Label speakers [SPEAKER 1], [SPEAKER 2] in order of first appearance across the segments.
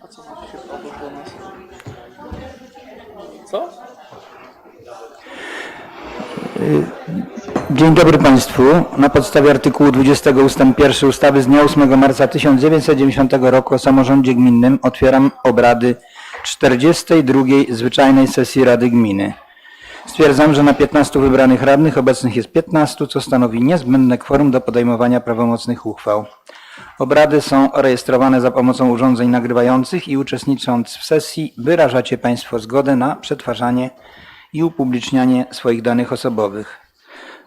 [SPEAKER 1] A co macie się obok do nas? Co?
[SPEAKER 2] Dzień dobry Państwu. Na podstawie artykułu 20 ust. 1 ustawy z dnia 8 marca 1990 roku o samorządzie gminnym otwieram obrady 42. zwyczajnej sesji Rady Gminy. Stwierdzam, że na 15 wybranych radnych obecnych jest 15, co stanowi niezbędne kworum do podejmowania prawomocnych uchwał. Obrady są rejestrowane za pomocą urządzeń nagrywających i uczestnicząc w sesji wyrażacie Państwo zgodę na przetwarzanie i upublicznianie swoich danych osobowych.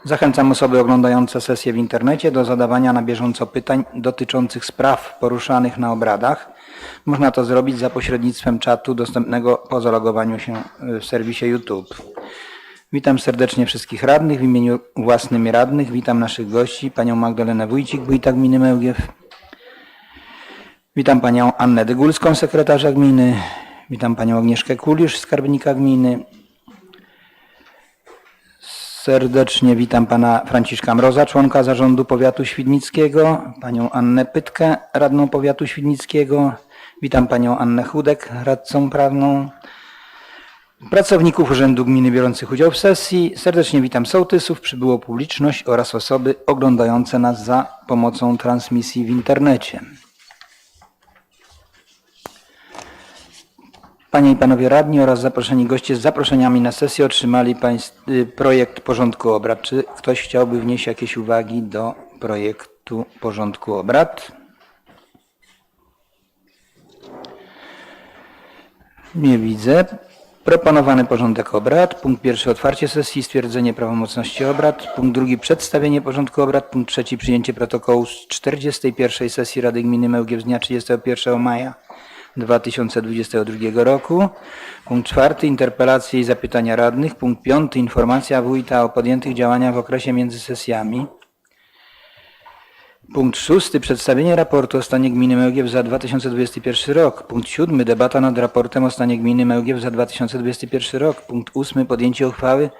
[SPEAKER 2] Zachęcam osoby oglądające sesję w internecie do zadawania na bieżąco pytań dotyczących spraw poruszanych na obradach. Można to zrobić za pośrednictwem czatu dostępnego po zalogowaniu się w serwisie YouTube. Witam serdecznie wszystkich radnych w imieniu własnym radnych. Witam naszych gości, panią Magdalenę Wójcik, wójta gminy Mełgiew. Witam panią Annę Dygulską, sekretarza gminy. Witam panią Agnieszkę Kulisz, skarbnika gminy. Serdecznie witam pana Franciszka Mroza, członka zarządu powiatu świdnickiego, panią Annę Pytkę, radną powiatu świdnickiego. Witam panią Annę Chudek, radcą prawną. Pracowników Urzędu Gminy biorących udział w sesji. Serdecznie witam sołtysów, przybyłą publiczność oraz osoby oglądające nas za pomocą transmisji w internecie. Panie i panowie radni oraz zaproszeni goście z zaproszeniami na sesję otrzymali projekt porządku obrad. Czy ktoś chciałby wnieść jakieś uwagi do projektu porządku obrad? Nie widzę. Proponowany porządek obrad. Punkt pierwszy otwarcie sesji, stwierdzenie prawomocności obrad. Punkt drugi przedstawienie porządku obrad. Punkt trzeci przyjęcie protokołu z 41. sesji Rady Gminy Mełgiew z dnia 31 maja 2022 roku. Punkt czwarty interpelacje i zapytania radnych. Punkt piąty informacja wójta o podjętych działaniach w okresie między sesjami. Punkt szósty przedstawienie raportu o stanie gminy Mełgiew za 2021 rok. Punkt siódmy debata nad raportem o stanie gminy Mełgiew za 2021 rok. Punkt ósmy podjęcie uchwały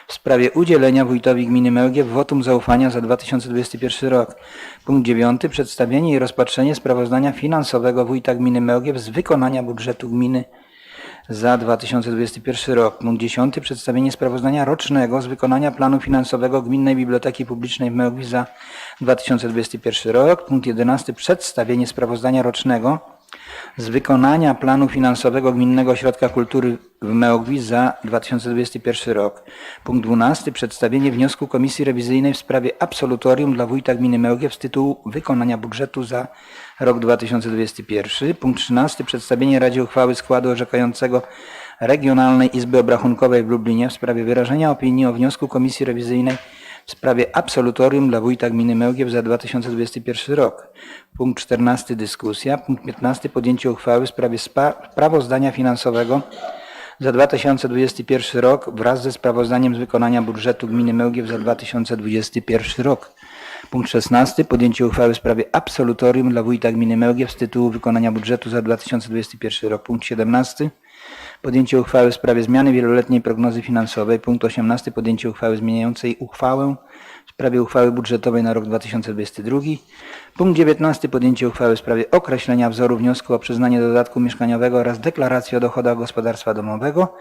[SPEAKER 2] w sprawie udzielenia wójtowi gminy Mełgiew wotum zaufania za 2021 rok. Punkt dziewiąty przedstawienie i rozpatrzenie sprawozdania finansowego wójta gminy Mełgiew z wykonania budżetu gminy za 2021 rok. Punkt 10. Przedstawienie sprawozdania rocznego z wykonania planu finansowego Gminnej Biblioteki Publicznej w Mełgiew za 2021 rok. Punkt 11. Przedstawienie sprawozdania rocznego z wykonania planu finansowego Gminnego Ośrodka Kultury w Mełgwi za 2021 rok. Punkt 12. Przedstawienie wniosku Komisji Rewizyjnej w sprawie absolutorium dla wójta gminy Mełgiew z tytułu wykonania budżetu za rok 2021. Punkt 13. Przedstawienie Radzie uchwały składu orzekającego Regionalnej Izby Obrachunkowej w Lublinie w sprawie wyrażenia opinii o wniosku Komisji Rewizyjnej w sprawie absolutorium dla wójta gminy Mełgiew za 2021 rok. Punkt 14. Dyskusja. Punkt 15. Podjęcie uchwały w sprawie sprawozdania finansowego za 2021 rok wraz ze sprawozdaniem z wykonania budżetu gminy Mełgiew za 2021 rok. Punkt 16. Podjęcie uchwały w sprawie absolutorium dla wójta gminy Mełgiew z tytułu wykonania budżetu za 2021 rok. Punkt 17. Podjęcie uchwały w sprawie zmiany wieloletniej prognozy finansowej. Punkt 18. Podjęcie uchwały zmieniającej uchwałę w sprawie uchwały budżetowej na rok 2022. Punkt 19. Podjęcie uchwały w sprawie określenia wzoru wniosku o przyznanie dodatku mieszkaniowego oraz deklaracji o dochodach gospodarstwa domowego.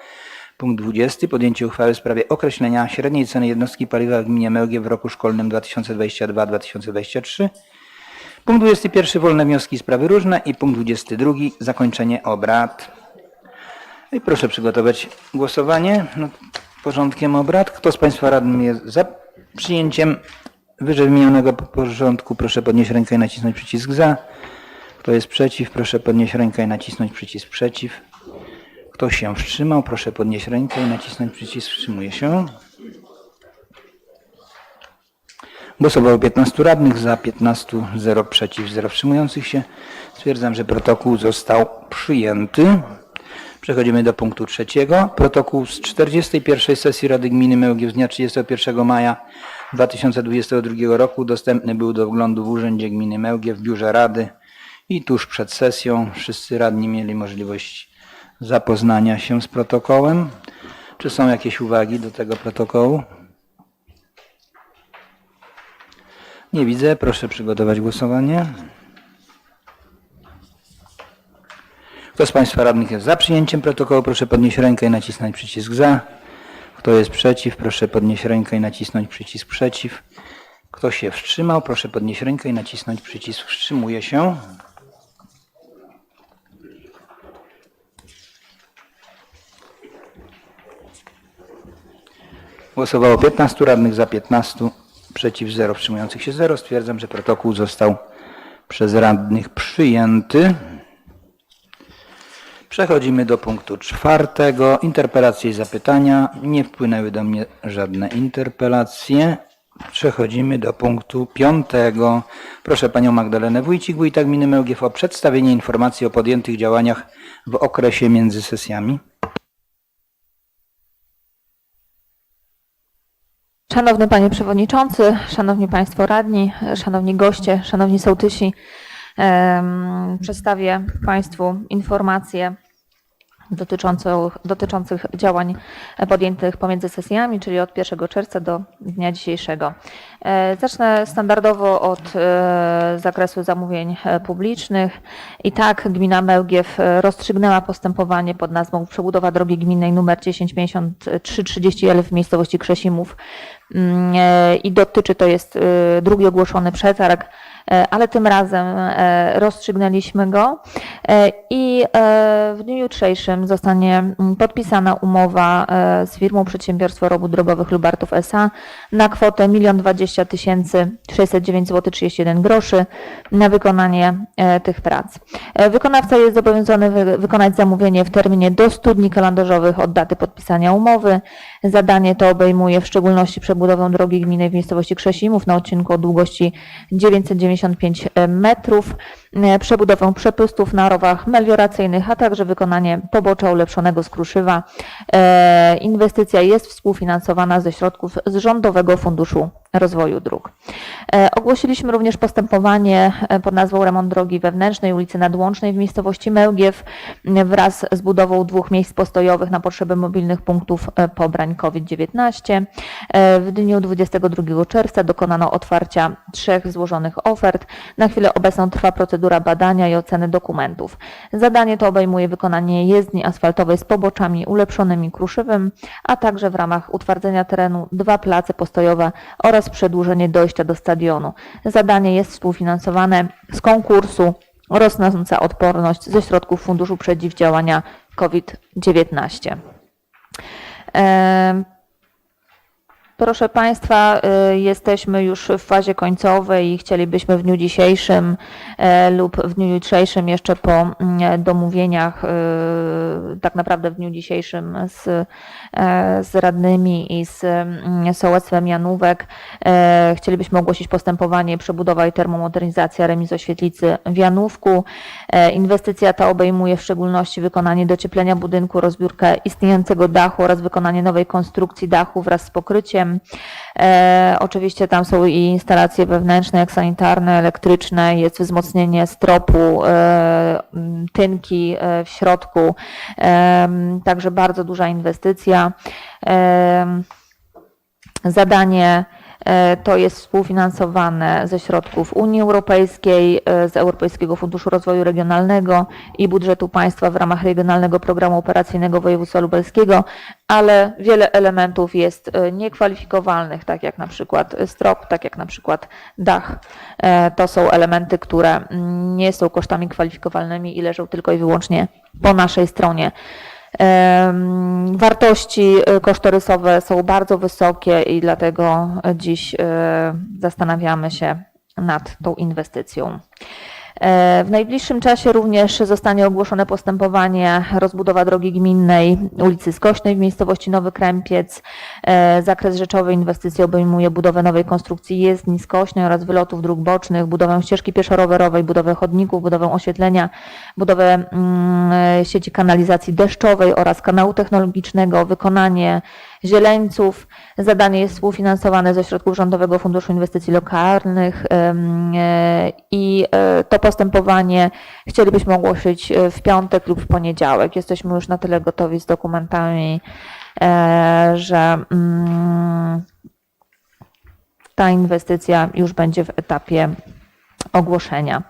[SPEAKER 2] Punkt 20. Podjęcie uchwały w sprawie określenia średniej ceny jednostki paliwa w gminie Mełgiew w roku szkolnym 2022-2023. Punkt 21. Wolne wnioski i sprawy różne. I punkt 22. Zakończenie obrad. I proszę przygotować głosowanie nad porządkiem obrad. Kto z Państwa radnych jest za przyjęciem wyżej wymienionego porządku, proszę podnieść rękę i nacisnąć przycisk za. Kto jest przeciw, proszę podnieść rękę i nacisnąć przycisk przeciw. Kto się wstrzymał, proszę podnieść rękę i nacisnąć przycisk wstrzymuje się. Głosowało 15 radnych, za 15, 0 przeciw, 0 wstrzymujących się. Stwierdzam, że protokół został przyjęty. Przechodzimy do punktu trzeciego. Protokół z 41. sesji Rady Gminy Mełgiew z dnia 31 maja 2022 roku dostępny był do wglądu w Urzędzie Gminy Mełgiew w Biurze Rady i tuż przed sesją wszyscy radni mieli możliwość zapoznania się z protokołem. Czy są jakieś uwagi do tego protokołu? Nie widzę. Proszę przygotować głosowanie. Kto z Państwa radnych jest za przyjęciem protokołu, proszę podnieść rękę i nacisnąć przycisk za. Kto jest przeciw, proszę podnieść rękę i nacisnąć przycisk przeciw. Kto się wstrzymał, proszę podnieść rękę i nacisnąć przycisk wstrzymuje się. Głosowało 15 radnych, za 15, przeciw 0, wstrzymujących się 0. Stwierdzam, że protokół został przez radnych przyjęty. Przechodzimy do punktu 4. Interpelacje i zapytania. Nie wpłynęły do mnie żadne interpelacje. Przechodzimy do punktu 5. Proszę Panią Magdalenę Wójcik, wójta gminy Mełgiew, o przedstawienie informacji o podjętych działaniach w okresie między sesjami.
[SPEAKER 3] Szanowny Panie Przewodniczący, Szanowni Państwo Radni, Szanowni Goście, Szanowni Sołtysi, przedstawię Państwu informacje dotyczących działań podjętych pomiędzy sesjami, czyli od 1 czerwca do dnia dzisiejszego. Zacznę standardowo od zakresu zamówień publicznych. I tak gmina Mełgiew rozstrzygnęła postępowanie pod nazwą Przebudowa drogi gminnej nr 1053/30L w miejscowości Krzesimów i dotyczy to jest drugi ogłoszony przetarg, ale tym razem rozstrzygnęliśmy go i w dniu jutrzejszym zostanie podpisana umowa z firmą Przedsiębiorstwo Robót Drogowych Lubartów S.A. na kwotę 1 020 609 zł 31 groszy na wykonanie tych prac. Wykonawca jest zobowiązany wykonać zamówienie w terminie do 100 dni kalendarzowych od daty podpisania umowy. Zadanie to obejmuje w szczególności przebudowę drogi gminnej w miejscowości Krzesimów na odcinku o długości 995 metrów, przebudowę przepustów na rowach melioracyjnych, a także wykonanie pobocza ulepszonego z Kruszywa. Inwestycja jest współfinansowana ze środków z Rządowego Funduszu Rozwoju Dróg. Ogłosiliśmy również postępowanie pod nazwą Remont drogi wewnętrznej ulicy Nadłącznej w miejscowości Mełgiew wraz z budową 2 miejsc postojowych na potrzeby mobilnych punktów pobrań COVID-19. W dniu 22 czerwca dokonano otwarcia 3 złożonych ofert. Na chwilę obecną trwa procedura badania i oceny dokumentów. Zadanie to obejmuje wykonanie jezdni asfaltowej z poboczami ulepszonymi kruszywem, a także w ramach utwardzenia terenu 2 place postojowe oraz przedłużenie dojścia do stadionu. Zadanie jest współfinansowane z konkursu Rosnąca Odporność ze środków Funduszu Przeciwdziałania COVID-19. Proszę Państwa, jesteśmy już w fazie końcowej i chcielibyśmy w dniu dzisiejszym lub w dniu jutrzejszym jeszcze po domówieniach, tak naprawdę w dniu dzisiejszym z radnymi i z sołectwem Janówek, chcielibyśmy ogłosić postępowanie przebudowa i termomodernizacja remiz oświetlicy w Janówku. Inwestycja ta obejmuje w szczególności wykonanie docieplenia budynku, rozbiórkę istniejącego dachu oraz wykonanie nowej konstrukcji dachu wraz z pokryciem. Oczywiście tam są i instalacje wewnętrzne, jak sanitarne, elektryczne, jest wzmocnienie stropu, tynki w środku, także bardzo duża inwestycja. Zadanie to jest współfinansowane ze środków Unii Europejskiej, z Europejskiego Funduszu Rozwoju Regionalnego i budżetu państwa w ramach Regionalnego Programu Operacyjnego Województwa Lubelskiego, ale wiele elementów jest niekwalifikowalnych, tak jak na przykład strop, tak jak na przykład dach. To są elementy, które nie są kosztami kwalifikowalnymi i leżą tylko i wyłącznie po naszej stronie. Wartości kosztorysowe są bardzo wysokie i dlatego dziś zastanawiamy się nad tą inwestycją. W najbliższym czasie również zostanie ogłoszone postępowanie rozbudowa drogi gminnej ulicy Skośnej w miejscowości Nowy Krępiec. Zakres rzeczowy inwestycji obejmuje budowę nowej konstrukcji jezdni skośnej oraz wylotów dróg bocznych, budowę ścieżki pieszo-rowerowej, budowę chodników, budowę oświetlenia, budowę sieci kanalizacji deszczowej oraz kanału technologicznego, wykonanie zieleńców. Zadanie jest współfinansowane ze środków Rządowego Funduszu Inwestycji Lokalnych i to postępowanie chcielibyśmy ogłosić w piątek lub w poniedziałek. Jesteśmy już na tyle gotowi z dokumentami, że ta inwestycja już będzie w etapie ogłoszenia.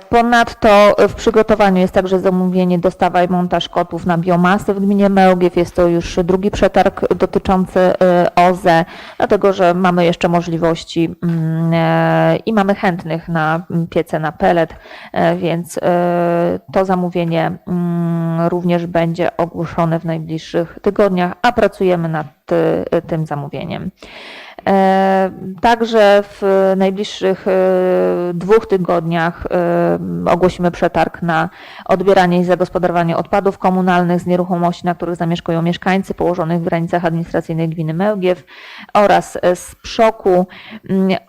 [SPEAKER 3] Ponadto w przygotowaniu jest także zamówienie, dostawa i montaż kotłów na biomasę w gminie Mełgiew. Jest to już drugi przetarg dotyczący OZE, dlatego że mamy jeszcze możliwości i mamy chętnych na piece na pellet, więc to zamówienie również będzie ogłoszone w najbliższych tygodniach, a pracujemy nad tym zamówieniem. Także w najbliższych 2 tygodniach ogłosimy przetarg na odbieranie i zagospodarowanie odpadów komunalnych z nieruchomości, na których zamieszkują mieszkańcy położonych w granicach administracyjnych gminy Mełgiew oraz z PSZOK-u.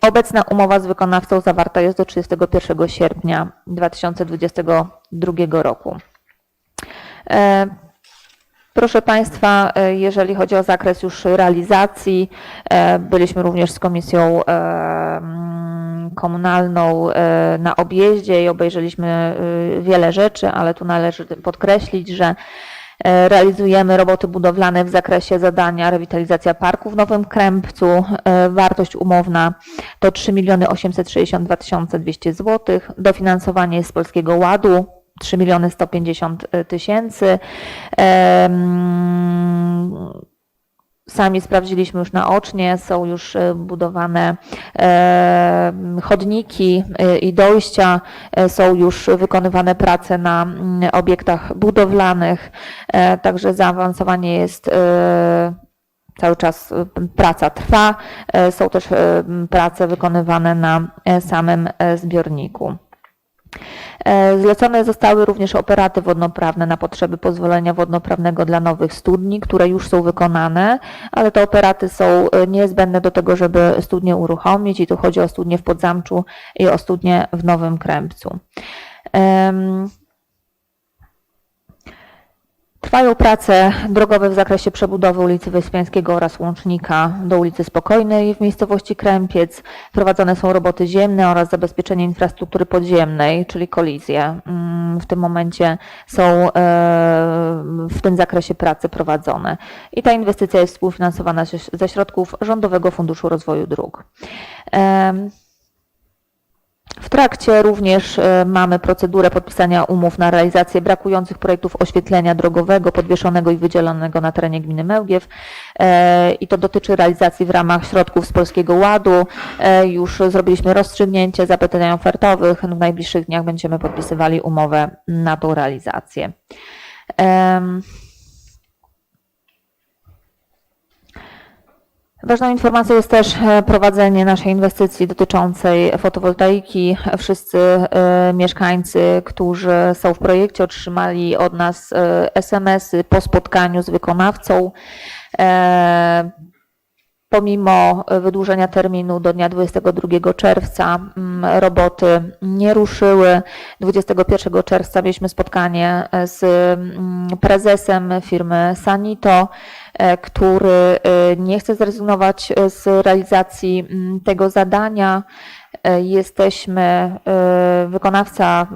[SPEAKER 3] Obecna umowa z wykonawcą zawarta jest do 31 sierpnia 2022 roku. Proszę Państwa, jeżeli chodzi o zakres już realizacji, byliśmy również z komisją komunalną na objeździe i obejrzeliśmy wiele rzeczy, ale tu należy podkreślić, że realizujemy roboty budowlane w zakresie zadania rewitalizacja parku w Nowym Krępcu. Wartość umowna to 3 862 200 zł. Dofinansowanie jest z Polskiego Ładu 3 150 000. Sami sprawdziliśmy już naocznie, są już budowane chodniki i dojścia, są już wykonywane prace na obiektach budowlanych, także zaawansowanie jest, cały czas praca trwa, są też prace wykonywane na samym zbiorniku. Zlecone zostały również operaty wodnoprawne na potrzeby pozwolenia wodnoprawnego dla nowych studni, które już są wykonane, ale te operaty są niezbędne do tego, żeby studnię uruchomić i tu chodzi o studnię w Podzamczu i o studnię w Nowym Krępcu. Trwają prace drogowe w zakresie przebudowy ulicy Wyspiańskiego oraz łącznika do ulicy Spokojnej w miejscowości Krępiec. Prowadzone są roboty ziemne oraz zabezpieczenie infrastruktury podziemnej, czyli kolizje. W tym momencie są w tym zakresie prace prowadzone. I ta inwestycja jest współfinansowana ze środków Rządowego Funduszu Rozwoju Dróg. W trakcie również mamy procedurę podpisania umów na realizację brakujących projektów oświetlenia drogowego podwieszonego i wydzielonego na terenie gminy Mełgiew i to dotyczy realizacji w ramach środków z Polskiego Ładu. Już zrobiliśmy rozstrzygnięcie zapytań ofertowych. W najbliższych dniach będziemy podpisywali umowę na tą realizację. Ważną informacją jest też prowadzenie naszej inwestycji dotyczącej fotowoltaiki. Wszyscy mieszkańcy, którzy są w projekcie, otrzymali od nas SMS-y po spotkaniu z wykonawcą. Pomimo wydłużenia terminu do dnia 22 czerwca roboty nie ruszyły. 21 czerwca mieliśmy spotkanie z prezesem firmy Sanito, który nie chce zrezygnować z realizacji tego zadania. Wykonawca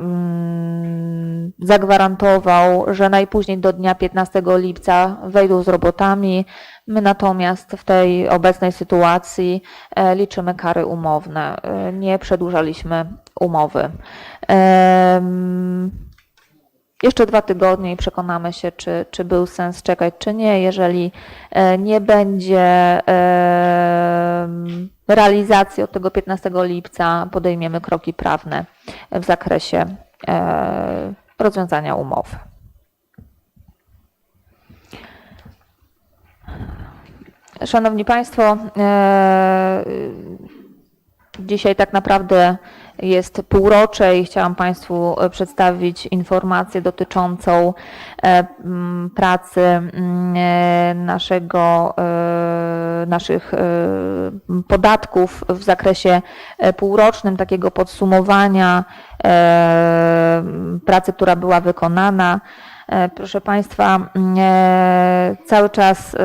[SPEAKER 3] zagwarantował, że najpóźniej do dnia 15 lipca wejdą z robotami. My natomiast w tej obecnej sytuacji liczymy kary umowne. Nie przedłużaliśmy umowy. Jeszcze 2 tygodnie i przekonamy się, czy był sens czekać, czy nie. Jeżeli nie będzie realizacji od tego 15 lipca, podejmiemy kroki prawne w zakresie rozwiązania umowy. Szanowni Państwo, dzisiaj tak naprawdę jest półrocze i chciałam Państwu przedstawić informację dotyczącą pracy naszych podatków w zakresie półrocznym, takiego podsumowania pracy, która była wykonana. Proszę Państwa, cały czas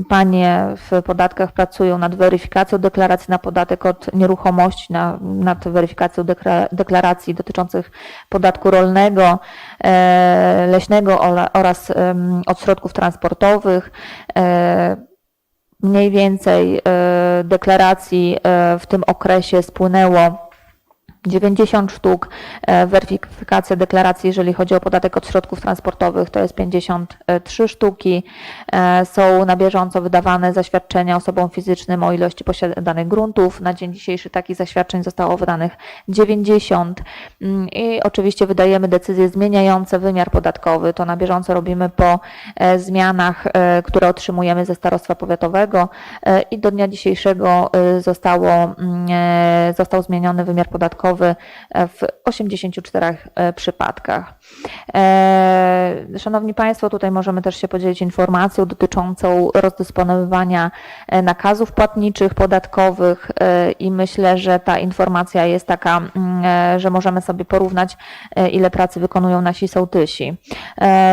[SPEAKER 3] Panie w podatkach pracują nad weryfikacją deklaracji na podatek od nieruchomości, nad weryfikacją deklaracji dotyczących podatku rolnego, leśnego oraz od środków transportowych. Mniej więcej deklaracji w tym okresie spłynęło 90 sztuk, weryfikacja deklaracji, jeżeli chodzi o podatek od środków transportowych, to jest 53 sztuki. Są na bieżąco wydawane zaświadczenia osobom fizycznym o ilości posiadanych gruntów. Na dzień dzisiejszy takich zaświadczeń zostało wydanych 90. I oczywiście wydajemy decyzje zmieniające wymiar podatkowy. To na bieżąco robimy po zmianach, które otrzymujemy ze starostwa powiatowego i do dnia dzisiejszego został zmieniony wymiar podatkowy w 84 przypadkach. Szanowni Państwo, tutaj możemy też się podzielić informacją dotyczącą rozdysponowywania nakazów płatniczych, podatkowych i myślę, że ta informacja jest taka, że możemy sobie porównać, ile pracy wykonują nasi sołtysi.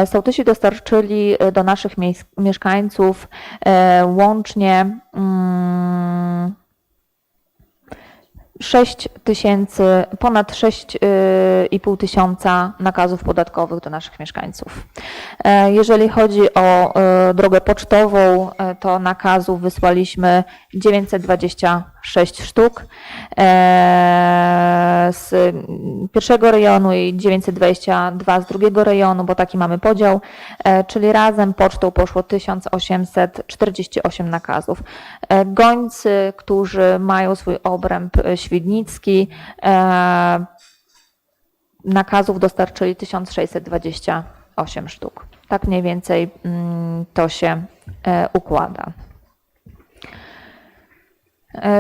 [SPEAKER 3] Sołtysi dostarczyli do naszych mieszkańców łącznie ponad 6,5 tysiąca nakazów podatkowych do naszych mieszkańców. Jeżeli chodzi o drogę pocztową, to nakazów wysłaliśmy 926 sztuk z pierwszego rejonu i 922 z drugiego rejonu, bo taki mamy podział, czyli razem pocztą poszło 1848 nakazów. Gońcy, którzy mają swój obręb świdnicki, nakazów dostarczyli 1628 sztuk. Tak mniej więcej to się układa.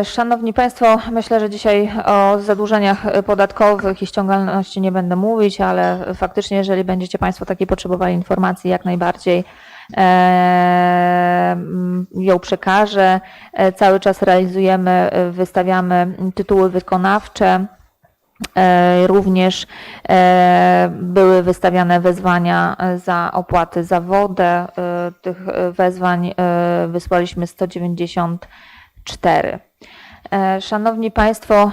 [SPEAKER 3] Szanowni Państwo, myślę, że dzisiaj o zadłużeniach podatkowych i ściągalności nie będę mówić, ale faktycznie, jeżeli będziecie Państwo takiej potrzebowali informacji, jak najbardziej ją przekażę. Cały czas realizujemy, wystawiamy tytuły wykonawcze. Również były wystawiane wezwania za opłaty za wodę. Tych wezwań wysłaliśmy 194. Szanowni Państwo,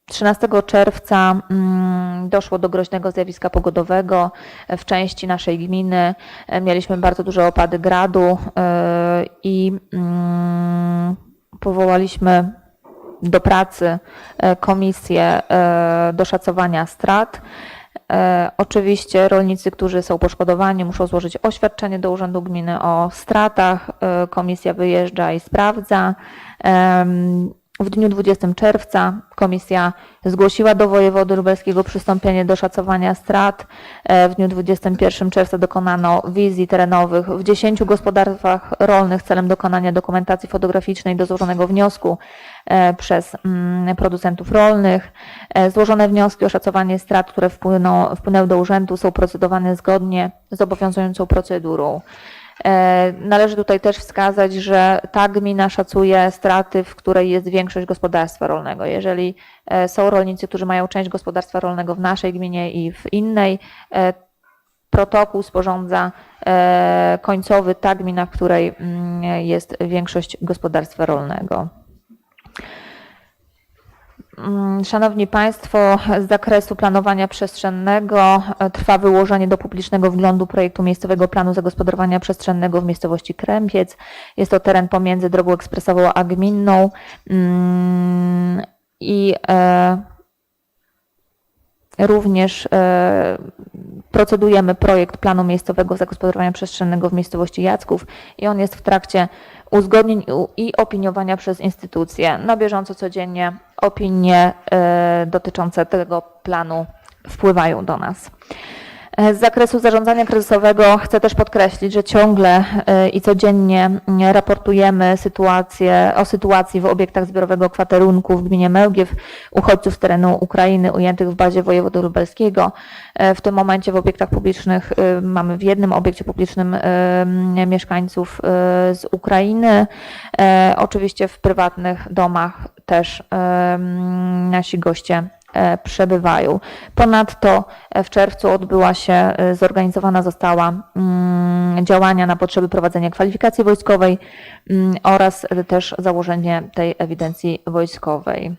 [SPEAKER 3] 13 czerwca doszło do groźnego zjawiska pogodowego w części naszej gminy. Mieliśmy bardzo duże opady gradu i powołaliśmy do pracy komisję do szacowania strat. Oczywiście rolnicy, którzy są poszkodowani, muszą złożyć oświadczenie do Urzędu Gminy o stratach. Komisja wyjeżdża i sprawdza. W dniu 20 czerwca komisja zgłosiła do wojewody lubelskiego przystąpienie do szacowania strat. W dniu 21 czerwca dokonano wizji terenowych w 10 gospodarstwach rolnych celem dokonania dokumentacji fotograficznej do złożonego wniosku przez producentów rolnych. Złożone wnioski o szacowanie strat, które wpłynęły do urzędu, są procedowane zgodnie z obowiązującą procedurą. Należy tutaj też wskazać, że ta gmina szacuje straty, w której jest większość gospodarstwa rolnego. Jeżeli są rolnicy, którzy mają część gospodarstwa rolnego w naszej gminie i w innej, protokół sporządza końcowy ta gmina, w której jest większość gospodarstwa rolnego. Szanowni Państwo, z zakresu planowania przestrzennego trwa wyłożenie do publicznego wglądu projektu miejscowego planu zagospodarowania przestrzennego w miejscowości Krępiec. Jest to teren pomiędzy drogą ekspresową a gminną i również procedujemy projekt planu miejscowego zagospodarowania przestrzennego w miejscowości Jacków i on jest w trakcie uzgodnień i opiniowania przez instytucje. Na bieżąco codziennie opinie dotyczące tego planu wpływają do nas. Z zakresu zarządzania kryzysowego chcę też podkreślić, że ciągle i codziennie raportujemy o sytuacji w obiektach zbiorowego kwaterunku w gminie Mełgiew uchodźców z terenu Ukrainy ujętych w bazie wojewody lubelskiego. W tym momencie w obiektach publicznych mamy w jednym obiekcie publicznym mieszkańców z Ukrainy. Oczywiście w prywatnych domach też nasi goście przebywają. Ponadto w czerwcu zorganizowana została działania na potrzeby prowadzenia kwalifikacji wojskowej oraz też założenie tej ewidencji wojskowej.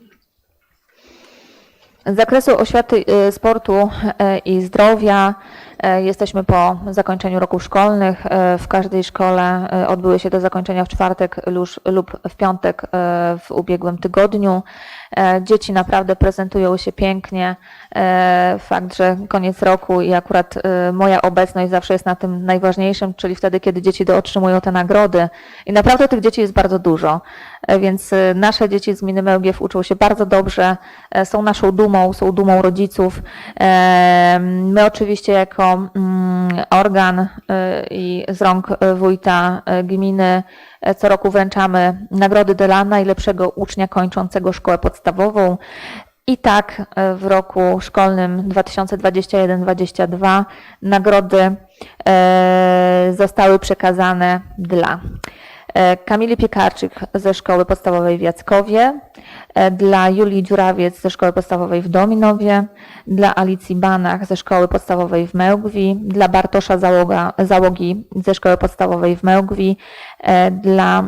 [SPEAKER 3] Z zakresu oświaty, sportu i zdrowia Jesteśmy po zakończeniu roku szkolnych. W każdej szkole odbyły się do zakończenia w czwartek lub w piątek w ubiegłym tygodniu. Dzieci naprawdę prezentują się pięknie. Fakt, że koniec roku i akurat moja obecność zawsze jest na tym najważniejszym, czyli wtedy, kiedy dzieci otrzymują te nagrody. I naprawdę tych dzieci jest bardzo dużo, więc nasze dzieci z gminy Mełgiew uczą się bardzo dobrze, są naszą dumą, są dumą rodziców. My oczywiście jako organ i z rąk wójta gminy co roku wręczamy nagrody dla najlepszego ucznia kończącego szkołę podstawową. I tak w roku szkolnym 2021-2022 nagrody zostały przekazane dla Kamili Piekarczyk ze Szkoły Podstawowej w Jackowie, dla Julii Dziurawiec ze Szkoły Podstawowej w Dominowie, dla Alicji Banach ze Szkoły Podstawowej w Mełgwi, dla Bartosza Załogi ze Szkoły Podstawowej w Mełgwi, dla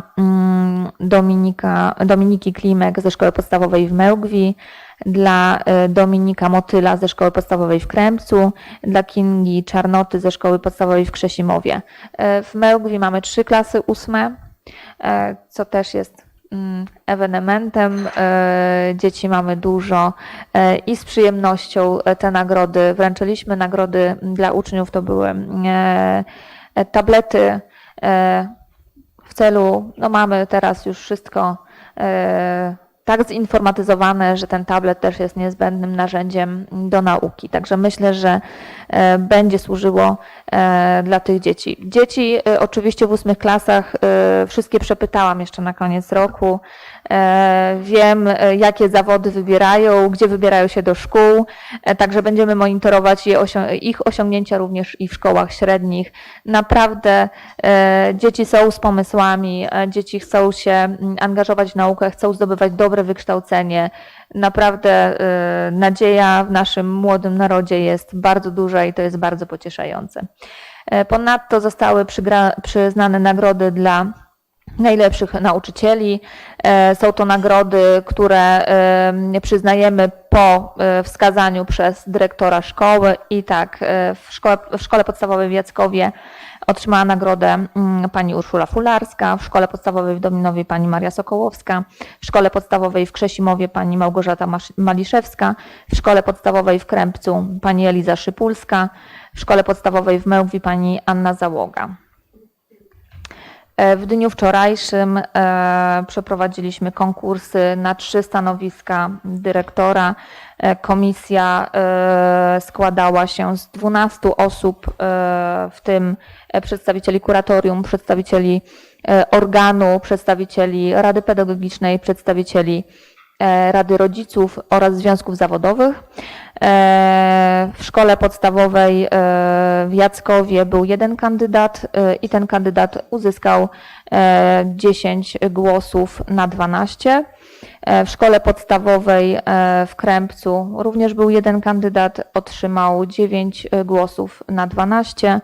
[SPEAKER 3] Dominiki Klimek ze Szkoły Podstawowej w Mełgwi, dla Dominika Motyla ze Szkoły Podstawowej w Krępcu, dla Kingi Czarnoty ze Szkoły Podstawowej w Krzesimowie. W Mełgwi mamy 3 klasy 8, co też jest ewenementem. Dzieci mamy dużo i z przyjemnością te nagrody wręczyliśmy. Nagrody dla uczniów to były tablety w celu, no mamy teraz już wszystko tak zinformatyzowane, że ten tablet też jest niezbędnym narzędziem do nauki. Także myślę, że będzie służyło dla tych dzieci. Dzieci oczywiście w 8 klasach wszystkie przepytałam jeszcze na koniec roku. Wiem, jakie zawody wybierają, gdzie wybierają się do szkół, także będziemy monitorować ich osiągnięcia również i w szkołach średnich. Naprawdę dzieci są z pomysłami, dzieci chcą się angażować w naukę, chcą zdobywać dobre wykształcenie. Naprawdę nadzieja w naszym młodym narodzie jest bardzo duża i to jest bardzo pocieszające. Ponadto zostały przyznane nagrody dla najlepszych nauczycieli. Są to nagrody, które przyznajemy po wskazaniu przez dyrektora szkoły i tak w szkole podstawowej w Jackowie otrzymała nagrodę pani Urszula Fularska, w szkole podstawowej w Dominowie pani Maria Sokołowska, w szkole podstawowej w Krzesimowie pani Małgorzata Maliszewska, w szkole podstawowej w Krępcu pani Eliza Szypulska, w szkole podstawowej w Mełgwi pani Anna Załoga. W dniu wczorajszym przeprowadziliśmy konkursy na 3 stanowiska dyrektora. Komisja składała się z 12 osób, w tym przedstawicieli kuratorium, przedstawicieli organu, przedstawicieli Rady Pedagogicznej, przedstawicieli Rady Rodziców oraz związków zawodowych. W szkole podstawowej w Jackowie był 1 kandydat i ten kandydat uzyskał 10 głosów na 12. W szkole podstawowej w Krępcu również był 1 kandydat, otrzymał 9 głosów na 12.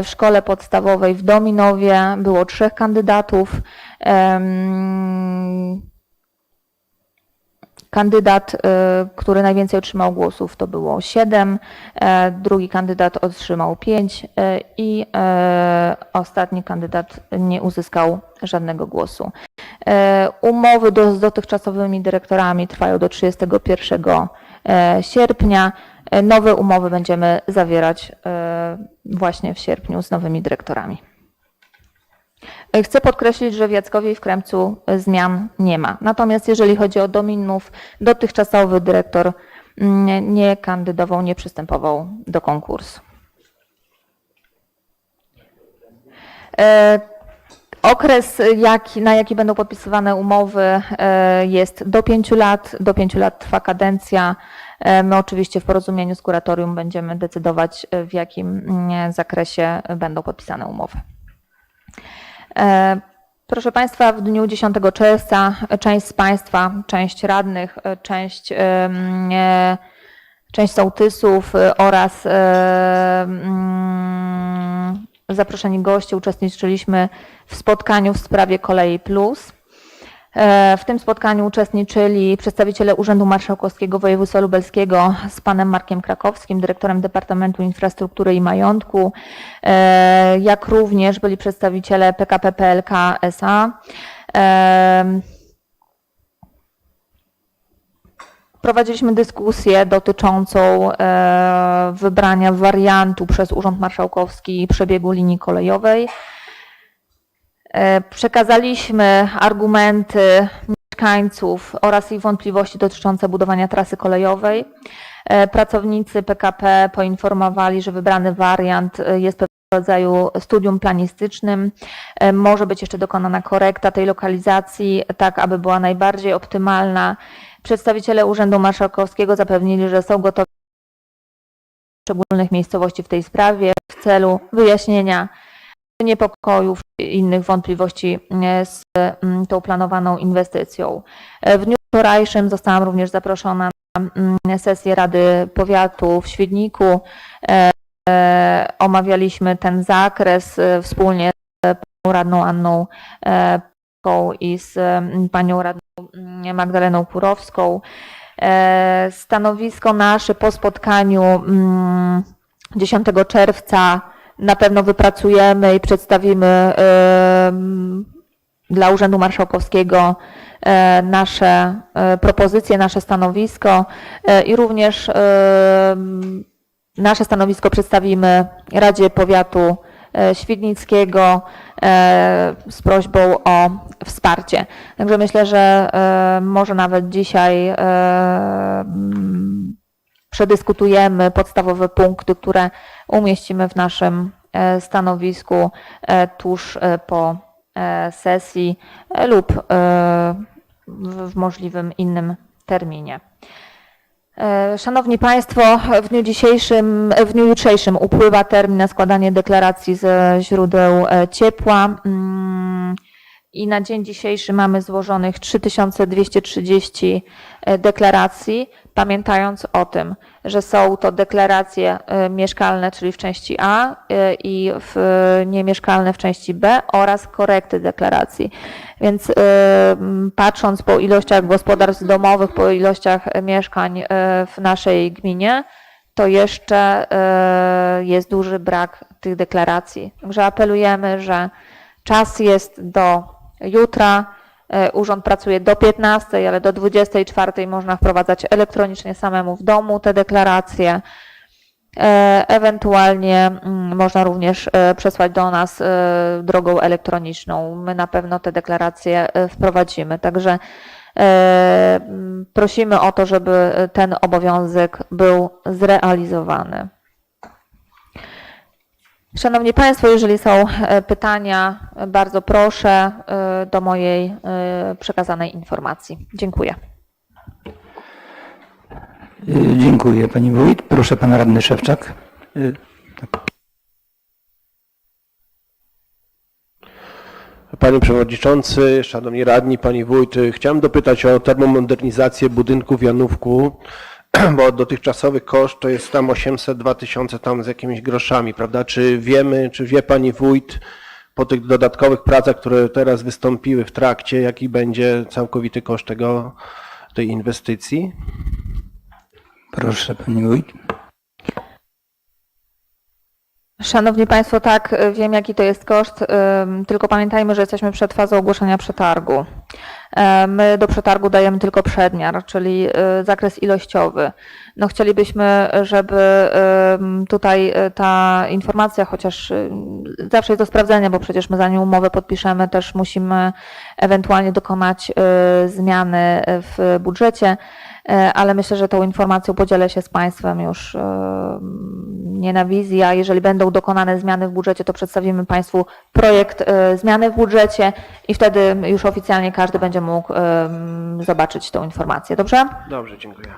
[SPEAKER 3] W szkole podstawowej w Dominowie było 3 kandydatów. Kandydat, który najwięcej otrzymał głosów, to było 7, drugi kandydat otrzymał 5 i ostatni kandydat nie uzyskał żadnego głosu. Umowy z dotychczasowymi dyrektorami trwają do 31 sierpnia. Nowe umowy będziemy zawierać właśnie w sierpniu z nowymi dyrektorami. Chcę podkreślić, że w Jackowie i w Krępcu zmian nie ma. Natomiast jeżeli chodzi o Dominów, dotychczasowy dyrektor nie kandydował, nie przystępował do konkursu. Okres, na jaki będą podpisywane umowy, jest do 5 lat. Do 5 lat trwa kadencja. My oczywiście w porozumieniu z kuratorium będziemy decydować, w jakim zakresie będą podpisane umowy. Proszę Państwa, w dniu 10 czerwca część z Państwa, część radnych, część sołtysów oraz zaproszeni goście uczestniczyliśmy w spotkaniu w sprawie Kolei Plus. W tym spotkaniu uczestniczyli przedstawiciele Urzędu Marszałkowskiego Województwa Lubelskiego z panem Markiem Krakowskim, dyrektorem Departamentu Infrastruktury i Majątku, jak również byli przedstawiciele PKP PLK SA. Prowadziliśmy dyskusję dotyczącą wybrania wariantu przez Urząd Marszałkowski przebiegu linii kolejowej. Przekazaliśmy argumenty mieszkańców oraz ich wątpliwości dotyczące budowania trasy kolejowej. Pracownicy PKP poinformowali, że wybrany wariant jest pewnego rodzaju studium planistycznym. Może być jeszcze dokonana korekta tej lokalizacji, tak aby była najbardziej optymalna. Przedstawiciele Urzędu Marszałkowskiego zapewnili, że są gotowi do szczególnych miejscowości w tej sprawie w celu wyjaśnienia niepokojów i innych wątpliwości z tą planowaną inwestycją. W dniu wczorajszym zostałam również zaproszona na sesję Rady Powiatu w Świdniku. Omawialiśmy ten zakres wspólnie z panią radną Anną i z panią radną Magdaleną Kurowską. Stanowisko nasze po spotkaniu 10 czerwca na pewno wypracujemy i przedstawimy dla Urzędu Marszałkowskiego nasze propozycje, nasze stanowisko i również nasze stanowisko przedstawimy Radzie Powiatu Świdnickiego z prośbą o wsparcie. Także myślę, że może nawet dzisiaj przedyskutujemy podstawowe punkty, które umieścimy w naszym stanowisku tuż po sesji lub w możliwym innym terminie. Szanowni Państwo, w dniu jutrzejszym upływa termin na składanie deklaracji ze źródeł ciepła i na dzień dzisiejszy mamy złożonych 3230 deklaracji, pamiętając o tym, że są to deklaracje mieszkalne, czyli w części A i niemieszkalne w części B oraz korekty deklaracji. Więc patrząc po ilościach gospodarstw domowych, po ilościach mieszkań w naszej gminie, to jeszcze jest duży brak tych deklaracji. Także apelujemy, że czas jest do jutra. Urząd pracuje do 15, ale do 24 można wprowadzać elektronicznie samemu w domu te deklaracje. Ewentualnie można również przesłać do nas drogą elektroniczną. My na pewno te deklaracje wprowadzimy. Także prosimy o to, żeby ten obowiązek był zrealizowany. Szanowni Państwo, jeżeli są pytania, bardzo proszę do mojej przekazanej informacji. Dziękuję.
[SPEAKER 2] Dziękuję Pani Wójt. Proszę Pan Radny Szewczak.
[SPEAKER 4] Panie Przewodniczący, Szanowni Radni, Pani Wójt, chciałem dopytać o termomodernizację budynku w Janówku, bo dotychczasowy koszt to jest tam 802 000 tam z jakimiś groszami, prawda? Czy wiemy, czy wie Pani Wójt po tych dodatkowych pracach, które teraz wystąpiły w trakcie, jaki będzie całkowity koszt tej inwestycji?
[SPEAKER 2] Proszę Pani Wójt.
[SPEAKER 3] Szanowni Państwo, tak, wiem jaki to jest koszt, tylko pamiętajmy, że jesteśmy przed fazą ogłoszenia przetargu. My do przetargu dajemy tylko przedmiar, czyli zakres ilościowy. No chcielibyśmy, żeby tutaj ta informacja, chociaż zawsze jest do sprawdzenia, bo przecież my zanim umowę podpiszemy, też musimy ewentualnie dokonać zmiany w budżecie, ale myślę, że tą informacją podzielę się z Państwem już nie na wizji, a jeżeli będą dokonane zmiany w budżecie, to przedstawimy Państwu projekt zmiany w budżecie i wtedy już oficjalnie każdy będzie mógł zobaczyć tą informację. Dobrze?
[SPEAKER 4] Dobrze, dziękuję.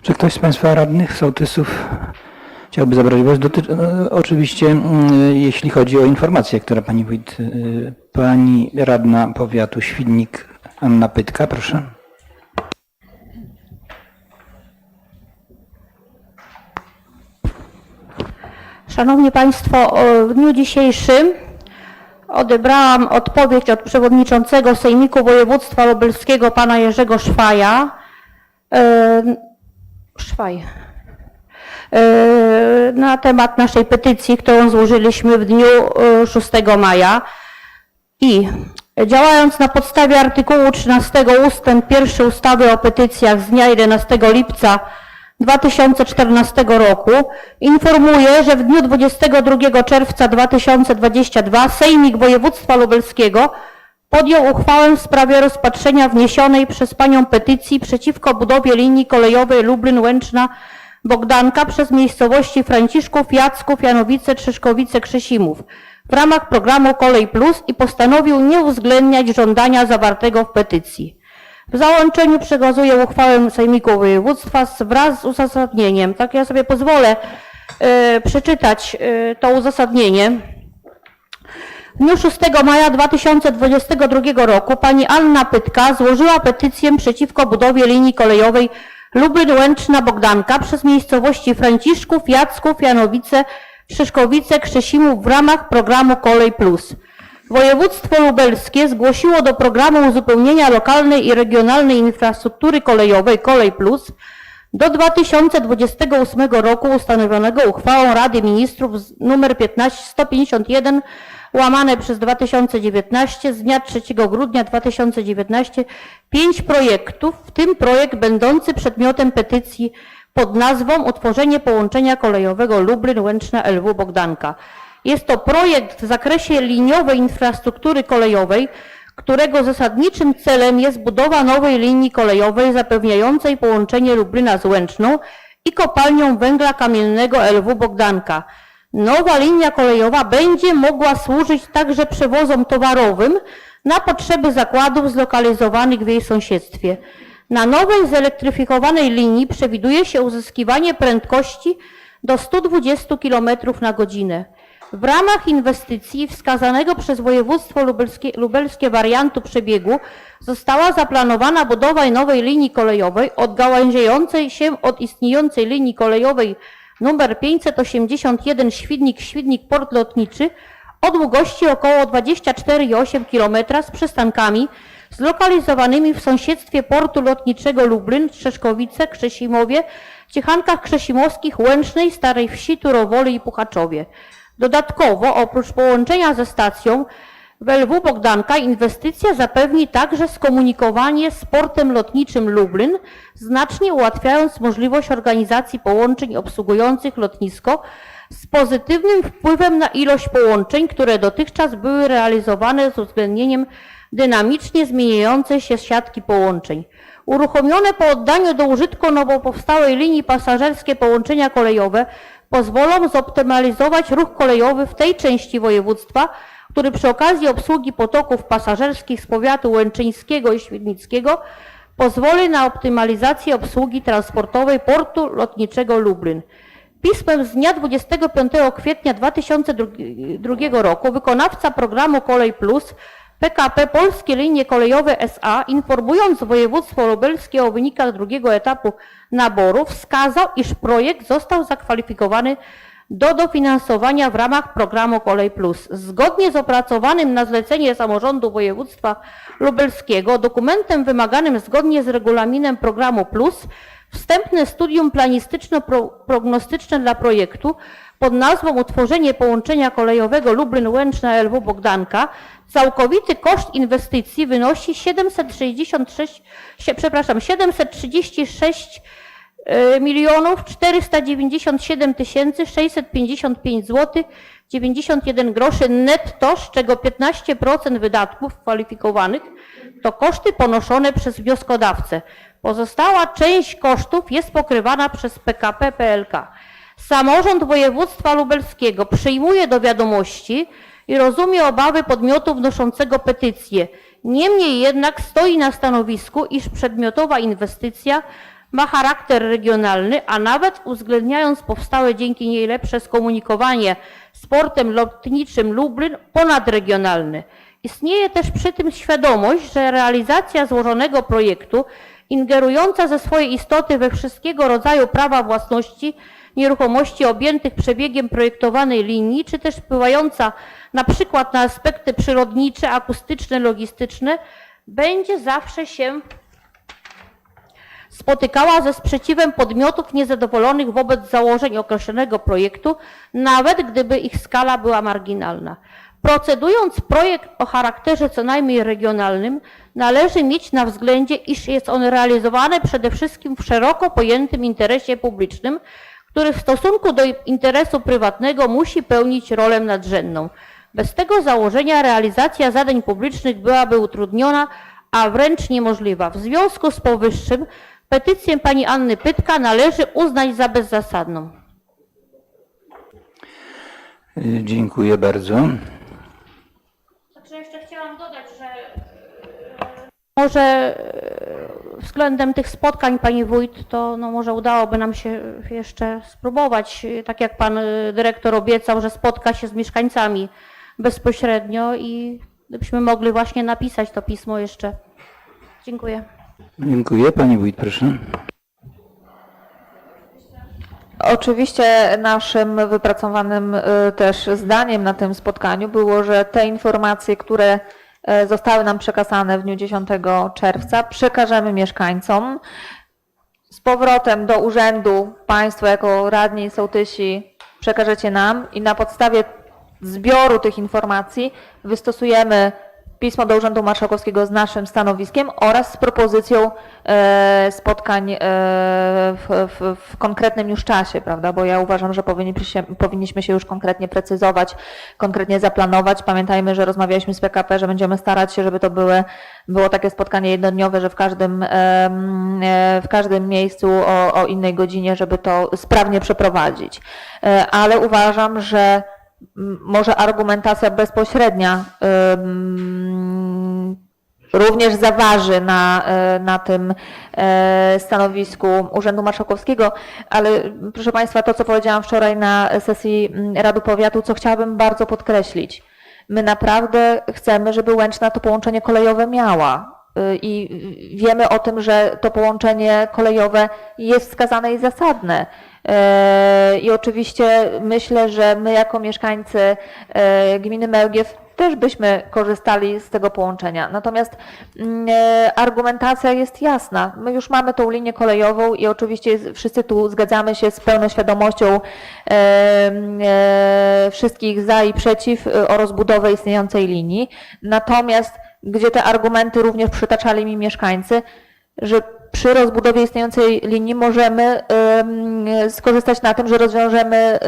[SPEAKER 2] Czy ktoś z Państwa radnych, sołtysów chciałby zabrać głos? Oczywiście, jeśli chodzi o informację, która Pani Wójt, Pani Radna Powiatu Świdnik Anna Pytka, proszę.
[SPEAKER 5] Szanowni Państwo, w dniu dzisiejszym Odebrałam odpowiedź od przewodniczącego Sejmiku Województwa Lubelskiego pana Jerzego Szwaja. Na temat naszej petycji, którą złożyliśmy w dniu 6 maja. I działając na podstawie artykułu 13 ustęp 1 ustawy o petycjach z dnia 11 lipca 2014 roku informuję, że w dniu 22 czerwca 2022 Sejmik Województwa Lubelskiego podjął uchwałę w sprawie rozpatrzenia wniesionej przez panią petycji przeciwko budowie linii kolejowej Lublin-Łęczna-Bogdanka przez miejscowości Franciszków, Jacków, Janowice, Trzyszkowice, Krzesimów w ramach programu Kolej Plus i postanowił nie uwzględniać żądania zawartego w petycji. W załączeniu przekazuję uchwałę Sejmiku Województwa wraz z uzasadnieniem. Tak, ja sobie pozwolę przeczytać to uzasadnienie. W dniu 6 maja 2022 roku pani Anna Pytka złożyła petycję przeciwko budowie linii kolejowej Lublin-Łęczna-Bogdanka przez miejscowości Franciszków, Jacków, Janowice, Trzyszkowice, Krzesimów w ramach programu Kolej Plus. Województwo lubelskie zgłosiło do programu uzupełnienia lokalnej i regionalnej infrastruktury kolejowej Kolej Plus do 2028 roku ustanowionego uchwałą Rady Ministrów nr 151 łamane przez 2019 z dnia 3 grudnia 2019 5 projektów, w tym projekt będący przedmiotem petycji pod nazwą Utworzenie połączenia kolejowego Lublin-Łęczna-LW-Bogdanka. Jest to projekt w zakresie liniowej infrastruktury kolejowej, którego zasadniczym celem jest budowa nowej linii kolejowej zapewniającej połączenie Lublina z Łęczną i kopalnią węgla kamiennego LW Bogdanka. Nowa linia kolejowa będzie mogła służyć także przewozom towarowym na potrzeby zakładów zlokalizowanych w jej sąsiedztwie. Na nowej zelektryfikowanej linii przewiduje się uzyskiwanie prędkości do 120 km na godzinę. W ramach inwestycji wskazanego przez województwo lubelskie wariantu przebiegu została zaplanowana budowa nowej linii kolejowej odgałęziającej się od istniejącej linii kolejowej nr 581 Świdnik Port Lotniczy o długości około 24,8 km z przystankami zlokalizowanymi w sąsiedztwie portu lotniczego Lublin, Trzeszkowice, Krzesimowie, Ciechankach Krzesimowskich, Łęcznej, Starej Wsi, Turowoli i Puchaczowie. Dodatkowo, oprócz połączenia ze stacją w LW Bogdanka, inwestycja zapewni także skomunikowanie z portem lotniczym Lublin, znacznie ułatwiając możliwość organizacji połączeń obsługujących lotnisko z pozytywnym wpływem na ilość połączeń, które dotychczas były realizowane z uwzględnieniem dynamicznie zmieniającej się siatki połączeń. Uruchomione po oddaniu do użytku nowo powstałej linii pasażerskie połączenia kolejowe pozwolą zoptymalizować ruch kolejowy w tej części województwa, który przy okazji obsługi potoków pasażerskich z powiatu łęczyńskiego i świdnickiego pozwoli na optymalizację obsługi transportowej portu lotniczego Lublin. Pismem z dnia 25 kwietnia 2002 roku wykonawca programu Kolej Plus PKP Polskie Linie Kolejowe S.A. informując województwo lubelskie o wynikach drugiego etapu naboru wskazał, iż projekt został zakwalifikowany do dofinansowania w ramach programu Kolej Plus. Zgodnie z opracowanym na zlecenie samorządu województwa lubelskiego dokumentem wymaganym zgodnie z regulaminem programu Plus wstępne studium planistyczno-prognostyczne dla projektu pod nazwą Utworzenie połączenia kolejowego Lublin-Łęczna-LW Bogdanka. Całkowity koszt inwestycji wynosi 736 497 655 zł 91 groszy netto, z czego 15% wydatków kwalifikowanych to koszty ponoszone przez wnioskodawcę. Pozostała część kosztów jest pokrywana przez PKP PLK. Samorząd województwa lubelskiego przyjmuje do wiadomości i rozumie obawy podmiotu wnoszącego petycję. Niemniej jednak stoi na stanowisku, iż przedmiotowa inwestycja ma charakter regionalny, a nawet uwzględniając powstałe dzięki niej lepsze skomunikowanie z portem lotniczym Lublin ponadregionalny. Istnieje też przy tym świadomość, że realizacja złożonego projektu ingerująca ze swojej istoty we wszystkiego rodzaju prawa własności nieruchomości objętych przebiegiem projektowanej linii, czy też wpływająca na przykład na aspekty przyrodnicze, akustyczne, logistyczne, będzie zawsze się spotykała ze sprzeciwem podmiotów niezadowolonych wobec założeń określonego projektu, nawet gdyby ich skala była marginalna. Procedując projekt o charakterze co najmniej regionalnym, należy mieć na względzie, iż jest on realizowany przede wszystkim w szeroko pojętym interesie publicznym, który w stosunku do interesu prywatnego musi pełnić rolę nadrzędną. Bez tego założenia realizacja zadań publicznych byłaby utrudniona, a wręcz niemożliwa. W związku z powyższym petycję pani Anny Pytka należy uznać za bezzasadną.
[SPEAKER 2] Dziękuję bardzo.
[SPEAKER 5] Znaczy jeszcze chciałam dodać, że może względem tych spotkań pani wójt, to no może udałoby nam się jeszcze spróbować, tak jak pan dyrektor obiecał, że spotka się z mieszkańcami bezpośrednio i gdybyśmy mogli właśnie napisać to pismo jeszcze. Dziękuję.
[SPEAKER 2] Dziękuję. Pani wójt, proszę.
[SPEAKER 3] Oczywiście naszym wypracowanym też zdaniem na tym spotkaniu było, że te informacje, które zostały nam przekazane w dniu 10 czerwca, przekażemy mieszkańcom. Z powrotem do urzędu Państwo jako radni i sołtysi przekażecie nam i na podstawie zbioru tych informacji wystosujemy pismo do Urzędu Marszałkowskiego z naszym stanowiskiem oraz z propozycją spotkań w konkretnym już czasie, prawda? Bo ja uważam, że powinniśmy się już konkretnie precyzować, konkretnie zaplanować. Pamiętajmy, że rozmawialiśmy z PKP, że będziemy starać się, żeby to było takie spotkanie jednodniowe, że w każdym miejscu o innej godzinie, żeby to sprawnie przeprowadzić. Ale uważam, że może argumentacja bezpośrednia również zaważy na tym stanowisku Urzędu Marszałkowskiego, ale proszę Państwa, to co powiedziałam wczoraj na sesji Rady Powiatu, co chciałabym bardzo podkreślić. My naprawdę chcemy, żeby Łęczna to połączenie kolejowe miała. I wiemy o tym, że to połączenie kolejowe jest wskazane i zasadne. I oczywiście myślę, że my jako mieszkańcy gminy Mełgiew też byśmy korzystali z tego połączenia. Natomiast argumentacja jest jasna. My już mamy tą linię kolejową i oczywiście wszyscy tu zgadzamy się z pełną świadomością wszystkich za i przeciw o rozbudowę istniejącej linii. Natomiast gdzie te argumenty również przytaczali mi mieszkańcy, że przy rozbudowie istniejącej linii możemy skorzystać na tym, że rozwiążemy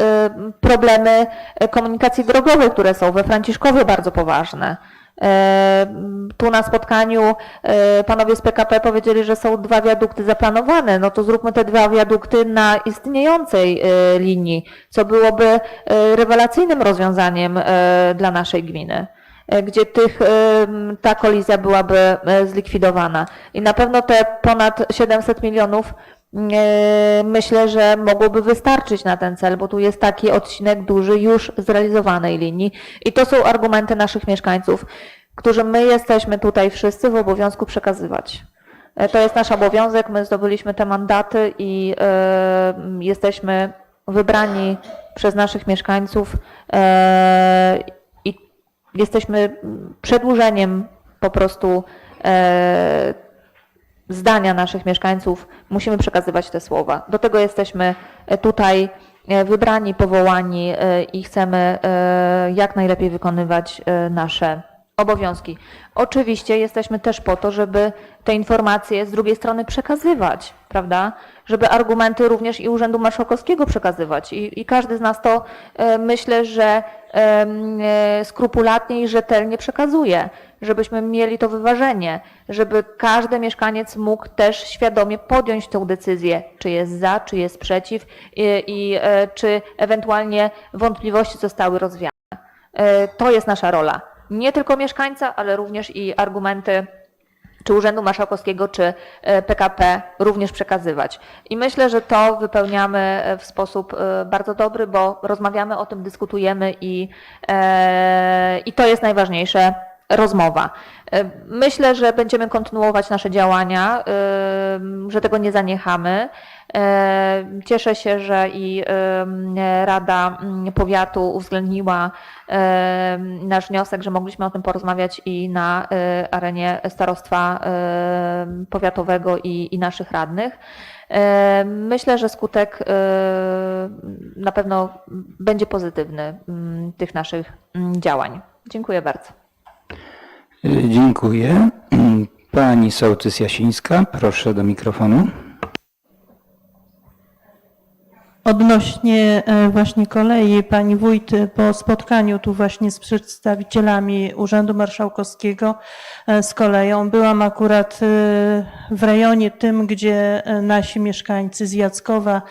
[SPEAKER 3] problemy komunikacji drogowej, które są we Franciszkowie bardzo poważne. Tu na spotkaniu panowie z PKP powiedzieli, że są 2 wiadukty zaplanowane, no to zróbmy te 2 wiadukty na istniejącej linii, co byłoby rewelacyjnym rozwiązaniem dla naszej gminy, gdzie ta kolizja byłaby zlikwidowana. I na pewno te ponad 700 milionów myślę, że mogłoby wystarczyć na ten cel, bo tu jest taki odcinek duży już zrealizowanej linii. I to są argumenty naszych mieszkańców, którzy my jesteśmy tutaj wszyscy w obowiązku przekazywać. To jest nasz obowiązek, my zdobyliśmy te mandaty i jesteśmy wybrani przez naszych mieszkańców i jesteśmy przedłużeniem po prostu zdania naszych mieszkańców, musimy przekazywać te słowa. Do tego jesteśmy tutaj wybrani, powołani i chcemy jak najlepiej wykonywać nasze obowiązki. Oczywiście jesteśmy też po to, żeby te informacje z drugiej strony przekazywać, prawda? Żeby argumenty również i Urzędu Marszałkowskiego przekazywać. I każdy z nas to myślę, że skrupulatnie i rzetelnie przekazuje, żebyśmy mieli to wyważenie, żeby każdy mieszkaniec mógł też świadomie podjąć tę decyzję, czy jest za, czy jest przeciw i czy ewentualnie wątpliwości zostały rozwiane. To jest nasza rola. Nie tylko mieszkańca, ale również i argumenty czy Urzędu Marszałkowskiego, czy PKP również przekazywać. I myślę, że to wypełniamy w sposób bardzo dobry, bo rozmawiamy o tym, dyskutujemy i to jest najważniejsze, rozmowa. Myślę, że będziemy kontynuować nasze działania, że tego nie zaniechamy. Cieszę się, że i Rada Powiatu uwzględniła nasz wniosek, że mogliśmy o tym porozmawiać i na arenie starostwa powiatowego i naszych radnych. Myślę, że skutek na pewno będzie pozytywny tych naszych działań. Dziękuję bardzo.
[SPEAKER 2] Dziękuję. Pani sołtys Jasińska, proszę do mikrofonu.
[SPEAKER 6] Odnośnie właśnie kolei, pani wójt po spotkaniu tu właśnie z przedstawicielami Urzędu Marszałkowskiego z koleją, byłam akurat w rejonie tym, gdzie nasi mieszkańcy z Jackowa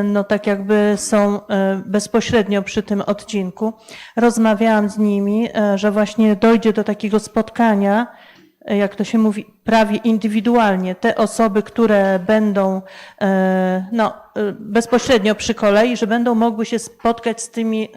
[SPEAKER 6] no tak jakby są bezpośrednio przy tym odcinku. Rozmawiałam z nimi, że właśnie dojdzie do takiego spotkania, jak to się mówi, prawie indywidualnie. Te osoby, które będą bezpośrednio przy kolei, że będą mogły się spotkać z tymi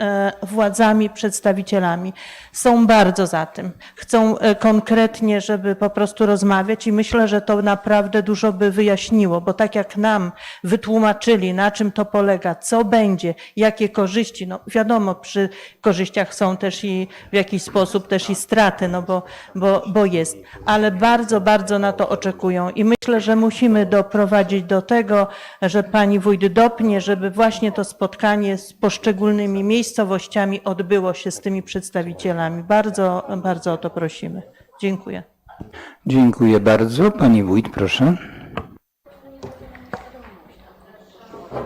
[SPEAKER 6] władzami, przedstawicielami. Są bardzo za tym. Chcą konkretnie, żeby po prostu rozmawiać i myślę, że to naprawdę dużo by wyjaśniło, bo tak jak nam wytłumaczyli, na czym to polega, co będzie, jakie korzyści, no wiadomo, przy korzyściach są też i w jakiś sposób też i straty, no bo jest, ale bardzo, bardzo na to oczekują i myślę, że musimy doprowadzić do tego, że pani wójt dopnie, żeby właśnie to spotkanie z poszczególnymi miejscowościami odbyło się z tymi przedstawicielami. Bardzo, bardzo o to prosimy. Dziękuję.
[SPEAKER 2] Dziękuję bardzo. Pani wójt, proszę.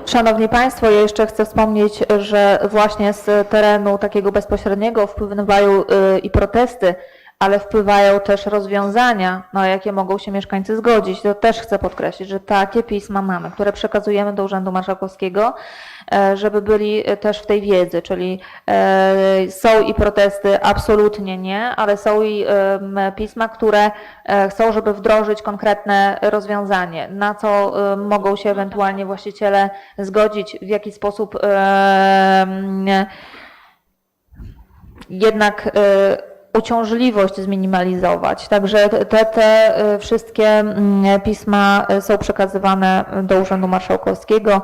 [SPEAKER 3] Szanowni Państwo, ja jeszcze chcę wspomnieć, że właśnie z terenu takiego bezpośredniego wpływają i protesty, ale wpływają też rozwiązania, na jakie mogą się mieszkańcy zgodzić. To też chcę podkreślić, że takie pisma mamy, które przekazujemy do Urzędu Marszałkowskiego, żeby byli też w tej wiedzy, czyli są i protesty absolutnie nie, ale są i pisma, które chcą, żeby wdrożyć konkretne rozwiązanie, na co mogą się ewentualnie właściciele zgodzić, w jaki sposób jednak uciążliwość zminimalizować. Także te wszystkie pisma są przekazywane do Urzędu Marszałkowskiego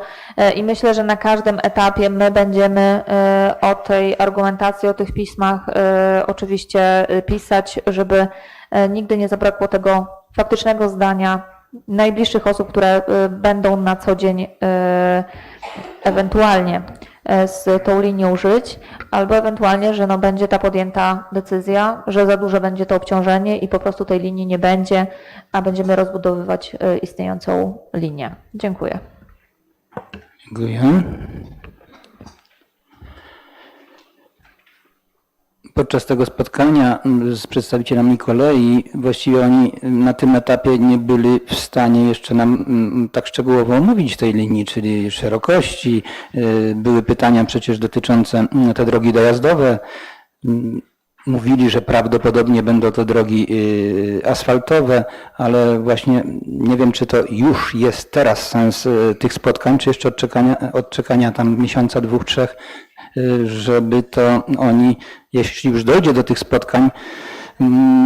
[SPEAKER 3] i myślę, że na każdym etapie my będziemy o tej argumentacji, o tych pismach oczywiście pisać, żeby nigdy nie zabrakło tego faktycznego zdania najbliższych osób, które będą na co dzień ewentualnie z tą linią żyć, albo ewentualnie, że będzie ta podjęta decyzja, że za duże będzie to obciążenie i po prostu tej linii nie będzie, a będziemy rozbudowywać istniejącą linię. Dziękuję.
[SPEAKER 2] Dziękuję. Podczas tego spotkania z przedstawicielami kolei właściwie oni na tym etapie nie byli w stanie jeszcze nam tak szczegółowo omówić tej linii, czyli szerokości. Były pytania przecież dotyczące te drogi dojazdowe. Mówili, że prawdopodobnie będą to drogi asfaltowe, ale właśnie nie wiem, czy to już jest teraz sens tych spotkań, czy jeszcze odczekania tam miesiąca, 2, 3, żeby to oni, jeśli już dojdzie do tych spotkań,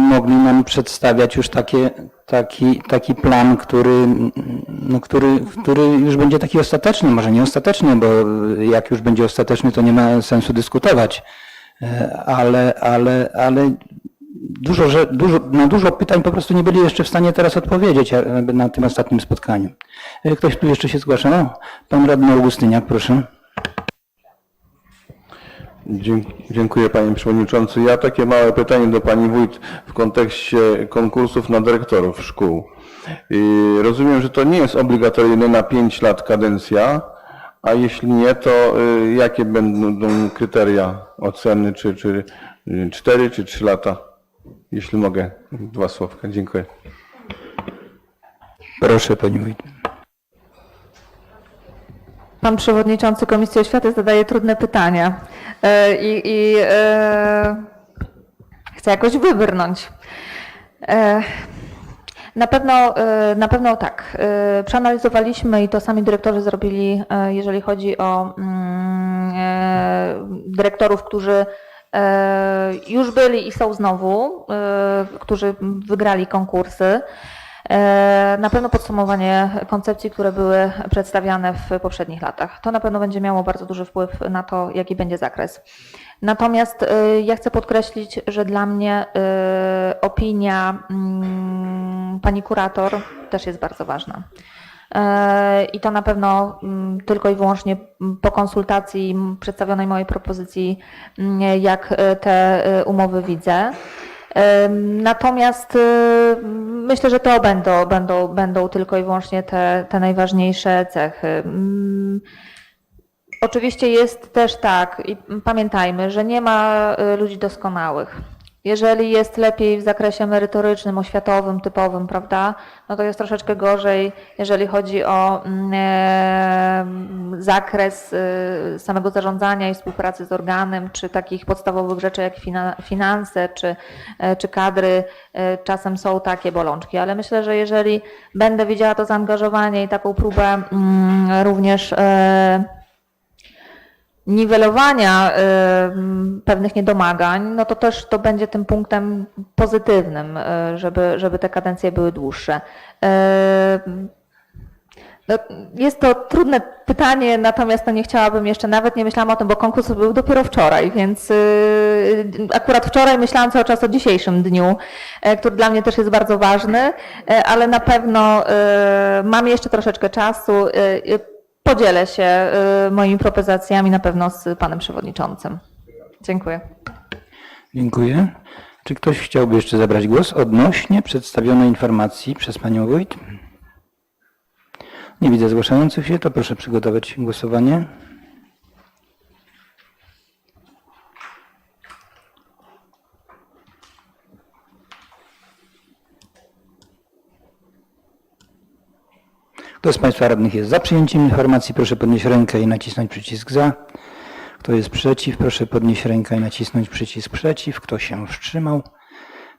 [SPEAKER 2] mogli nam przedstawiać już taki plan, który już będzie taki ostateczny, może nie ostateczny, bo jak już będzie ostateczny, to nie ma sensu dyskutować, ale na dużo pytań po prostu nie byli jeszcze w stanie teraz odpowiedzieć na tym ostatnim spotkaniu. Ktoś tu jeszcze się zgłasza? Pan radny Augustyniak, proszę.
[SPEAKER 7] Dziękuję panie przewodniczący. Ja takie małe pytanie do pani wójt w kontekście konkursów na dyrektorów szkół. Rozumiem, że to nie jest obligatoryjne na 5 lat kadencja, a jeśli nie, to jakie będą kryteria oceny, czy 4 czy 3 lata? Jeśli mogę, 2 słówka. Dziękuję.
[SPEAKER 2] Proszę pani wójt.
[SPEAKER 3] Pan przewodniczący Komisji Oświaty zadaje trudne pytania i chcę jakoś wybrnąć. Na pewno tak. Przeanalizowaliśmy i to sami dyrektorzy zrobili, jeżeli chodzi o dyrektorów, którzy już byli i są znowu, którzy wygrali konkursy. Na pewno podsumowanie koncepcji, które były przedstawiane w poprzednich latach. To na pewno będzie miało bardzo duży wpływ na to, jaki będzie zakres. Natomiast ja chcę podkreślić, że dla mnie opinia pani kurator też jest bardzo ważna. I to na pewno tylko i wyłącznie po konsultacji przedstawionej mojej propozycji, jak te umowy widzę. Natomiast myślę, że to będą tylko i wyłącznie te najważniejsze cechy. Oczywiście jest też tak, i pamiętajmy, że nie ma ludzi doskonałych. Jeżeli jest lepiej w zakresie merytorycznym, oświatowym, typowym, prawda, no to jest troszeczkę gorzej, jeżeli chodzi o zakres samego zarządzania i współpracy z organem, czy takich podstawowych rzeczy jak finanse, czy kadry, czasem są takie bolączki, ale myślę, że jeżeli będę widziała to zaangażowanie i taką próbę również niwelowania pewnych niedomagań, no to też to będzie tym punktem pozytywnym, żeby te kadencje były dłuższe. No, jest to trudne pytanie, natomiast no nie chciałabym jeszcze, nawet nie myślałam o tym, bo konkurs był dopiero wczoraj, więc akurat wczoraj myślałam cały czas o dzisiejszym dniu, który dla mnie też jest bardzo ważny, ale na pewno mam jeszcze troszeczkę czasu. Podzielę się moimi propozycjami na pewno z panem przewodniczącym. Dziękuję.
[SPEAKER 2] Dziękuję. Czy ktoś chciałby jeszcze zabrać głos odnośnie przedstawionej informacji przez panią wójt? Nie widzę zgłaszających się, to proszę przygotować głosowanie. Kto z państwa radnych jest za przyjęciem informacji, proszę podnieść rękę i nacisnąć przycisk za. Kto jest przeciw, proszę podnieść rękę i nacisnąć przycisk przeciw. Kto się wstrzymał,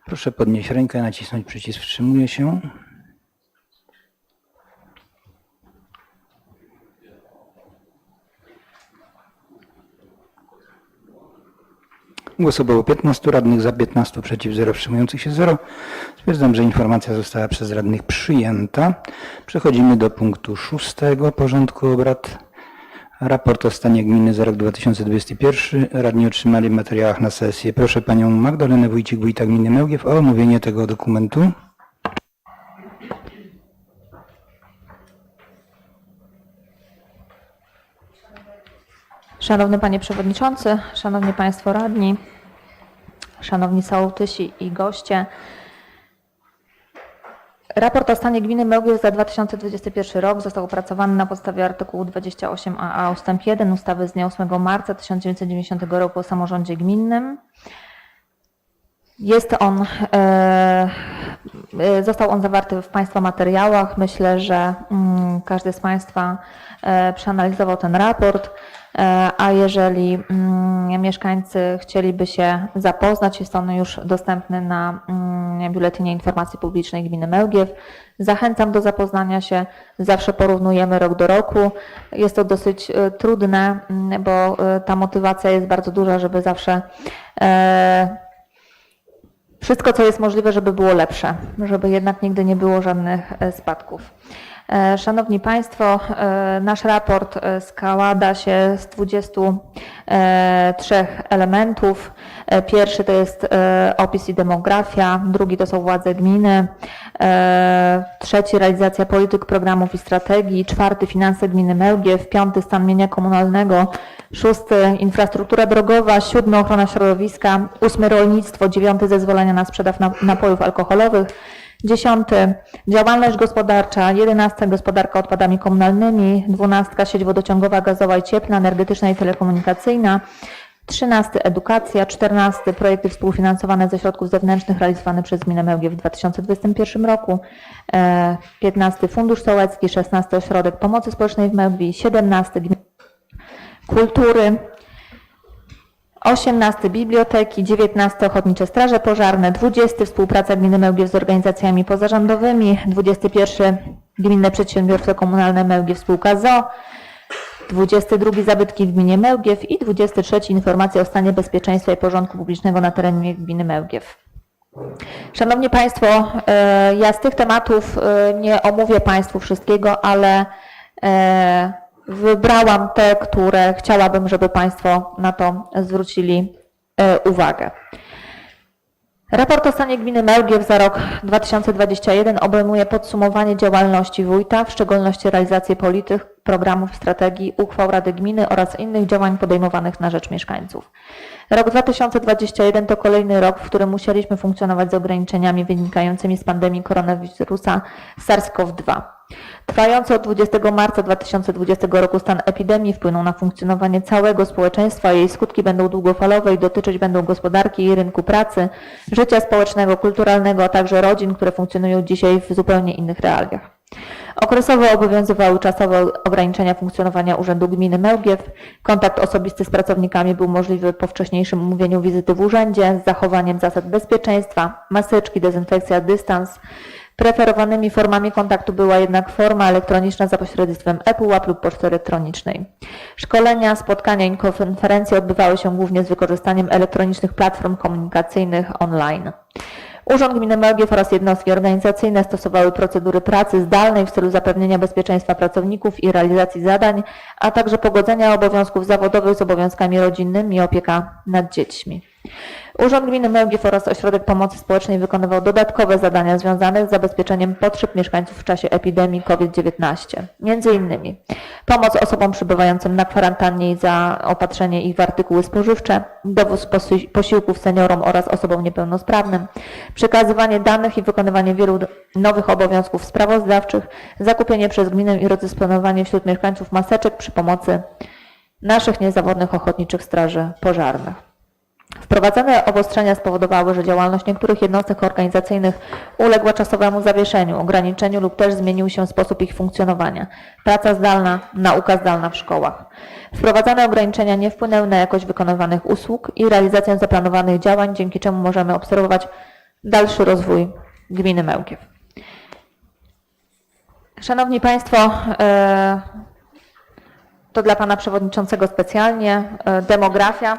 [SPEAKER 2] proszę podnieść rękę i nacisnąć przycisk wstrzymuje się. Głosowało 15 radnych, za 15, przeciw 0, wstrzymujących się 0. Stwierdzam, że informacja została przez radnych przyjęta. Przechodzimy do punktu 6 porządku obrad. Raport o stanie gminy za rok 2021. Radni otrzymali w materiałach na sesję. Proszę panią Magdalenę Wójcik, wójta gminy Mełgiew, o omówienie tego dokumentu.
[SPEAKER 3] Szanowny panie przewodniczący, szanowni państwo radni, szanowni sołtysi i goście. Raport o stanie gminy Mełgiew za 2021 rok został opracowany na podstawie artykułu 28aa ust. 1 ustawy z dnia 8 marca 1990 roku o samorządzie gminnym. Został on zawarty w państwa materiałach. Myślę, że każdy z państwa przeanalizował ten raport, a jeżeli mieszkańcy chcieliby się zapoznać, jest on już dostępny na Biuletynie Informacji Publicznej Gminy Mełgiew. Zachęcam do zapoznania się, zawsze porównujemy rok do roku. Jest to dosyć trudne, bo ta motywacja jest bardzo duża, żeby zawsze wszystko, co jest możliwe, żeby było lepsze, żeby jednak nigdy nie było żadnych spadków. Szanowni Państwo, nasz raport składa się z 23 elementów. Pierwszy to jest opis i demografia, drugi to są władze gminy, trzeci realizacja polityk, programów i strategii, czwarty finanse gminy Mełgiew, piąty stan mienia komunalnego, szósty infrastruktura drogowa, siódmy ochrona środowiska, ósmy rolnictwo, dziewiąty zezwolenia na sprzedaż napojów alkoholowych, 10. Działalność gospodarcza, 11. Gospodarka odpadami komunalnymi, 12. Sieć wodociągowa, gazowa i cieplna, energetyczna i telekomunikacyjna, 13. Edukacja, 14. Projekty współfinansowane ze środków zewnętrznych realizowane przez gminę Mełgiew w 2021 roku, 15. Fundusz Sołecki, 16. Ośrodek Pomocy Społecznej w Mełgwi, 17. Kultury, 18. Biblioteki, 19. Ochotnicze Straże Pożarne, 20. Współpraca Gminy Mełgiew z organizacjami pozarządowymi, 21. Gminne Przedsiębiorstwo Komunalne Mełgiew Spółka ZOO, 22. Zabytki w gminie Mełgiew i 23. Informacja o stanie bezpieczeństwa i porządku publicznego na terenie gminy Mełgiew. Szanowni Państwo, ja z tych tematów nie omówię Państwu wszystkiego, ale wybrałam te, które chciałabym, żeby Państwo na to zwrócili uwagę. Raport o stanie gminy Mełgiew za rok 2021 obejmuje podsumowanie działalności wójta, w szczególności realizację polityk, programów, strategii, uchwał Rady Gminy oraz innych działań podejmowanych na rzecz mieszkańców. Rok 2021 to kolejny rok, w którym musieliśmy funkcjonować z ograniczeniami wynikającymi z pandemii koronawirusa SARS-CoV-2. Trwający od 20 marca 2020 roku stan epidemii wpłynął na funkcjonowanie całego społeczeństwa. Jej skutki będą długofalowe i dotyczyć będą gospodarki i rynku pracy, życia społecznego, kulturalnego, a także rodzin, które funkcjonują dzisiaj w zupełnie innych realiach. Okresowo obowiązywały czasowe ograniczenia funkcjonowania Urzędu Gminy Mełgiew. Kontakt osobisty z pracownikami był możliwy po wcześniejszym umówieniu wizyty w urzędzie z zachowaniem zasad bezpieczeństwa, maseczki, dezynfekcja, dystans. Preferowanymi formami kontaktu była jednak forma elektroniczna za pośrednictwem ePUAP lub poczty elektronicznej. Szkolenia, spotkania i konferencje odbywały się głównie z wykorzystaniem elektronicznych platform komunikacyjnych online. Urząd Gminy Mełgiew oraz jednostki organizacyjne stosowały procedury pracy zdalnej w celu zapewnienia bezpieczeństwa pracowników i realizacji zadań, a także pogodzenia obowiązków zawodowych z obowiązkami rodzinnymi i opieka nad dziećmi. Urząd Gminy Mełgiew oraz Ośrodek Pomocy Społecznej wykonywał dodatkowe zadania związane z zabezpieczeniem potrzeb mieszkańców w czasie epidemii COVID-19. Między innymi pomoc osobom przebywającym na kwarantannie i zaopatrzenie ich w artykuły spożywcze, dowóz posiłków seniorom oraz osobom niepełnosprawnym, przekazywanie danych i wykonywanie wielu nowych obowiązków sprawozdawczych, zakupienie przez gminę i rozdysponowanie wśród mieszkańców maseczek przy pomocy naszych niezawodnych ochotniczych straży pożarnych. Wprowadzone obostrzenia spowodowały, że działalność niektórych jednostek organizacyjnych uległa czasowemu zawieszeniu, ograniczeniu lub też zmienił się sposób ich funkcjonowania. Praca zdalna, nauka zdalna w szkołach. Wprowadzane ograniczenia nie wpłynęły na jakość wykonywanych usług i realizację zaplanowanych działań, dzięki czemu możemy obserwować dalszy rozwój gminy Mełgiew. Szanowni Państwo, to dla Pana Przewodniczącego specjalnie demografia.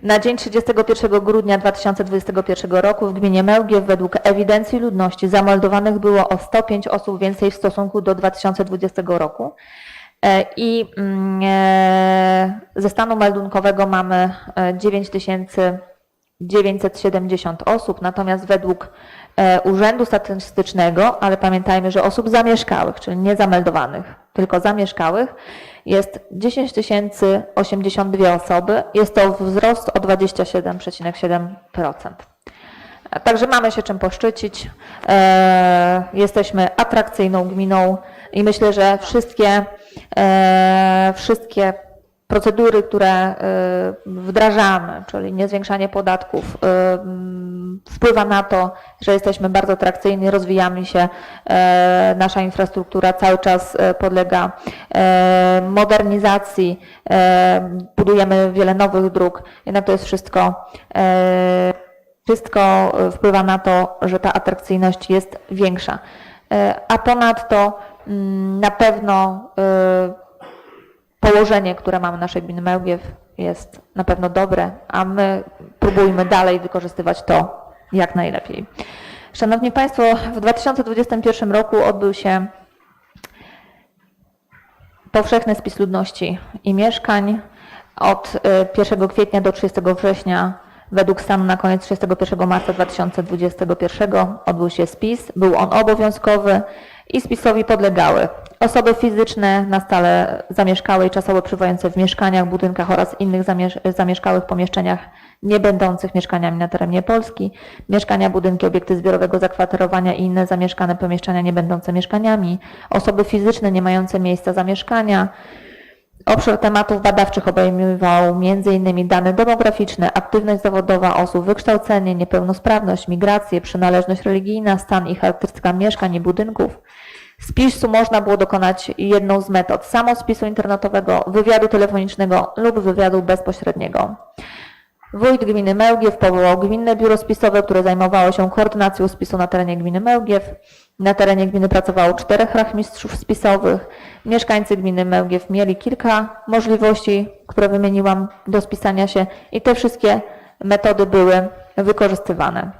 [SPEAKER 3] Na dzień 31 grudnia 2021 roku w gminie Mełgiew według ewidencji ludności zameldowanych było o 105 osób więcej w stosunku do 2020 roku i ze stanu meldunkowego mamy 9970 osób, natomiast według Urzędu Statystycznego, ale pamiętajmy, że osób zamieszkałych, czyli nie zameldowanych, tylko zamieszkałych, jest 10 082 osoby. Jest to wzrost o 27,7%. Także mamy się czym poszczycić. Jesteśmy atrakcyjną gminą i myślę, że wszystkie procedury, które wdrażamy, czyli niezwiększanie podatków, wpływa na to, że jesteśmy bardzo atrakcyjni, rozwijamy się, nasza infrastruktura cały czas podlega modernizacji, budujemy wiele nowych dróg, jednak to jest wszystko wpływa na to, że ta atrakcyjność jest większa. A ponadto na pewno położenie, które mamy naszej gminy Mełgiew, jest na pewno dobre, a my próbujmy dalej wykorzystywać to jak najlepiej. Szanowni Państwo, w 2021 roku odbył się powszechny spis ludności i mieszkań. Od 1 kwietnia do 30 września według stanu na koniec 31 marca 2021 odbył się spis. Był on obowiązkowy i spisowi podlegały osoby fizyczne na stale zamieszkałe i czasowo przebywające w mieszkaniach, budynkach oraz innych zamieszkałych pomieszczeniach nie będących mieszkaniami na terenie Polski, mieszkania, budynki, obiekty zbiorowego zakwaterowania i inne zamieszkane pomieszczenia nie będące mieszkaniami, osoby fizyczne nie mające miejsca zamieszkania. Obszar tematów badawczych obejmował m.in. dane demograficzne, aktywność zawodowa osób, wykształcenie, niepełnosprawność, migrację, przynależność religijna, stan i charakterystyka mieszkań i budynków. Spisu można było dokonać jedną z metod: samospisu internetowego, wywiadu telefonicznego lub wywiadu bezpośredniego. Wójt gminy Mełgiew powołał Gminne Biuro Spisowe, które zajmowało się koordynacją spisu na terenie gminy Mełgiew. Na terenie gminy pracowało 4 rachmistrzów spisowych. Mieszkańcy gminy Mełgiew mieli kilka możliwości, które wymieniłam, do spisania się i te wszystkie metody były wykorzystywane.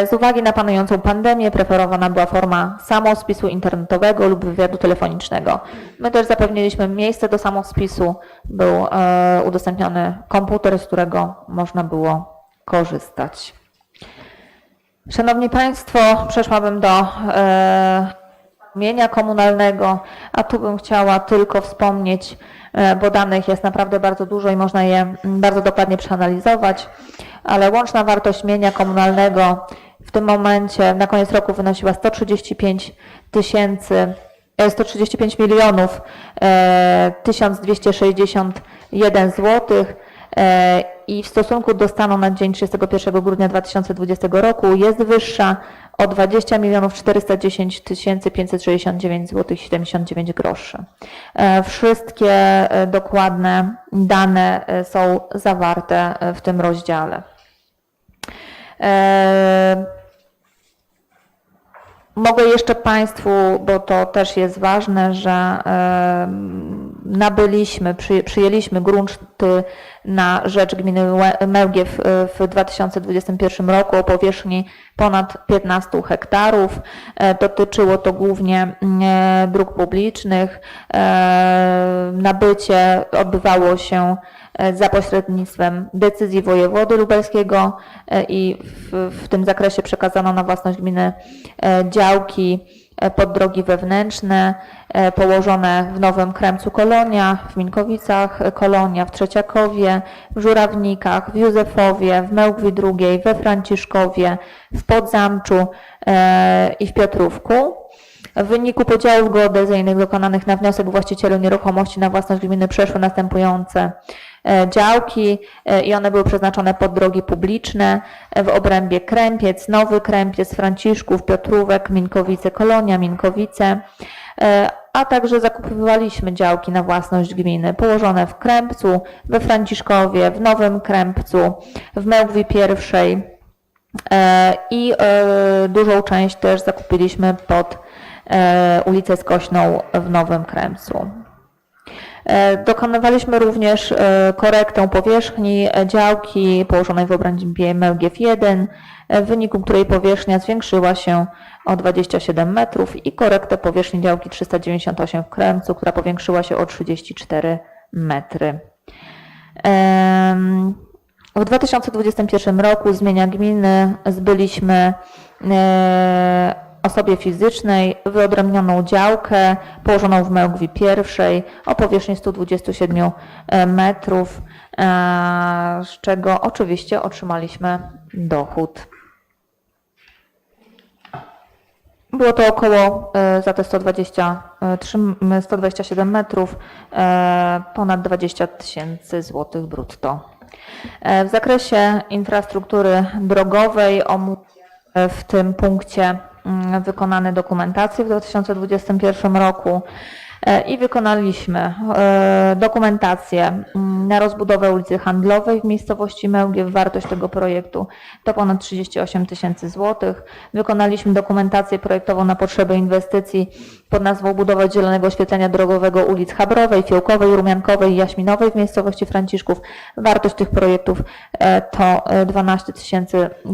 [SPEAKER 3] Z uwagi na panującą pandemię preferowana była forma samospisu internetowego lub wywiadu telefonicznego. My też zapewniliśmy miejsce do samospisu, był udostępniony komputer, z którego można było korzystać. Szanowni Państwo, przeszłabym do mienia komunalnego, a tu bym chciała tylko wspomnieć, bo danych jest naprawdę bardzo dużo i można je bardzo dokładnie przeanalizować, ale łączna wartość mienia komunalnego w tym momencie na koniec roku wynosiła 135 milionów 1261 zł i w stosunku do stanu na dzień 31 grudnia 2020 roku jest wyższa o 20 410 569 zł 79 groszy. Wszystkie dokładne dane są zawarte w tym rozdziale. Mogę jeszcze Państwu, bo to też jest ważne, że przyjęliśmy grunty na rzecz gminy Mełgiew w 2021 roku o powierzchni ponad 15 hektarów. Dotyczyło to głównie dróg publicznych. Nabycie odbywało się za pośrednictwem decyzji wojewody lubelskiego i w tym zakresie przekazano na własność gminy działki pod drogi wewnętrzne położone w Nowym Kremcu Kolonia, w Minkowicach Kolonia, w Trzeciakowie, w Żurawnikach, w Józefowie, w Mełgwi II, we Franciszkowie, w Podzamczu i w Piotrówku. W wyniku podziałów geodezyjnych dokonanych na wniosek właścicieli nieruchomości na własność gminy przeszły następujące działki i one były przeznaczone pod drogi publiczne w obrębie Krępiec, Nowy Krępiec, Franciszków, Piotrówek, Minkowice, Kolonia, Minkowice, a także zakupywaliśmy działki na własność gminy położone w Krępcu, we Franciszkowie, w Nowym Krępcu, w Mełgwi I i dużą część też zakupiliśmy pod ulicę Skośną w Nowym Krępcu. Dokonywaliśmy również korektę powierzchni działki położonej w obrębie Mełgiew 1, w wyniku której powierzchnia zwiększyła się o 27 metrów i korektę powierzchni działki 398 w Krępcu, która powiększyła się o 34 metry. W 2021 roku z mienia gminy zbyliśmy osobie fizycznej wyodrębnioną działkę położoną w Mełgwi I o powierzchni 127 metrów, z czego oczywiście otrzymaliśmy dochód. Było to około za te 127 metrów ponad 20 000 złotych brutto. W zakresie infrastruktury drogowej w tym punkcie wykonane dokumentacje w 2021 roku i wykonaliśmy dokumentację na rozbudowę ulicy Handlowej w miejscowości Mełgiew. Wartość tego projektu to ponad 38 000 złotych. Wykonaliśmy dokumentację projektową na potrzeby inwestycji pod nazwą budowa zielonego oświetlenia drogowego ulic Chabrowej, Fiołkowej, Rumiankowej i Jaśminowej w miejscowości Franciszków. Wartość tych projektów to 12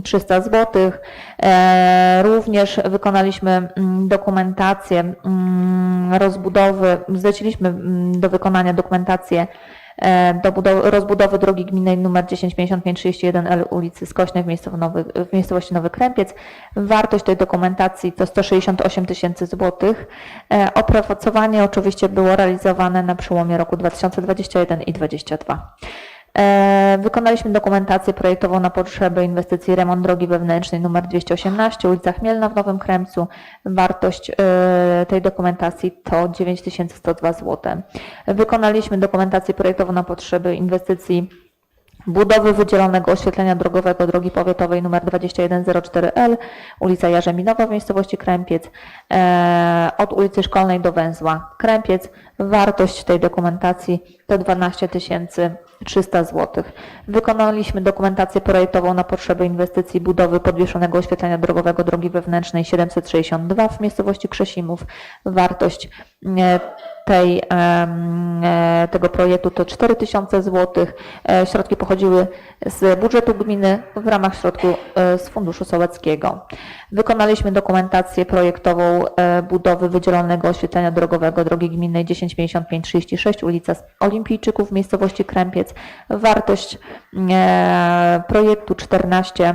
[SPEAKER 3] 300 złotych. Również wykonaliśmy dokumentację rozbudowy, zleciliśmy do wykonania dokumentację do rozbudowy drogi gminnej nr 105531L ulicy Skośnej w miejscowości Nowy Krępiec. Wartość tej dokumentacji to 168 000 złotych. Opracowanie oczywiście było realizowane na przełomie roku 2021 i 2022. Wykonaliśmy dokumentację projektową na potrzeby inwestycji remont drogi wewnętrznej nr 218 ulica Chmielna w Nowym Krępcu. Wartość tej dokumentacji to 9102 zł. Wykonaliśmy dokumentację projektową na potrzeby inwestycji budowy wydzielonego oświetlenia drogowego drogi powiatowej nr 2104L, ulica Jarzębinowa w miejscowości Krępiec, od ulicy Szkolnej do węzła Krępiec. Wartość tej dokumentacji to 12 300 zł. Wykonaliśmy dokumentację projektową na potrzeby inwestycji budowy podwieszonego oświetlenia drogowego drogi wewnętrznej 762 w miejscowości Krzesimów. Wartość tego projektu to 4000 zł. Środki pochodziły z budżetu gminy w ramach środków z Funduszu Sołeckiego. Wykonaliśmy dokumentację projektową budowy wydzielonego oświetlenia drogowego drogi gminnej 105536 ulica Olimpijczyków w miejscowości Krępiec. Wartość projektu 14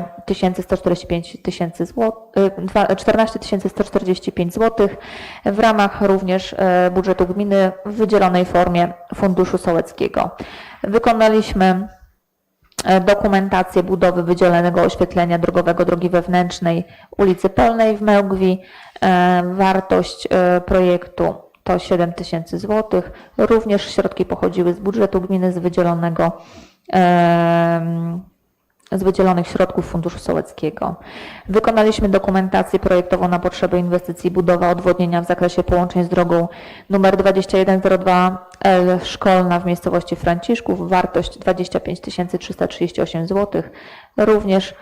[SPEAKER 3] 145 zł w ramach również budżetu gminy w wydzielonej formie Funduszu Sołeckiego. Wykonaliśmy dokumentację budowy wydzielonego oświetlenia drogowego drogi wewnętrznej ulicy Polnej w Mełgwi. Wartość projektu to 7000 zł. Również środki pochodziły z budżetu gminy z wydzielonych środków Funduszu Sołeckiego. Wykonaliśmy dokumentację projektową na potrzeby inwestycji budowa odwodnienia w zakresie połączeń z drogą nr 2102L szkolna w miejscowości Franciszków. Wartość 25 338 zł. Również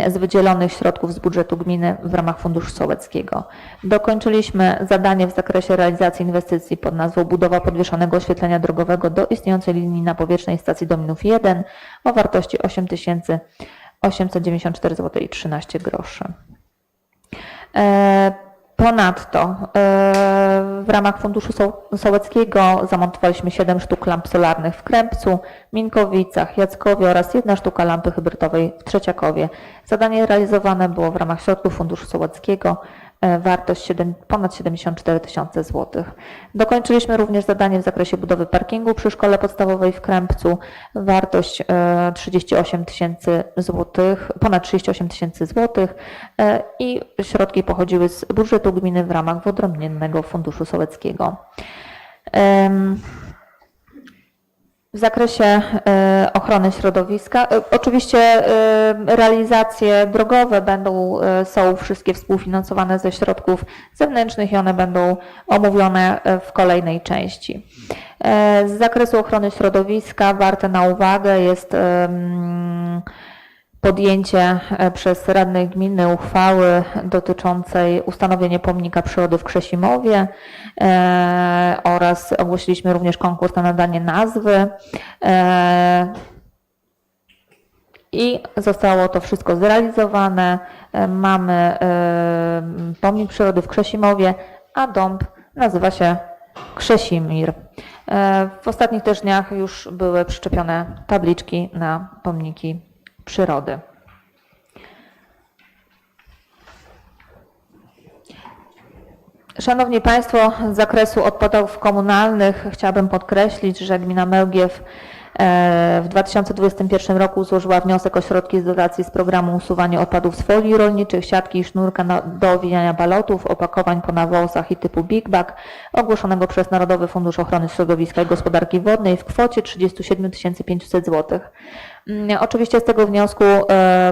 [SPEAKER 3] z wydzielonych środków z budżetu gminy w ramach Funduszu Sołeckiego. Dokończyliśmy zadanie w zakresie realizacji inwestycji pod nazwą budowa podwieszonego oświetlenia drogowego do istniejącej linii napowietrznej stacji Dominów 1 o wartości 8894 zł i 13 groszy. Ponadto w ramach Funduszu Sołeckiego zamontowaliśmy 7 sztuk lamp solarnych w Krępcu, Minkowicach, Jackowie oraz 1 sztuka lampy hybrydowej w Trzeciakowie. Zadanie realizowane było w ramach środków Funduszu Sołeckiego. Wartość ponad 74 000 zł. Dokończyliśmy również zadanie w zakresie budowy parkingu przy szkole podstawowej w Krępcu. Wartość 38 000 zł, ponad 38 000 zł i środki pochodziły z budżetu gminy w ramach wyodrębnionego Funduszu Sołeckiego. W zakresie ochrony środowiska, oczywiście realizacje drogowe są wszystkie współfinansowane ze środków zewnętrznych i one będą omówione w kolejnej części. Z zakresu ochrony środowiska warte na uwagę jest podjęcie przez radnych gminy uchwały dotyczącej ustanowienia pomnika przyrody w Krzesimowie oraz ogłosiliśmy również konkurs na nadanie nazwy i zostało to wszystko zrealizowane. Mamy pomnik przyrody w Krzesimowie, a dąb nazywa się Krzesimir. W ostatnich też dniach już były przyczepione tabliczki na pomniki przyrody. Szanowni Państwo, z zakresu odpadów komunalnych chciałabym podkreślić, że gmina Mełgiew w 2021 roku złożyła wniosek o środki z dotacji z programu usuwania odpadów z folii rolniczych, siatki i sznurka do owijania balotów, opakowań po nawozach i typu Big Bag, ogłoszonego przez Narodowy Fundusz Ochrony Środowiska i Gospodarki Wodnej w kwocie 37 500 zł. Oczywiście z tego wniosku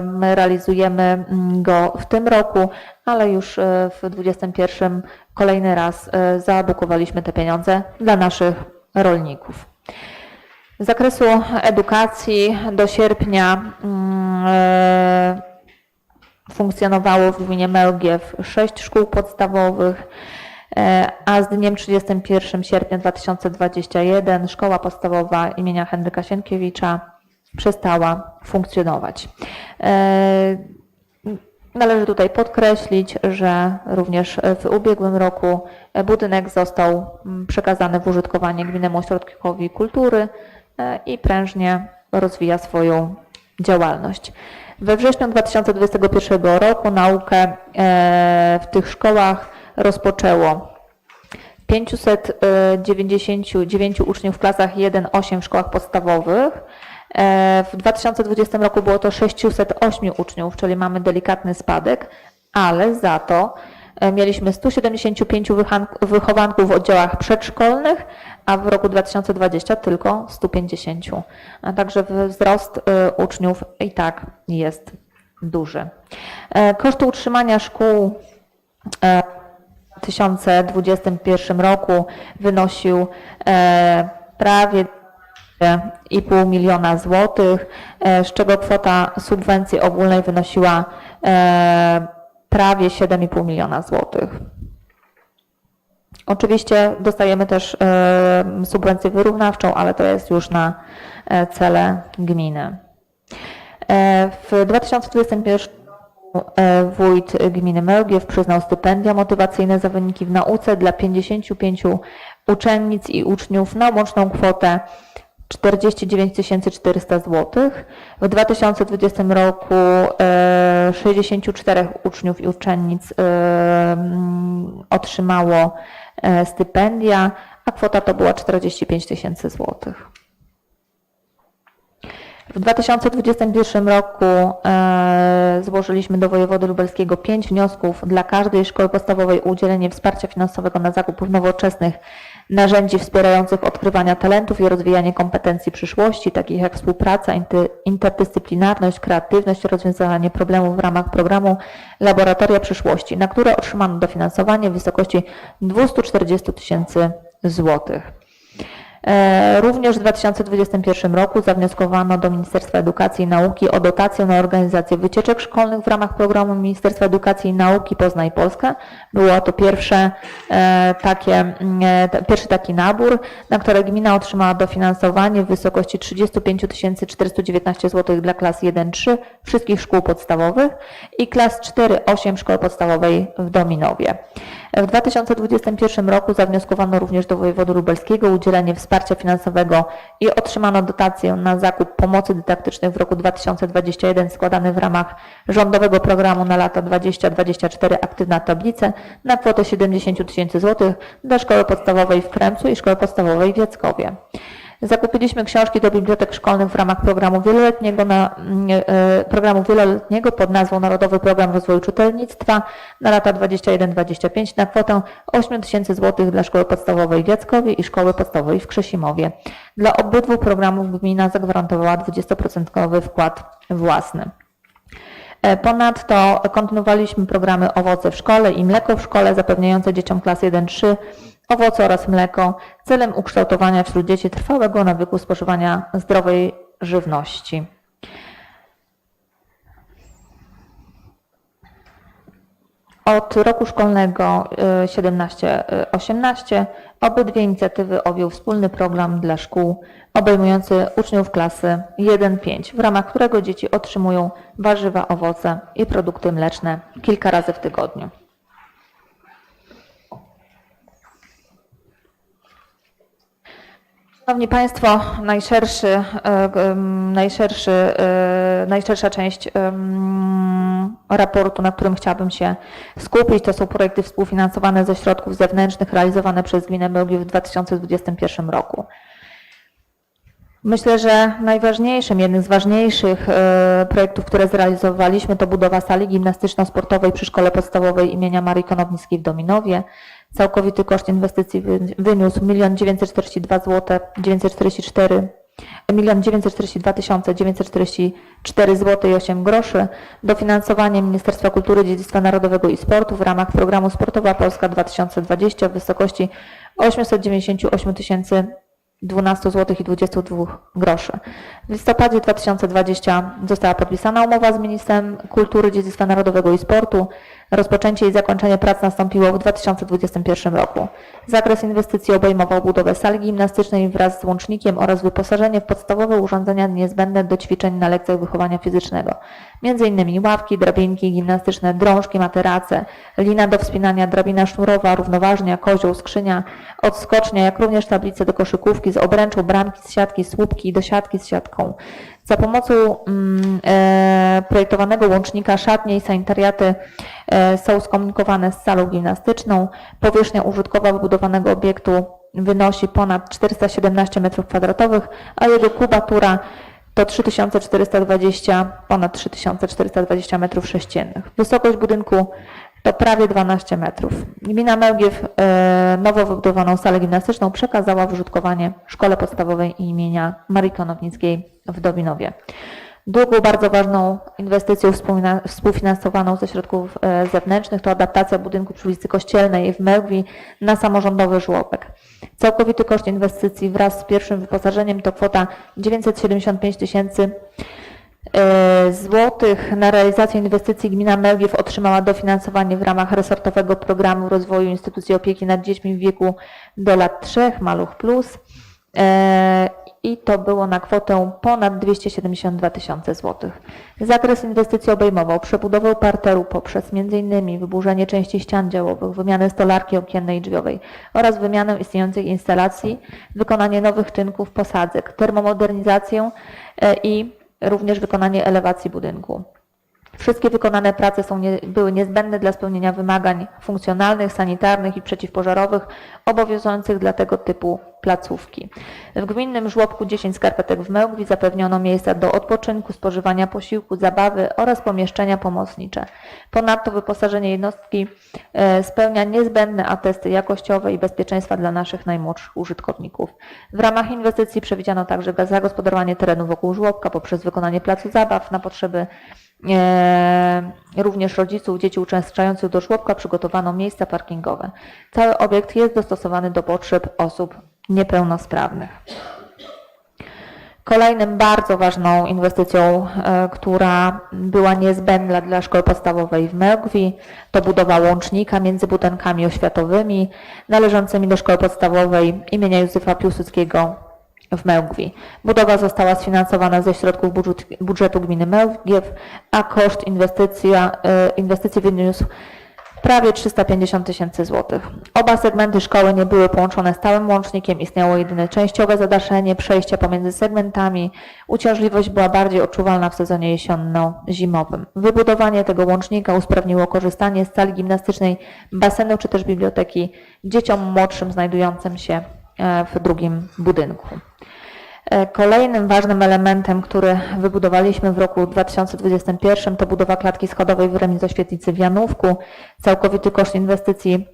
[SPEAKER 3] my realizujemy go w tym roku, ale już w 2021 kolejny raz zablokowaliśmy te pieniądze dla naszych rolników. Z zakresu edukacji do sierpnia funkcjonowało w gminie Mełgiew 6 szkół podstawowych, a z dniem 31 sierpnia 2021 szkoła podstawowa imienia Henryka Sienkiewicza przestała funkcjonować. Należy tutaj podkreślić, że również w ubiegłym roku budynek został przekazany w użytkowanie Gminnemu Ośrodkowi Kultury i prężnie rozwija swoją działalność. We wrześniu 2021 roku naukę w tych szkołach rozpoczęło 599 uczniów w klasach 1-8 w szkołach podstawowych. W 2020 roku było to 608 uczniów, czyli mamy delikatny spadek, ale za to mieliśmy 175 wychowanków w oddziałach przedszkolnych, a w roku 2020 tylko 150. A także wzrost uczniów i tak jest duży. Koszty utrzymania szkół w 2021 roku wynosił prawie 2,5 miliona złotych, z czego kwota subwencji ogólnej wynosiła prawie 7,5 miliona złotych. Oczywiście dostajemy też subwencję wyrównawczą, ale to jest już na cele gminy. W 2021 roku wójt gminy Mełgiew przyznał stypendia motywacyjne za wyniki w nauce dla 55 uczennic i uczniów na łączną kwotę 49 400 zł. W 2020 roku 64 uczniów i uczennic otrzymało stypendia, a kwota to była 45 000 złotych. W 2021 roku złożyliśmy do wojewody lubelskiego 5 wniosków dla każdej szkoły podstawowej o udzielenie wsparcia finansowego na zakup nowoczesnych narzędzi wspierających odkrywania talentów i rozwijanie kompetencji przyszłości, takich jak współpraca, interdyscyplinarność, kreatywność, rozwiązywanie problemów w ramach programu Laboratoria Przyszłości, na które otrzymano dofinansowanie w wysokości 240 000 złotych. Również w 2021 roku zawnioskowano do Ministerstwa Edukacji i Nauki o dotację na organizację wycieczek szkolnych w ramach programu Ministerstwa Edukacji i Nauki Poznaj Polskę. Było to pierwszy taki nabór, na który gmina otrzymała dofinansowanie w wysokości 35 419 zł dla klas 1-3 wszystkich szkół podstawowych i klas 4-8 szkoły podstawowej w Dominowie. W 2021 roku zawnioskowano również do wojewody lubelskiego o udzielenie wsparcia finansowego i otrzymano dotację na zakup pomocy dydaktycznej w roku 2021 składany w ramach rządowego programu na lata 20-24 Aktywna Tablica na kwotę 70 000 zł dla szkoły podstawowej w Kremcu i szkoły podstawowej w Jackowie. Zakupiliśmy książki do bibliotek szkolnych w ramach programu wieloletniego pod nazwą Narodowy Program Rozwoju Czytelnictwa na lata 21-25 na kwotę 8 000 zł dla szkoły podstawowej w Jackowie i szkoły podstawowej w Krzesimowie. Dla obydwu programów gmina zagwarantowała 20% wkład własny. Ponadto kontynuowaliśmy programy Owoce w szkole i Mleko w szkole zapewniające dzieciom klas 1-3 owoce oraz mleko celem ukształtowania wśród dzieci trwałego nawyku spożywania zdrowej żywności. Od roku szkolnego 17-18 obydwie inicjatywy objął wspólny program dla szkół obejmujący uczniów klasy 1-5, w ramach którego dzieci otrzymują warzywa, owoce i produkty mleczne kilka razy w tygodniu. Szanowni Państwo, najszersza część raportu, na którym chciałabym się skupić, to są projekty współfinansowane ze środków zewnętrznych realizowane przez gminę Mełgiew w 2021 roku. Myślę, że jednym z ważniejszych projektów, które zrealizowaliśmy, to budowa sali gimnastyczno-sportowej przy Szkole Podstawowej imienia Marii Konopnickiej w Dominowie. Całkowity koszt inwestycji wyniósł 1 942 944 zł i 8 groszy. Dofinansowanie Ministerstwa Kultury, Dziedzictwa Narodowego i Sportu w ramach programu Sportowa Polska 2020 w wysokości 898 012 zł i 22 groszy. W listopadzie 2020 została podpisana umowa z Ministrem Kultury, Dziedzictwa Narodowego i Sportu. Rozpoczęcie i zakończenie prac nastąpiło w 2021 roku. Zakres inwestycji obejmował budowę sali gimnastycznej wraz z łącznikiem oraz wyposażenie w podstawowe urządzenia niezbędne do ćwiczeń na lekcjach wychowania fizycznego. M.in. ławki, drabinki gimnastyczne, drążki, materace, lina do wspinania, drabina sznurowa, równoważnia, kozioł, skrzynia, odskocznia, jak również tablice do koszykówki z obręczą, bramki z siatki, słupki do siatki z siatką. Za pomocą projektowanego łącznika szatnie i sanitariaty są skomunikowane z salą gimnastyczną. Powierzchnia użytkowa wybudowanego obiektu wynosi ponad 417 m2, a jego kubatura to ponad 3420 m3. Wysokość budynku to prawie 12 metrów. Gmina Mełgiew nowo wybudowaną salę gimnastyczną przekazała w użytkowanie Szkole Podstawowej imienia Marii Konopnickiej w Dominowie. Drugą bardzo ważną inwestycją współfinansowaną ze środków zewnętrznych to adaptacja budynku przy ulicy Kościelnej w Mełgi na samorządowy żłobek. Całkowity koszt inwestycji wraz z pierwszym wyposażeniem to kwota 975 000 złotych. Na realizację inwestycji gmina Mełgiew otrzymała dofinansowanie w ramach resortowego programu rozwoju instytucji opieki nad dziećmi w wieku do lat 3, Maluch Plus. I to było na kwotę ponad 272 000 złotych. Zakres inwestycji obejmował przebudowę parteru poprzez m.in. wyburzenie części ścian działowych, wymianę stolarki okiennej i drzwiowej oraz wymianę istniejących instalacji, wykonanie nowych tynków, posadzek, termomodernizację i również wykonanie elewacji budynku. Wszystkie wykonane prace były niezbędne dla spełnienia wymagań funkcjonalnych, sanitarnych i przeciwpożarowych obowiązujących dla tego typu placówki. W gminnym żłobku 10 skarpetek w Mełgwi zapewniono miejsca do odpoczynku, spożywania posiłku, zabawy oraz pomieszczenia pomocnicze. Ponadto wyposażenie jednostki spełnia niezbędne atesty jakościowe i bezpieczeństwa dla naszych najmłodszych użytkowników. W ramach inwestycji przewidziano także zagospodarowanie terenu wokół żłobka poprzez wykonanie placu zabaw na potrzeby również rodziców dzieci uczęszczających do żłobka przygotowano miejsca parkingowe. Cały obiekt jest dostosowany do potrzeb osób niepełnosprawnych. Kolejnym bardzo ważną inwestycją, która była niezbędna dla szkoły podstawowej w Mełgwi, to budowa łącznika między budynkami oświatowymi należącymi do szkoły podstawowej imienia Józefa Piłsudskiego w Mełgwi. Budowa została sfinansowana ze środków budżetu gminy Mełgiew, a koszt inwestycji wyniósł prawie 350 000 złotych. Oba segmenty szkoły nie były połączone stałym łącznikiem, istniało jedynie częściowe zadaszenie, przejścia pomiędzy segmentami. Uciążliwość była bardziej odczuwalna w sezonie jesienno-zimowym. Wybudowanie tego łącznika usprawniło korzystanie z sali gimnastycznej, basenu czy też biblioteki dzieciom młodszym znajdującym się w drugim budynku. Kolejnym ważnym elementem, który wybudowaliśmy w roku 2021 to budowa klatki schodowej w remizoświetlicy w Janówku. Całkowity koszt inwestycji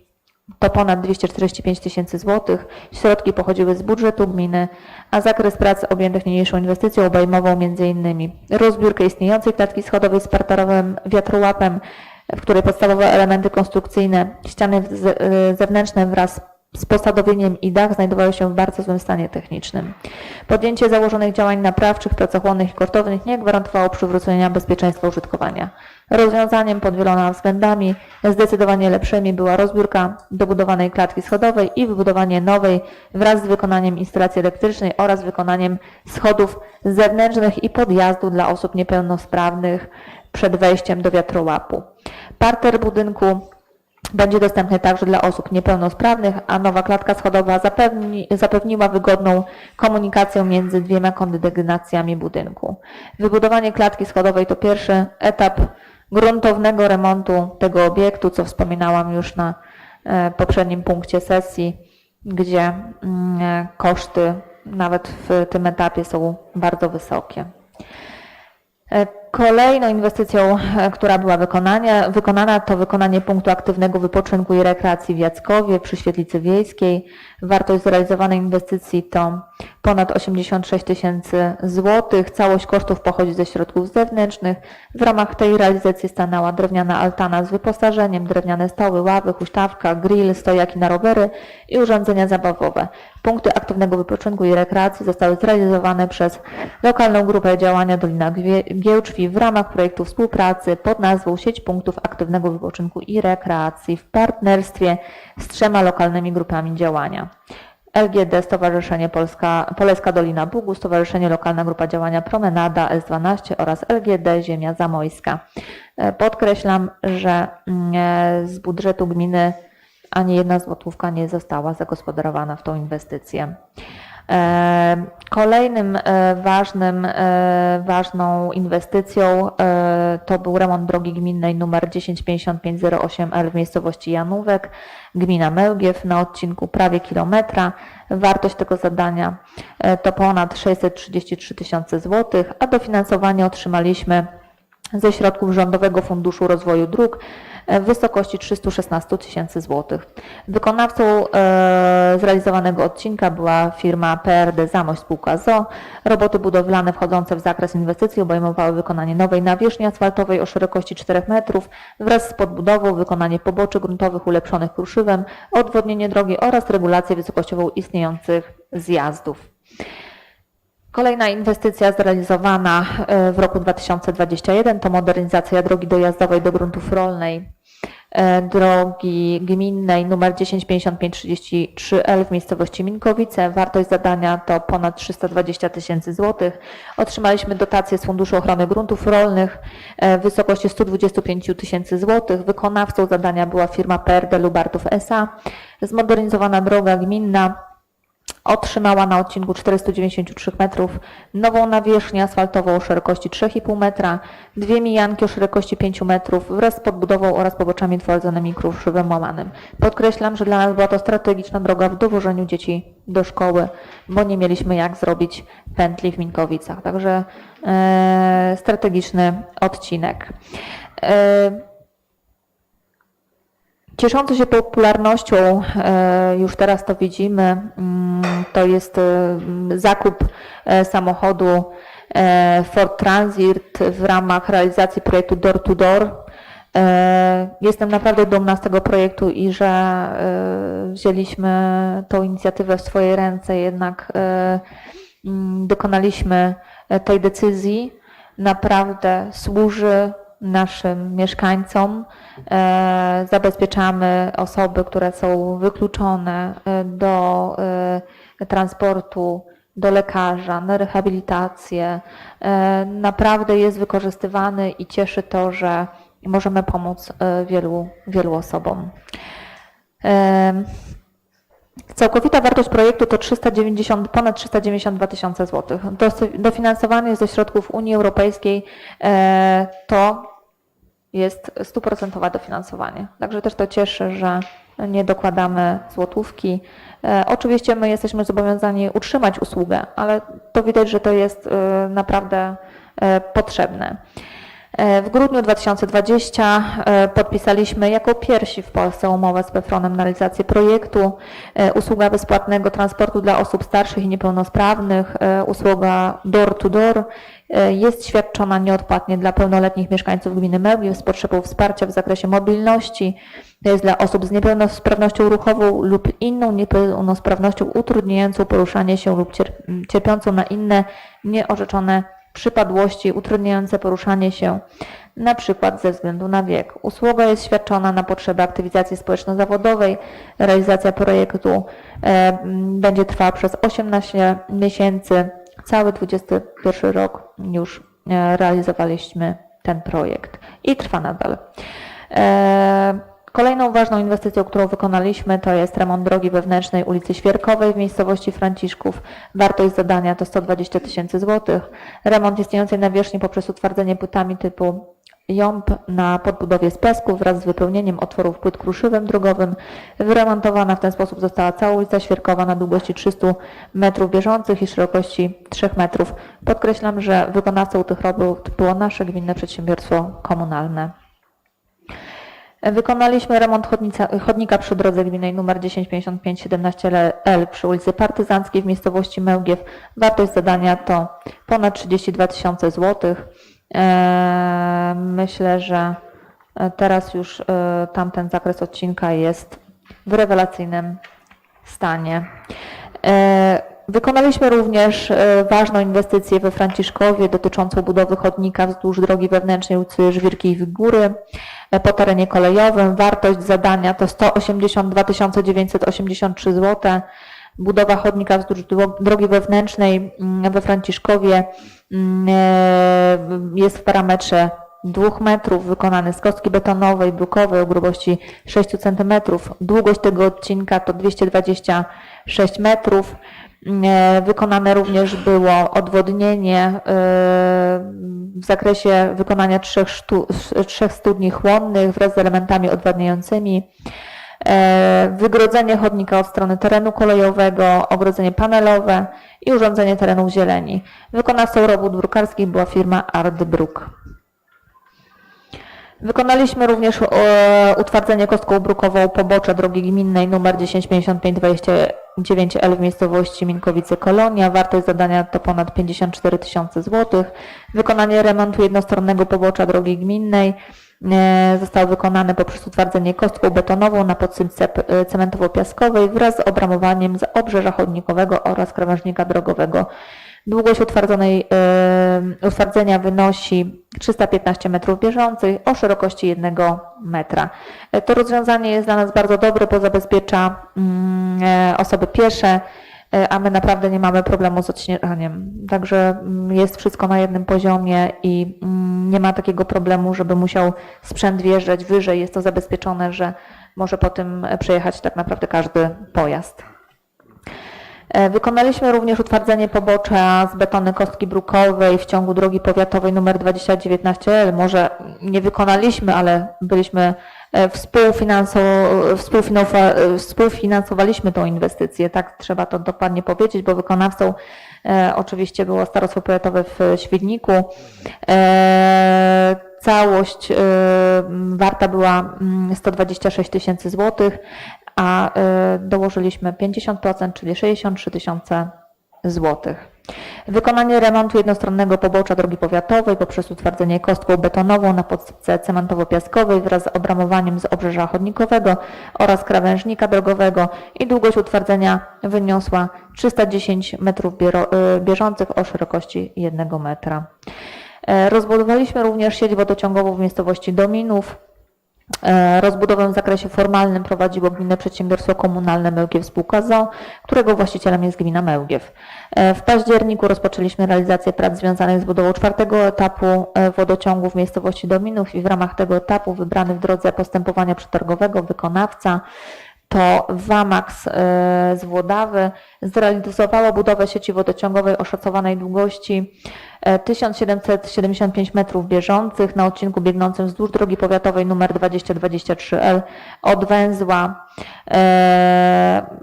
[SPEAKER 3] to ponad 245 000 złotych. Środki pochodziły z budżetu gminy, a zakres prac objętych niniejszą inwestycją obejmował m.in. rozbiórkę istniejącej klatki schodowej z parterowym wiatrołapem, w której podstawowe elementy konstrukcyjne, ściany zewnętrzne wraz z posadowieniem i dach znajdowały się w bardzo złym stanie technicznym. Podjęcie założonych działań naprawczych, pracochłonnych i kosztownych nie gwarantowało przywrócenia bezpieczeństwa użytkowania. Rozwiązaniem pod wieloma względami zdecydowanie lepszymi była rozbiórka dobudowanej klatki schodowej i wybudowanie nowej wraz z wykonaniem instalacji elektrycznej oraz wykonaniem schodów zewnętrznych i podjazdu dla osób niepełnosprawnych przed wejściem do wiatrołapu. Parter budynku będzie dostępny także dla osób niepełnosprawnych, a nowa klatka schodowa zapewniła wygodną komunikację między dwiema kondygnacjami budynku. Wybudowanie klatki schodowej to pierwszy etap gruntownego remontu tego obiektu, co wspominałam już na poprzednim punkcie sesji, gdzie koszty nawet w tym etapie są bardzo wysokie. Kolejną inwestycją, która była wykonana, to wykonanie punktu aktywnego wypoczynku i rekreacji w Jackowie przy Świetlicy Wiejskiej. Wartość zrealizowanej inwestycji to ponad 86 000 złotych. Całość kosztów pochodzi ze środków zewnętrznych. W ramach tej realizacji stanęła drewniana altana z wyposażeniem, drewniane stoły, ławy, huśtawka, grill, stojaki na rowery i urządzenia zabawowe. Punkty aktywnego wypoczynku i rekreacji zostały zrealizowane przez lokalną grupę działania Dolina Giełczwi w ramach projektu współpracy pod nazwą Sieć Punktów Aktywnego Wypoczynku i Rekreacji w partnerstwie z 3 lokalnymi grupami działania. LGD Stowarzyszenie Poleska Dolina Bugu, Stowarzyszenie Lokalna Grupa Działania Promenada S12 oraz LGD Ziemia Zamojska. Podkreślam, że z budżetu gminy ani jedna złotówka nie została zagospodarowana w tą inwestycję. Kolejnym ważną inwestycją to był remont drogi gminnej nr 105508L w miejscowości Janówek, gmina Mełgiew na odcinku prawie kilometra. Wartość tego zadania to ponad 633 000 złotych, a dofinansowanie otrzymaliśmy ze środków Rządowego Funduszu Rozwoju Dróg w wysokości 316 tysięcy złotych. Wykonawcą zrealizowanego odcinka była firma PRD Zamość spółka ZOO. Roboty budowlane wchodzące w zakres inwestycji obejmowały wykonanie nowej nawierzchni asfaltowej o szerokości 4 metrów wraz z podbudową, wykonanie poboczy gruntowych ulepszonych kruszywem, odwodnienie drogi oraz regulację wysokościową istniejących zjazdów. Kolejna inwestycja zrealizowana w roku 2021 to modernizacja drogi dojazdowej do gruntów rolnej, drogi gminnej nr 105533L w miejscowości Minkowice. Wartość zadania to ponad 320 tysięcy złotych. Otrzymaliśmy dotację z Funduszu Ochrony Gruntów Rolnych w wysokości 125 tysięcy złotych. Wykonawcą zadania była firma PRD Lubartów S.A. Zmodernizowana droga gminna otrzymała na odcinku 493 metrów nową nawierzchnię asfaltową o szerokości 3,5 metra, dwie mijanki o szerokości 5 metrów wraz z podbudową oraz poboczami twardzonymi kruszywem łamanym. Podkreślam, że dla nas była to strategiczna droga w dowożeniu dzieci do szkoły, bo nie mieliśmy jak zrobić pętli w Minkowicach. Także strategiczny odcinek. Cieszący się popularnością, już teraz to widzimy, to jest zakup samochodu Ford Transit w ramach realizacji projektu Door to Door. Jestem naprawdę dumna z tego projektu i że wzięliśmy tą inicjatywę w swoje ręce, jednak dokonaliśmy tej decyzji. Naprawdę służy naszym mieszkańcom. Zabezpieczamy osoby, które są wykluczone do transportu, do lekarza, na rehabilitację. Naprawdę jest wykorzystywany i cieszy to, że możemy pomóc wielu osobom. Całkowita wartość projektu to ponad 392 tysiące złotych. Dofinansowanie ze środków Unii Europejskiej to jest 100% dofinansowanie. Także też to cieszy, że nie dokładamy złotówki. Oczywiście my jesteśmy zobowiązani utrzymać usługę, ale to widać, że to jest naprawdę potrzebne. W grudniu 2020 podpisaliśmy jako pierwsi w Polsce umowę z PFRON-em na realizację projektu. Usługa bezpłatnego transportu dla osób starszych i niepełnosprawnych, usługa Door to Door jest świadczona nieodpłatnie dla pełnoletnich mieszkańców gminy Mełgiew z potrzebą wsparcia w zakresie mobilności. To jest dla osób z niepełnosprawnością ruchową lub inną niepełnosprawnością utrudniającą poruszanie się lub cierpiącą na inne nieorzeczone przypadłości utrudniające poruszanie się, na przykład ze względu na wiek. Usługa jest świadczona na potrzeby aktywizacji społeczno-zawodowej. Realizacja projektu będzie trwała przez 18 miesięcy. Cały 2021 rok już realizowaliśmy ten projekt i trwa nadal. Kolejną ważną inwestycją, którą wykonaliśmy, to jest remont drogi wewnętrznej ulicy Świerkowej w miejscowości Franciszków. Wartość zadania to 120 tysięcy złotych. Remont istniejącej nawierzchni poprzez utwardzenie płytami typu jąb na podbudowie z piasku wraz z wypełnieniem otworów płyt kruszywem drogowym. Wyremontowana w ten sposób została cała ulica Świerkowa na długości 300 metrów bieżących i szerokości 3 metrów. Podkreślam, że wykonawcą tych robót było nasze gminne przedsiębiorstwo komunalne. Wykonaliśmy remont chodnika przy drodze gminnej nr 105517L przy ulicy Partyzanckiej w miejscowości Mełgiew. Wartość zadania to ponad 32 tysiące złotych. Myślę, że teraz już tamten zakres odcinka jest w rewelacyjnym stanie. Wykonaliśmy również ważną inwestycję we Franciszkowie dotyczącą budowy chodnika wzdłuż drogi wewnętrznej ulicy Żwirkiej Góry po terenie kolejowym. Wartość zadania to 182 983 zł. Budowa chodnika wzdłuż drogi wewnętrznej we Franciszkowie jest w parametrze 2 metrów, wykonany z kostki betonowej, brukowej o grubości 6 cm. Długość tego odcinka to 226 metrów. Wykonane również było odwodnienie w zakresie wykonania 3 studni chłonnych wraz z elementami odwadniającymi. Wygrodzenie chodnika od strony terenu kolejowego, ogrodzenie panelowe i urządzenie terenu zieleni. Wykonawcą robót brukarskich była firma Art Bruk. Wykonaliśmy również utwardzenie kostką brukową pobocze drogi gminnej nr 105529L w miejscowości Minkowice-Kolonia. Wartość zadania to ponad 54 000 złotych. Wykonanie remontu jednostronnego pobocza drogi gminnej zostało wykonane poprzez utwardzenie kostką betonową na podsypce cementowo-piaskowej wraz z obramowaniem z obrzeża chodnikowego oraz krawężnika drogowego. Długość utwardzenia wynosi 315 metrów bieżących o szerokości 1 metra. To rozwiązanie jest dla nas bardzo dobre, bo zabezpiecza osoby piesze, a my naprawdę nie mamy problemu z odśnieżaniem. Także jest wszystko na jednym poziomie i nie ma takiego problemu, żeby musiał sprzęt wjeżdżać wyżej. Jest to zabezpieczone, że może po tym przejechać tak naprawdę każdy pojazd. Wykonaliśmy również utwardzenie pobocza z betony kostki brukowej w ciągu drogi powiatowej nr 2019L. Może nie wykonaliśmy, ale byliśmy współfinansowaliśmy tą inwestycję, tak trzeba to dokładnie powiedzieć, bo wykonawcą oczywiście było Starostwo Powiatowe w Świdniku. Całość warta była 126 000 złotych, a dołożyliśmy 50%, czyli 63 000 złotych. Wykonanie remontu jednostronnego pobocza drogi powiatowej poprzez utwardzenie kostką betonową na podsypce cementowo-piaskowej wraz z obramowaniem z obrzeża chodnikowego oraz krawężnika drogowego i długość utwardzenia wyniosła 310 metrów bieżących o szerokości 1 metra. Rozbudowaliśmy również sieć wodociągową w miejscowości Dominów. Rozbudowę w zakresie formalnym prowadziło Gminne Przedsiębiorstwo Komunalne Mełgiew Spółka z którego właścicielem jest gmina Mełgiew. W październiku rozpoczęliśmy realizację prac związanych z budową 4. etapu wodociągu w miejscowości Dominów i w ramach tego etapu wybrany w drodze postępowania przetargowego wykonawca to Wamax z Włodawy zrealizowało budowę sieci wodociągowej o szacowanej długości 1775 metrów bieżących na odcinku biegnącym wzdłuż drogi powiatowej nr 2023L od węzła.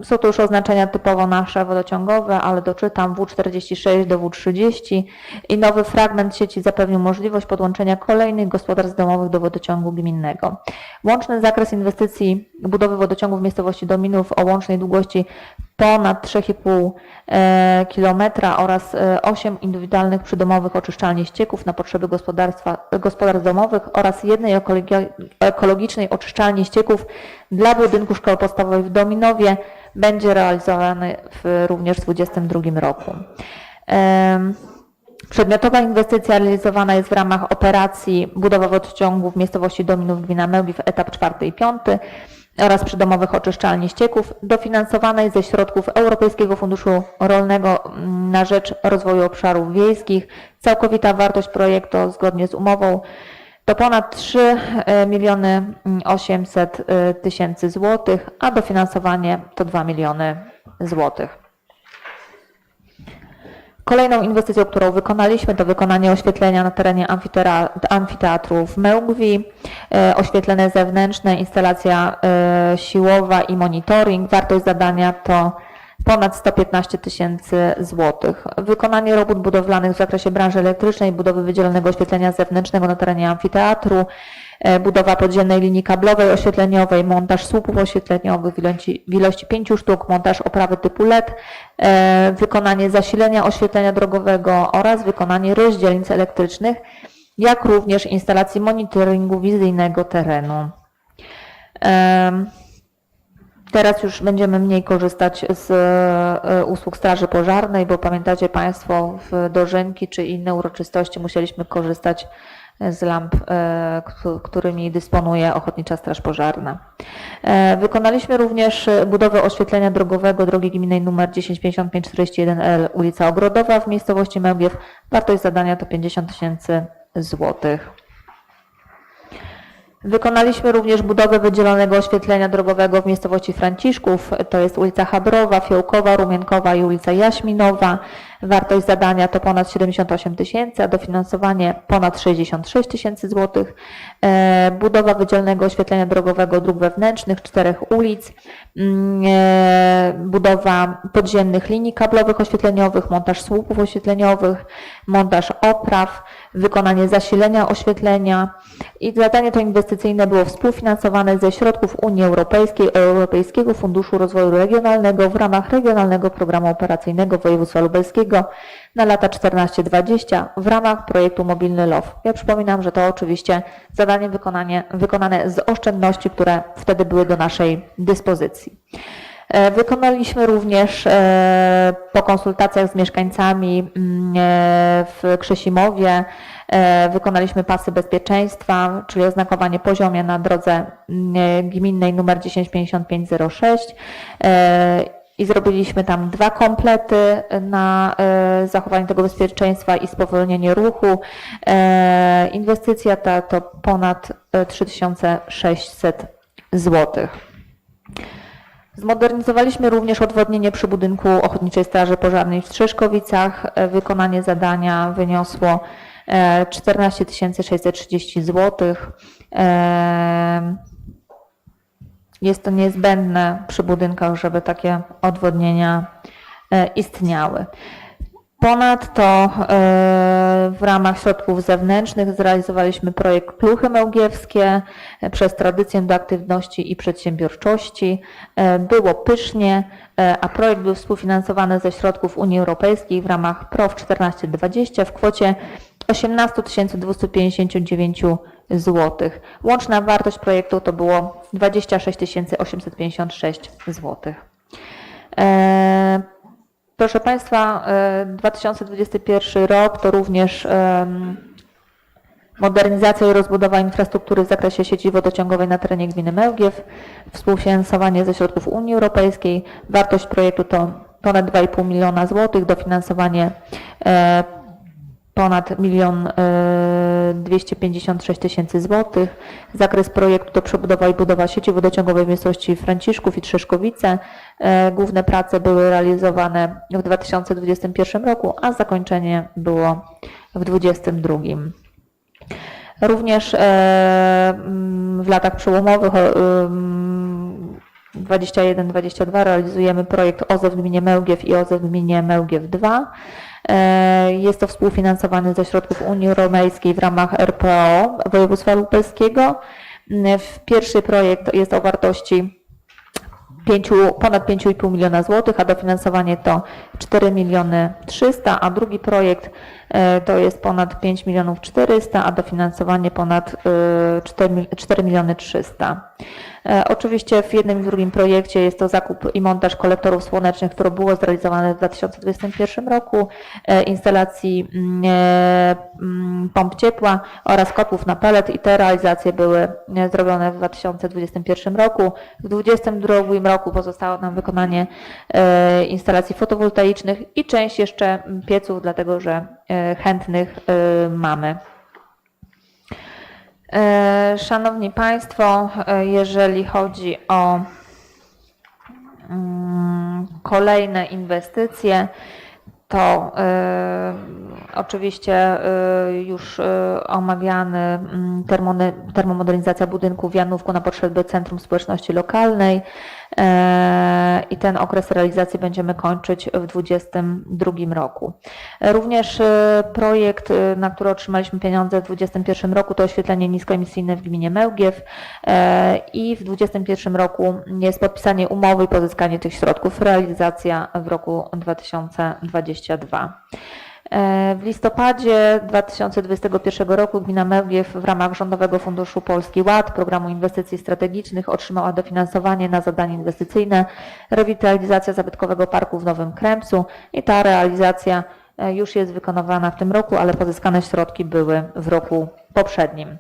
[SPEAKER 3] Są to już oznaczenia typowo nasze wodociągowe, ale doczytam W46 do W30 i nowy fragment sieci zapewnił możliwość podłączenia kolejnych gospodarstw domowych do wodociągu gminnego. Łączny zakres inwestycji budowy wodociągu w miejscowości Dominów o łącznej długości ponad 3,5 km oraz 8 indywidualnych przydomowych oczyszczalni ścieków na potrzeby gospodarstw domowych oraz jednej ekologicznej oczyszczalni ścieków dla budynku szkoły podstawowej w Dominowie będzie realizowany również w 2022 roku. Przedmiotowa inwestycja realizowana jest w ramach operacji budowa wodociągu w miejscowości Dominów gmina Mełgiew etap 4 i 5 oraz przydomowych oczyszczalni ścieków dofinansowanej ze środków Europejskiego Funduszu Rolnego na rzecz Rozwoju Obszarów Wiejskich. Całkowita wartość projektu zgodnie z umową to ponad 3 800 000 złotych, a dofinansowanie to 2 miliony złotych. Kolejną inwestycją, którą wykonaliśmy, to wykonanie oświetlenia na terenie amfiteatru w Mełgwi, oświetlenie zewnętrzne, instalacja siłowa i monitoring. Wartość zadania to ponad 115 000 złotych. Wykonanie robót budowlanych w zakresie branży elektrycznej, budowy wydzielonego oświetlenia zewnętrznego na terenie amfiteatru, budowa podziemnej linii kablowej oświetleniowej, montaż słupów oświetleniowych w ilości 5 sztuk, montaż oprawy typu LED, wykonanie zasilenia oświetlenia drogowego oraz wykonanie rozdzielnic elektrycznych, jak również instalacji monitoringu wizyjnego terenu. Teraz już będziemy mniej korzystać z usług Straży Pożarnej, bo pamiętacie Państwo, w dożynki czy inne uroczystości musieliśmy korzystać z lamp, którymi dysponuje Ochotnicza Straż Pożarna. Wykonaliśmy również budowę oświetlenia drogowego drogi gminnej nr 105541L ulica Ogrodowa w miejscowości Mełgiew. Wartość zadania to 50 000 złotych. Wykonaliśmy również budowę wydzielonego oświetlenia drogowego w miejscowości Franciszków, to jest ulica Chabrowa, Fiołkowa, Rumienkowa i ulica Jaśminowa. Wartość zadania to ponad 78 tysięcy, a dofinansowanie ponad 66 tysięcy złotych. Budowa wydzielnego oświetlenia drogowego dróg wewnętrznych 4 ulic. Budowa podziemnych linii kablowych oświetleniowych, montaż słupów oświetleniowych, montaż opraw, wykonanie zasilenia oświetlenia i zadanie to inwestycyjne było współfinansowane ze środków Unii Europejskiej, Europejskiego Funduszu Rozwoju Regionalnego w ramach Regionalnego Programu Operacyjnego Województwa Lubelskiego na lata 14-20 w ramach projektu Mobilny LOW. Ja przypominam, że to oczywiście zadanie wykonane z oszczędności, które wtedy były do naszej dyspozycji. Wykonaliśmy również po konsultacjach z mieszkańcami w Krzesimowie, wykonaliśmy pasy bezpieczeństwa, czyli oznakowanie poziomie na drodze gminnej nr 105506 i zrobiliśmy tam 2 komplety na zachowanie tego bezpieczeństwa i spowolnienie ruchu. Inwestycja ta to ponad 3600 zł. Zmodernizowaliśmy również odwodnienie przy budynku Ochotniczej Straży Pożarnej w Strzeszkowicach. Wykonanie zadania wyniosło 14 630 zł. Jest to niezbędne przy budynkach, żeby takie odwodnienia istniały. Ponadto w ramach środków zewnętrznych zrealizowaliśmy projekt Kluchy Mełgiewskie przez tradycję do aktywności i przedsiębiorczości. Było pysznie, a projekt był współfinansowany ze środków Unii Europejskiej w ramach PROW 1420 w kwocie 18 259 zł. Łączna wartość projektu to było 26 856 zł. Proszę Państwa, 2021 rok to również modernizacja i rozbudowa infrastruktury w zakresie sieci wodociągowej na terenie gminy Mełgiew, współfinansowanie ze środków Unii Europejskiej. Wartość projektu to ponad 2,5 miliona złotych, dofinansowanie ponad 1 256 tysięcy złotych. Zakres projektu to przebudowa i budowa sieci wodociągowej w miejscowości Franciszków i Trzeszkowice. Główne prace były realizowane w 2021 roku, a zakończenie było w 2022. Również w latach przełomowych 21-22 realizujemy projekt OZE w gminie Mełgiew i OZE w gminie Mełgiew 2. Jest to współfinansowane ze środków Unii Europejskiej w ramach RPO województwa lubelskiego. Pierwszy projekt jest o wartości ponad 5,5 miliona złotych, a dofinansowanie to 4 miliony 300, a drugi projekt to jest ponad 5 milionów 400, a dofinansowanie ponad 4 miliony 300. Oczywiście w jednym i w drugim projekcie jest to zakup i montaż kolektorów słonecznych, które było zrealizowane w 2021 roku, instalacji pomp ciepła oraz kotłów na pelet i te realizacje były zrobione w 2021 roku. W 2022 roku pozostało nam wykonanie instalacji fotowoltaicznych i część jeszcze pieców, dlatego że chętnych mamy. Szanowni Państwo, jeżeli chodzi o kolejne inwestycje, to oczywiście już omawiany termomodernizacja budynku w Janówku na potrzeby Centrum Społeczności Lokalnej i ten okres realizacji będziemy kończyć w 2022 roku. Również projekt, na który otrzymaliśmy pieniądze w 2021 roku, to oświetlenie niskoemisyjne w gminie Mełgiew i w 2021 roku jest podpisanie umowy i pozyskanie tych środków, realizacja w roku 2022. W listopadzie 2021 roku gmina Mełgiew w ramach Rządowego Funduszu Polski Ład, Programu Inwestycji Strategicznych otrzymała dofinansowanie na zadanie inwestycyjne rewitalizacja zabytkowego parku w Nowym Krępcu i ta realizacja już jest wykonywana w tym roku, ale pozyskane środki były w roku poprzednim.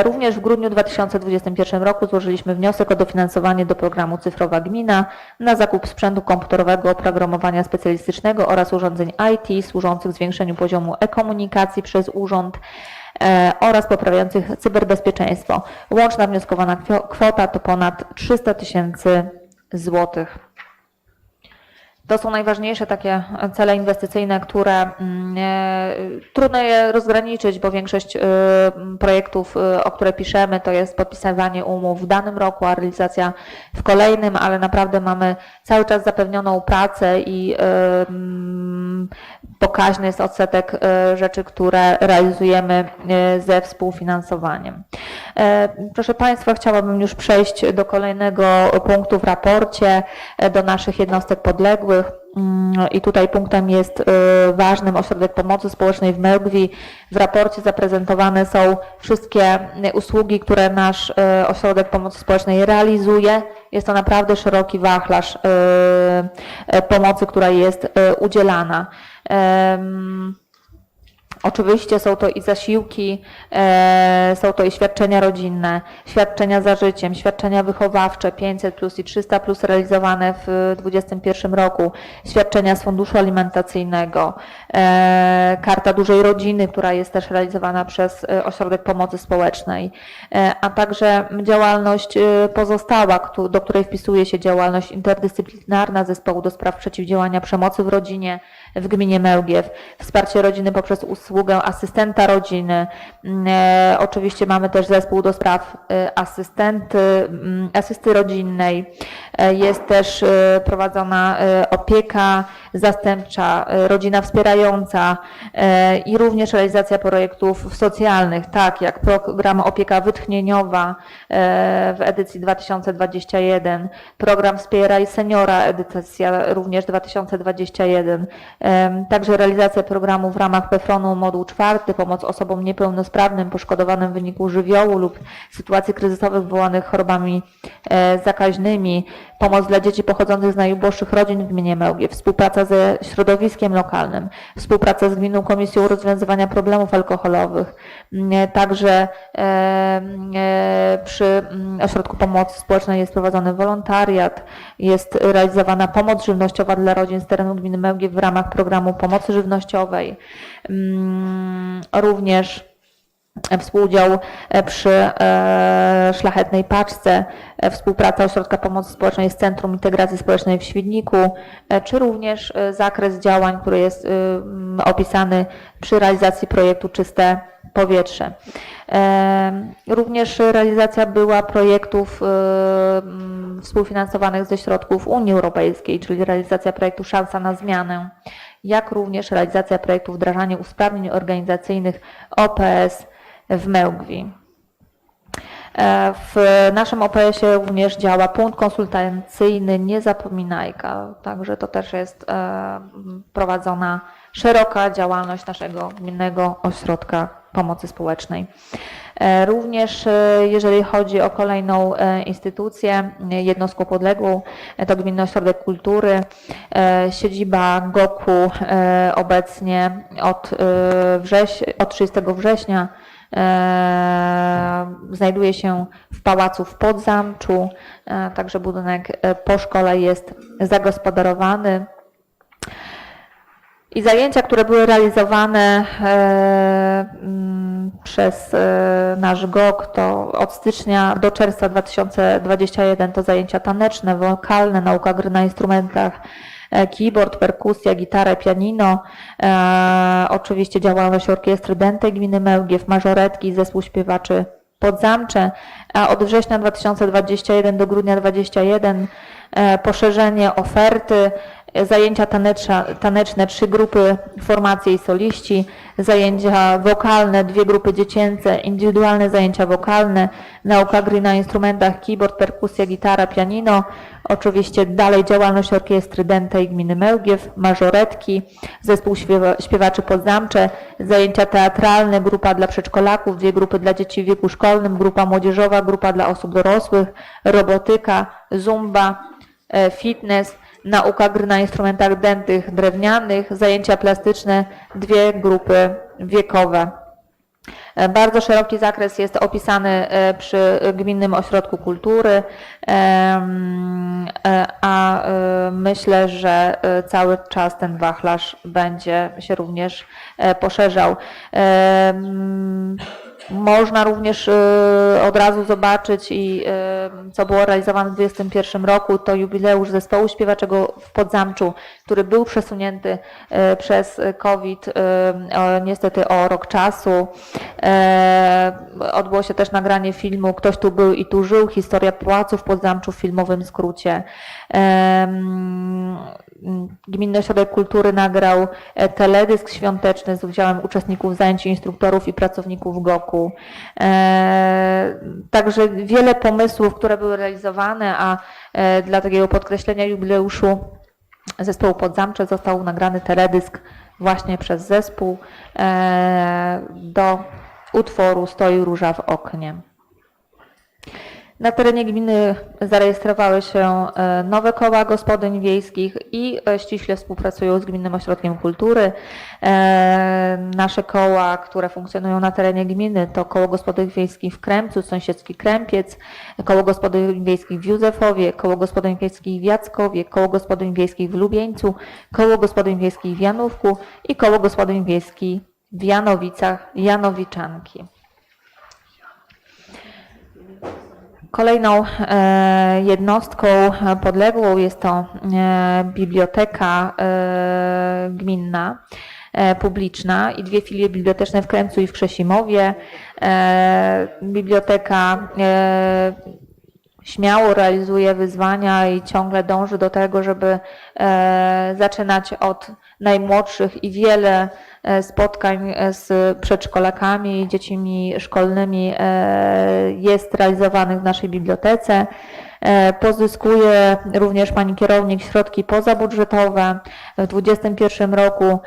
[SPEAKER 3] Również w grudniu 2021 roku złożyliśmy wniosek o dofinansowanie do programu Cyfrowa Gmina na zakup sprzętu komputerowego oprogramowania specjalistycznego oraz urządzeń IT służących zwiększeniu poziomu e-komunikacji przez urząd oraz poprawiających cyberbezpieczeństwo. Łączna wnioskowana kwota to ponad 300 tysięcy złotych. To są najważniejsze takie cele inwestycyjne, które trudno je rozgraniczyć, bo większość projektów, o które piszemy, to jest podpisywanie umów w danym roku, a realizacja w kolejnym, ale naprawdę mamy cały czas zapewnioną pracę i pokaźny jest odsetek rzeczy, które realizujemy ze współfinansowaniem. Proszę Państwa, chciałabym już przejść do kolejnego punktu w raporcie, do naszych jednostek podległych. I tutaj punktem jest ważnym Ośrodek Pomocy Społecznej w Mełgwi. W raporcie zaprezentowane są wszystkie usługi, które nasz Ośrodek Pomocy Społecznej realizuje. Jest to naprawdę szeroki wachlarz pomocy, która jest udzielana. Oczywiście są to i zasiłki, są to i świadczenia rodzinne, świadczenia za życiem, świadczenia wychowawcze 500+ i 300+ realizowane w 2021 roku, świadczenia z funduszu alimentacyjnego, Karta Dużej Rodziny, która jest też realizowana przez Ośrodek Pomocy Społecznej, a także działalność pozostała, do której wpisuje się działalność interdyscyplinarna Zespołu do spraw przeciwdziałania przemocy w rodzinie w gminie Mełgiew, wsparcie rodziny poprzez usługę asystenta rodziny. Oczywiście mamy też zespół do spraw asysty rodzinnej. Jest też prowadzona opieka zastępcza, rodzina wspierająca i również realizacja projektów socjalnych, tak jak program Opieka Wytchnieniowa w edycji 2021, program Wspieraj Seniora, edycja również 2021, także realizacja programu w ramach PFRON-u moduł 4, pomoc osobom niepełnosprawnym poszkodowanym w wyniku żywiołu lub sytuacji kryzysowych wywołanych chorobami zakaźnymi, pomoc dla dzieci pochodzących z najuboższych rodzin w gminie Mełgiew, współpraca ze środowiskiem lokalnym, współpraca z Gminną Komisją Rozwiązywania Problemów Alkoholowych. Także przy Ośrodku Pomocy Społecznej jest prowadzony wolontariat, jest realizowana pomoc żywnościowa dla rodzin z terenu gminy Mełgiew w ramach programu pomocy żywnościowej. Również współudział przy Szlachetnej Paczce, współpraca Ośrodka Pomocy Społecznej z Centrum Integracji Społecznej w Świdniku, czy również zakres działań, który jest opisany przy realizacji projektu Czyste Powietrze. Również realizacja była projektów współfinansowanych ze środków Unii Europejskiej, czyli realizacja projektu Szansa na Zmianę, jak również realizacja projektu Wdrażanie usprawnień organizacyjnych OPS w Mełgwi. W naszym OPS-ie również działa punkt konsultacyjny Niezapominajka, także to też jest prowadzona szeroka działalność naszego Gminnego Ośrodka Pomocy Społecznej. Również jeżeli chodzi o kolejną instytucję, jednostkę podległą, to Gminny Ośrodek Kultury, siedziba GOK-u obecnie od 30 września znajduje się w pałacu w Podzamczu, także budynek po szkole jest zagospodarowany. I zajęcia, które były realizowane przez nasz GOK, to od stycznia do czerwca 2021 to zajęcia taneczne, wokalne, nauka gry na instrumentach, keyboard, perkusja, gitara, pianino, oczywiście działalność orkiestry dętej gminy Mełgiew, mażoretki, zespół śpiewaczy Podzamcze, a od września 2021 do grudnia 2021 poszerzenie oferty, zajęcia taneczne, 3 grupy, formacje i soliści, zajęcia wokalne, 2 grupy dziecięce, indywidualne zajęcia wokalne, nauka gry na instrumentach, keyboard, perkusja, gitara, pianino, oczywiście dalej działalność orkiestry dętej gminy Mełgiew, mażoretki, zespół śpiewaczy Podzamcze, zajęcia teatralne, grupa dla przedszkolaków, 2 grupy dla dzieci w wieku szkolnym, grupa młodzieżowa, grupa dla osób dorosłych, robotyka, zumba, fitness, nauka gry na instrumentach dętych drewnianych, zajęcia plastyczne, 2 grupy wiekowe. Bardzo szeroki zakres jest opisany przy Gminnym Ośrodku Kultury, a myślę, że cały czas ten wachlarz będzie się również poszerzał. Można również od razu zobaczyć i co było realizowane w 2021 roku, to jubileusz zespołu śpiewaczego w Podzamczu, który był przesunięty przez COVID niestety o rok czasu. Odbyło się też nagranie filmu Ktoś tu był i tu żył, historia Pałacu w Podzamczu w filmowym skrócie. Gminny Ośrodek Kultury nagrał teledysk świąteczny z udziałem uczestników zajęć, instruktorów i pracowników GOK-u. Także wiele pomysłów, które były realizowane, a dla takiego podkreślenia jubileuszu zespołu Podzamcze został nagrany teledysk właśnie przez zespół do utworu Stoi róża w oknie. Na terenie gminy zarejestrowały się nowe koła gospodyń wiejskich i ściśle współpracują z Gminnym Ośrodkiem Kultury. Nasze koła, które funkcjonują na terenie gminy, to Koło Gospodyń Wiejskich w Kremcu, Sąsiedzki Krępiec, Koło Gospodyń Wiejskich w Józefowie, Koło Gospodyń Wiejskich w Jackowie, Koło Gospodyń Wiejskich w Lubieńcu, Koło Gospodyń Wiejskich w Janówku i Koło Gospodyń Wiejskich w Janowicach, Janowiczanki. Kolejną jednostką podległą jest to biblioteka gminna, publiczna i dwie filie biblioteczne w Kręcu i w Krzesimowie. Biblioteka śmiało realizuje wyzwania i ciągle dąży do tego, żeby zaczynać od najmłodszych i wiele spotkań z przedszkolakami i dziećmi szkolnymi jest realizowanych w naszej bibliotece. Pozyskuje również pani kierownik środki pozabudżetowe. W 2021 roku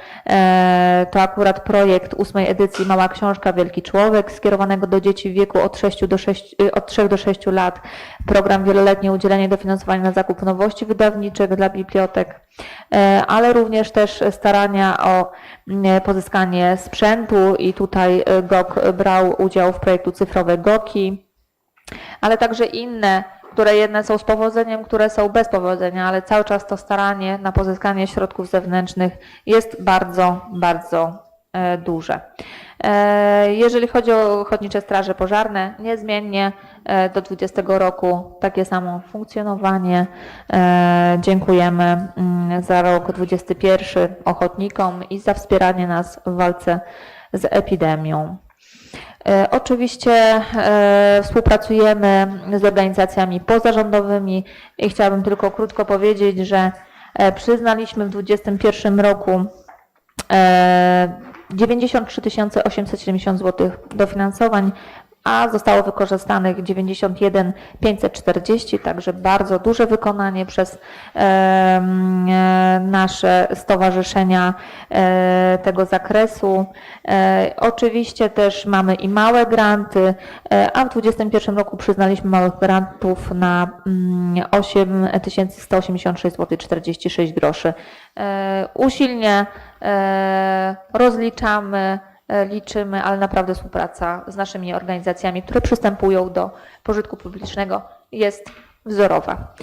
[SPEAKER 3] to akurat projekt 8. edycji Mała Książka Wielki Człowiek skierowanego do dzieci w wieku od 3 do 6 lat. Program wieloletnie udzielenie dofinansowania na zakup nowości wydawniczych dla bibliotek, ale również też starania o pozyskanie sprzętu i tutaj GOK brał udział w projektu Cyfrowe GOKi, ale także inne, które jedne są z powodzeniem, które są bez powodzenia, ale cały czas to staranie na pozyskanie środków zewnętrznych jest bardzo, bardzo duże. Jeżeli chodzi o Ochotnicze Straże Pożarne, niezmiennie do 2020 roku takie samo funkcjonowanie. Dziękujemy za rok 2021 ochotnikom i za wspieranie nas w walce z epidemią. Oczywiście współpracujemy z organizacjami pozarządowymi i chciałabym tylko krótko powiedzieć, że przyznaliśmy w 2021 roku 93 870 zł dofinansowań, a zostało wykorzystanych 91 540, także bardzo duże wykonanie przez nasze stowarzyszenia tego zakresu. Oczywiście też mamy i małe granty, a w 2021 roku przyznaliśmy małych grantów na 8 186 zł 46 groszy. Usilnie rozliczamy, liczymy, ale naprawdę współpraca z naszymi organizacjami, które przystępują do pożytku publicznego, jest wzorowa.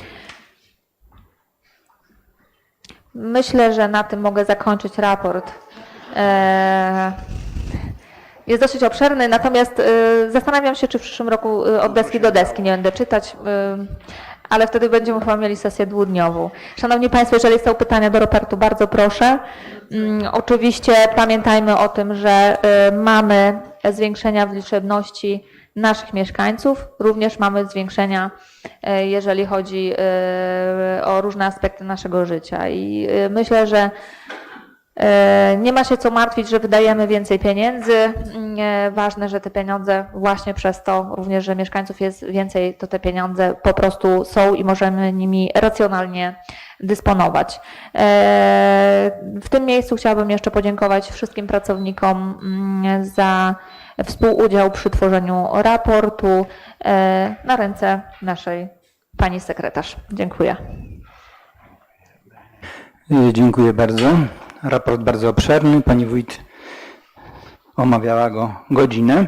[SPEAKER 3] Myślę, że na tym mogę zakończyć raport. Jest dosyć obszerny, natomiast zastanawiam się, czy w przyszłym roku od deski do deski nie będę czytać, ale wtedy będziemy chyba mieli sesję dwudniową. Szanowni Państwo, jeżeli są pytania do raportu, bardzo proszę. Oczywiście pamiętajmy o tym, że mamy zwiększenia w liczebności naszych mieszkańców, również mamy zwiększenia, jeżeli chodzi o różne aspekty naszego życia i myślę, że nie ma się co martwić, że wydajemy więcej pieniędzy. Ważne, że te pieniądze właśnie przez to, również, że mieszkańców jest więcej, to te pieniądze po prostu są i możemy nimi racjonalnie dysponować. W tym miejscu chciałabym jeszcze podziękować wszystkim pracownikom za współudział przy tworzeniu raportu na ręce naszej pani sekretarz. Dziękuję.
[SPEAKER 2] Dziękuję bardzo. Raport bardzo obszerny. Pani wójt omawiała go godzinę,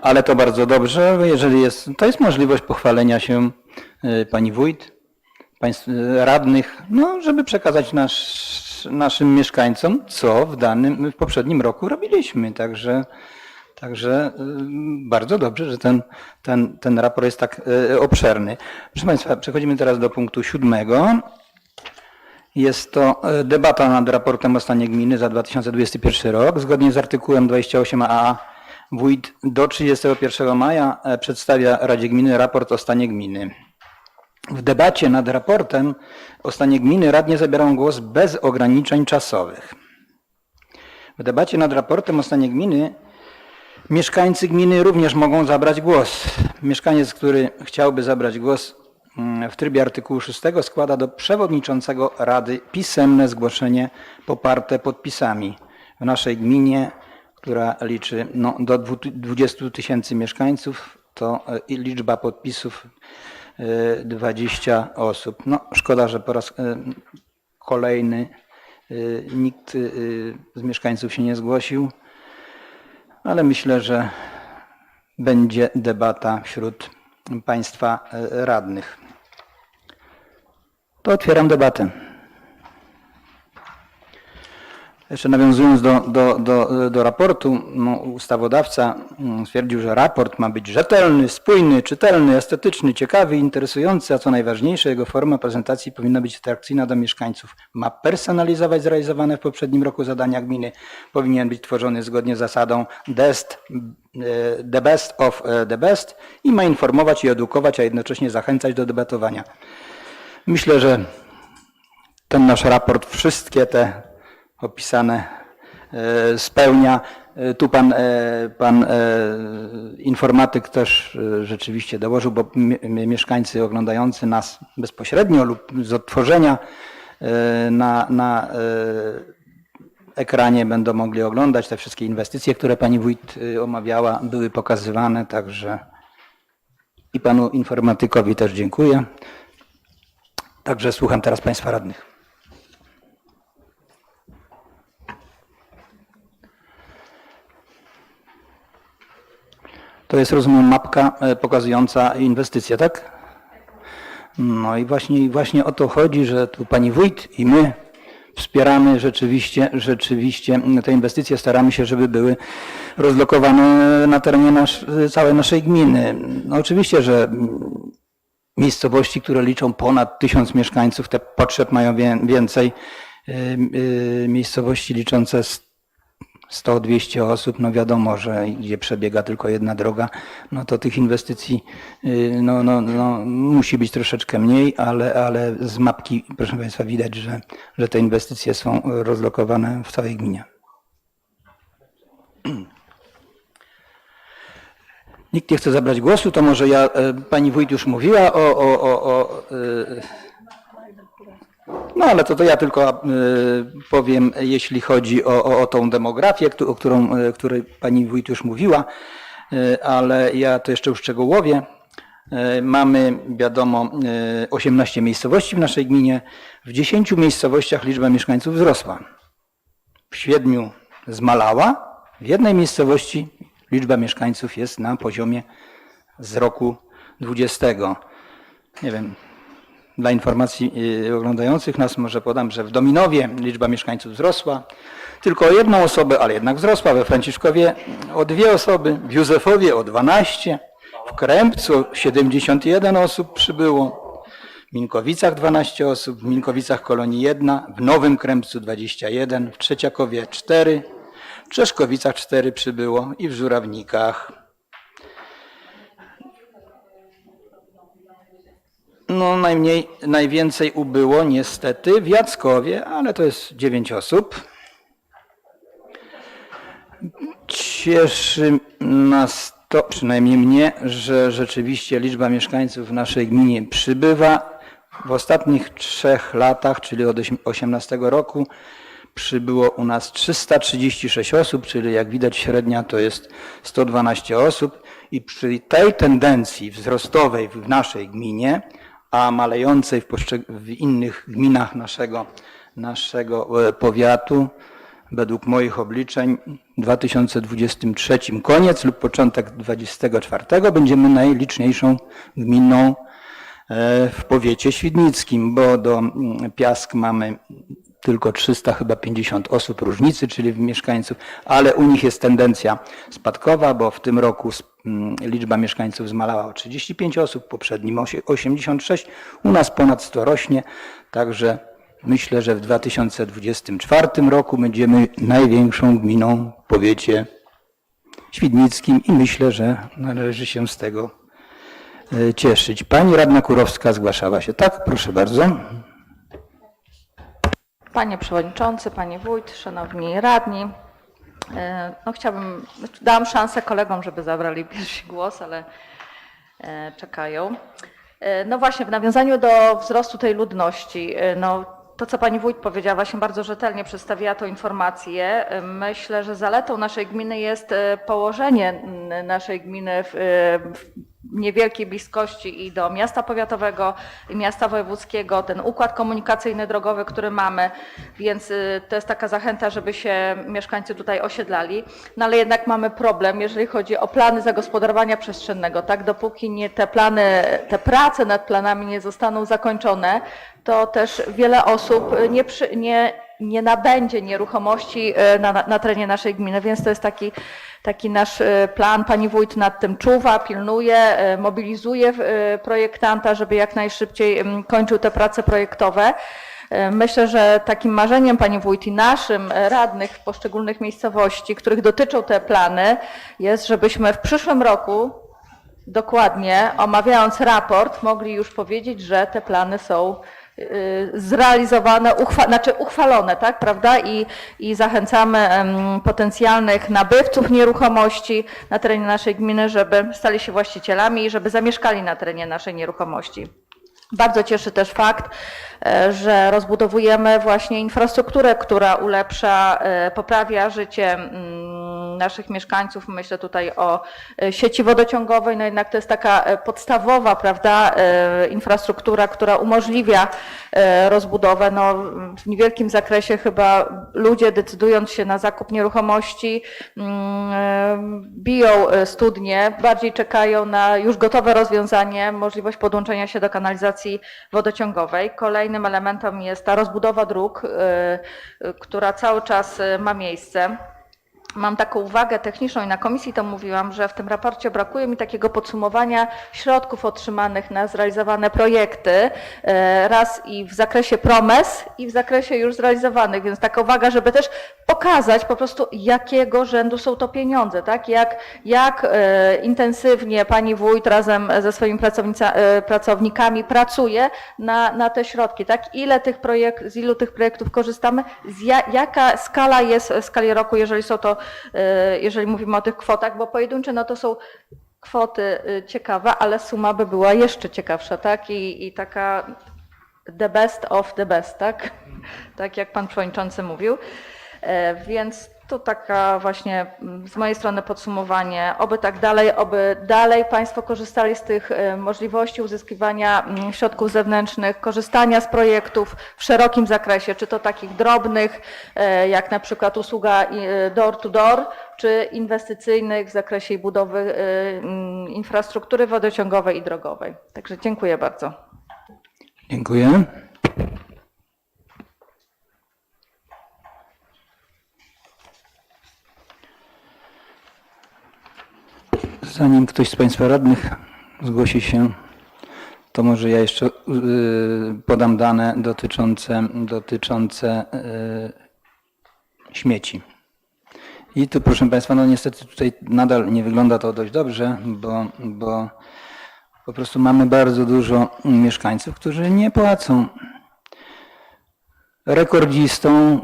[SPEAKER 2] ale to bardzo dobrze. Jeżeli to jest możliwość pochwalenia się pani wójt, państw radnych, no, żeby przekazać naszym mieszkańcom, co w poprzednim roku robiliśmy. Także Także bardzo dobrze, że ten raport jest tak obszerny. Proszę Państwa, przechodzimy teraz do punktu 7. Jest to debata nad raportem o stanie gminy za 2021 rok. Zgodnie z artykułem 28a wójt do 31 maja przedstawia Radzie Gminy raport o stanie gminy. W debacie nad raportem o stanie gminy radni zabierają głos bez ograniczeń czasowych. W debacie nad raportem o stanie gminy mieszkańcy gminy również mogą zabrać głos. Mieszkaniec, który chciałby zabrać głos w trybie artykułu 6, składa do przewodniczącego rady pisemne zgłoszenie poparte podpisami. W naszej gminie, która liczy do 20 000 mieszkańców, to liczba podpisów 20 osób. Szkoda, że po raz kolejny nikt z mieszkańców się nie zgłosił, ale myślę, że będzie debata wśród Państwa radnych. To otwieram debatę. Jeszcze nawiązując do raportu, ustawodawca stwierdził, że raport ma być rzetelny, spójny, czytelny, estetyczny, ciekawy, interesujący, a co najważniejsze, jego forma prezentacji powinna być atrakcyjna dla mieszkańców. Ma personalizować zrealizowane w poprzednim roku zadania gminy. Powinien być tworzony zgodnie z zasadą the best of the best i ma informować i edukować, a jednocześnie zachęcać do debatowania. Myślę, że ten nasz raport wszystkie te opisane spełnia. Tu pan informatyk też rzeczywiście dołożył, bo mieszkańcy oglądający nas bezpośrednio lub z odtworzenia na ekranie będą mogli oglądać te wszystkie inwestycje, które pani wójt omawiała, były pokazywane, także i panu informatykowi też dziękuję. Także słucham teraz państwa radnych. To jest, rozumiem, mapka pokazująca inwestycje, tak? No i właśnie o to chodzi, że tu pani wójt i my wspieramy rzeczywiście te inwestycje, staramy się, żeby były rozlokowane na terenie całej naszej gminy. No oczywiście, że miejscowości, które liczą ponad 1000 mieszkańców, te potrzeb mają więcej. Miejscowości liczące 100-200 osób, no wiadomo, że gdzie przebiega tylko jedna droga, no to tych inwestycji musi być troszeczkę mniej, ale z mapki, proszę Państwa, widać, że te inwestycje są rozlokowane w całej gminie. Nikt nie chce zabrać głosu, to może ja, pani wójt już mówiła no ale to ja tylko powiem, jeśli chodzi o tą demografię, o której pani wójt już mówiła, ale ja to jeszcze uszczegółowię. Mamy, wiadomo, 18 miejscowości w naszej gminie. W 10 miejscowościach liczba mieszkańców wzrosła. W 7 zmalała. W jednej miejscowości liczba mieszkańców jest na poziomie z roku 20. Nie wiem, dla informacji oglądających nas może podam, że w Dominowie liczba mieszkańców wzrosła. Tylko o 1 osobę, ale jednak wzrosła. We Franciszkowie o 2 osoby, w Józefowie o 12, w Krępcu 71 osób przybyło, w Minkowicach 12 osób, w Minkowicach Kolonii 1, w Nowym Krępcu 21, w Trzeciakowie 4, w Czeszkowicach 4 przybyło i w Żurawnikach. No najwięcej ubyło niestety w Jackowie, ale to jest 9 osób. Cieszy nas to, przynajmniej mnie, że rzeczywiście liczba mieszkańców w naszej gminie przybywa. W ostatnich 3 latach, czyli od 2018 roku, przybyło u nas 336 osób, czyli jak widać średnia to jest 112 osób i przy tej tendencji wzrostowej w naszej gminie, a malejącej w innych gminach naszego powiatu, według moich obliczeń w 2023 koniec lub początek 2024 będziemy najliczniejszą gminą w powiecie świdnickim, bo do Piask mamy tylko 300 chyba 50 osób różnicy, czyli mieszkańców, ale u nich jest tendencja spadkowa, bo w tym roku liczba mieszkańców zmalała o 35 osób, w poprzednim 86, u nas ponad 100 rośnie, także myślę, że w 2024 roku będziemy największą gminą w powiecie świdnickim i myślę, że należy się z tego cieszyć. Pani radna Kurowska zgłaszała się. Tak, proszę bardzo.
[SPEAKER 8] Panie Przewodniczący, Panie Wójt, Szanowni Radni, no dałam szansę kolegom, żeby zabrali pierwszy głos, ale czekają. No właśnie, w nawiązaniu do wzrostu tej ludności, no to, co Pani Wójt powiedziała, właśnie bardzo rzetelnie przedstawiła tą informację. Myślę, że zaletą naszej gminy jest położenie naszej gminy w niewielkiej bliskości i do miasta powiatowego, i miasta wojewódzkiego, ten układ komunikacyjny drogowy, który mamy, więc to jest taka zachęta, żeby się mieszkańcy tutaj osiedlali. No ale jednak mamy problem, jeżeli chodzi o plany zagospodarowania przestrzennego, tak? Dopóki te prace nad planami nie zostaną zakończone, to też wiele osób nie nabędzie nieruchomości na terenie naszej gminy, więc to jest taki nasz plan. Pani wójt nad tym czuwa, pilnuje, mobilizuje projektanta, żeby jak najszybciej kończył te prace projektowe. Myślę, że takim marzeniem pani wójt i naszym radnych w poszczególnych miejscowości, których dotyczą te plany, jest, żebyśmy w przyszłym roku dokładnie omawiając raport mogli już powiedzieć, że te plany są zrealizowane, uchwalone, tak, prawda? I zachęcamy potencjalnych nabywców nieruchomości na terenie naszej gminy, żeby stali się właścicielami i żeby zamieszkali na terenie naszej nieruchomości. Bardzo cieszy też fakt, że rozbudowujemy właśnie infrastrukturę, która ulepsza, poprawia życie naszych mieszkańców. Myślę tutaj o sieci wodociągowej, no jednak to jest taka podstawowa, prawda, infrastruktura, która umożliwia rozbudowę. No, w niewielkim zakresie chyba ludzie, decydując się na zakup nieruchomości, biją studnie, bardziej czekają na już gotowe rozwiązanie, możliwość podłączenia się do kanalizacji wodociągowej. Kolejnym elementem jest ta rozbudowa dróg, która cały czas ma miejsce. Mam taką uwagę techniczną i na komisji to mówiłam, że w tym raporcie brakuje mi takiego podsumowania środków otrzymanych na zrealizowane projekty, raz i w zakresie promes, i w zakresie już zrealizowanych, więc taka uwaga, żeby też pokazać po prostu, jakiego rzędu są to pieniądze, tak? Jak intensywnie pani wójt razem ze swoimi pracownikami pracuje na te środki, tak? Z ilu tych projektów korzystamy, jaka skala jest w skali roku, jeżeli mówimy o tych kwotach, bo pojedyncze no to są kwoty ciekawe, ale suma by była jeszcze ciekawsza, tak? I taka the best of the best, tak? Tak jak pan przewodniczący mówił. Więc to taka właśnie z mojej strony podsumowanie, oby tak dalej, oby dalej państwo korzystali z tych możliwości uzyskiwania środków zewnętrznych, korzystania z projektów w szerokim zakresie, czy to takich drobnych, jak na przykład usługa door to door, czy inwestycyjnych w zakresie budowy infrastruktury wodociągowej i drogowej. Także dziękuję bardzo.
[SPEAKER 2] Dziękuję. Zanim ktoś z Państwa radnych zgłosi się, to może ja jeszcze podam dane dotyczące śmieci. I tu, proszę Państwa, no niestety tutaj nadal nie wygląda to dość dobrze, bo po prostu mamy bardzo dużo mieszkańców, którzy nie płacą. Rekordzistą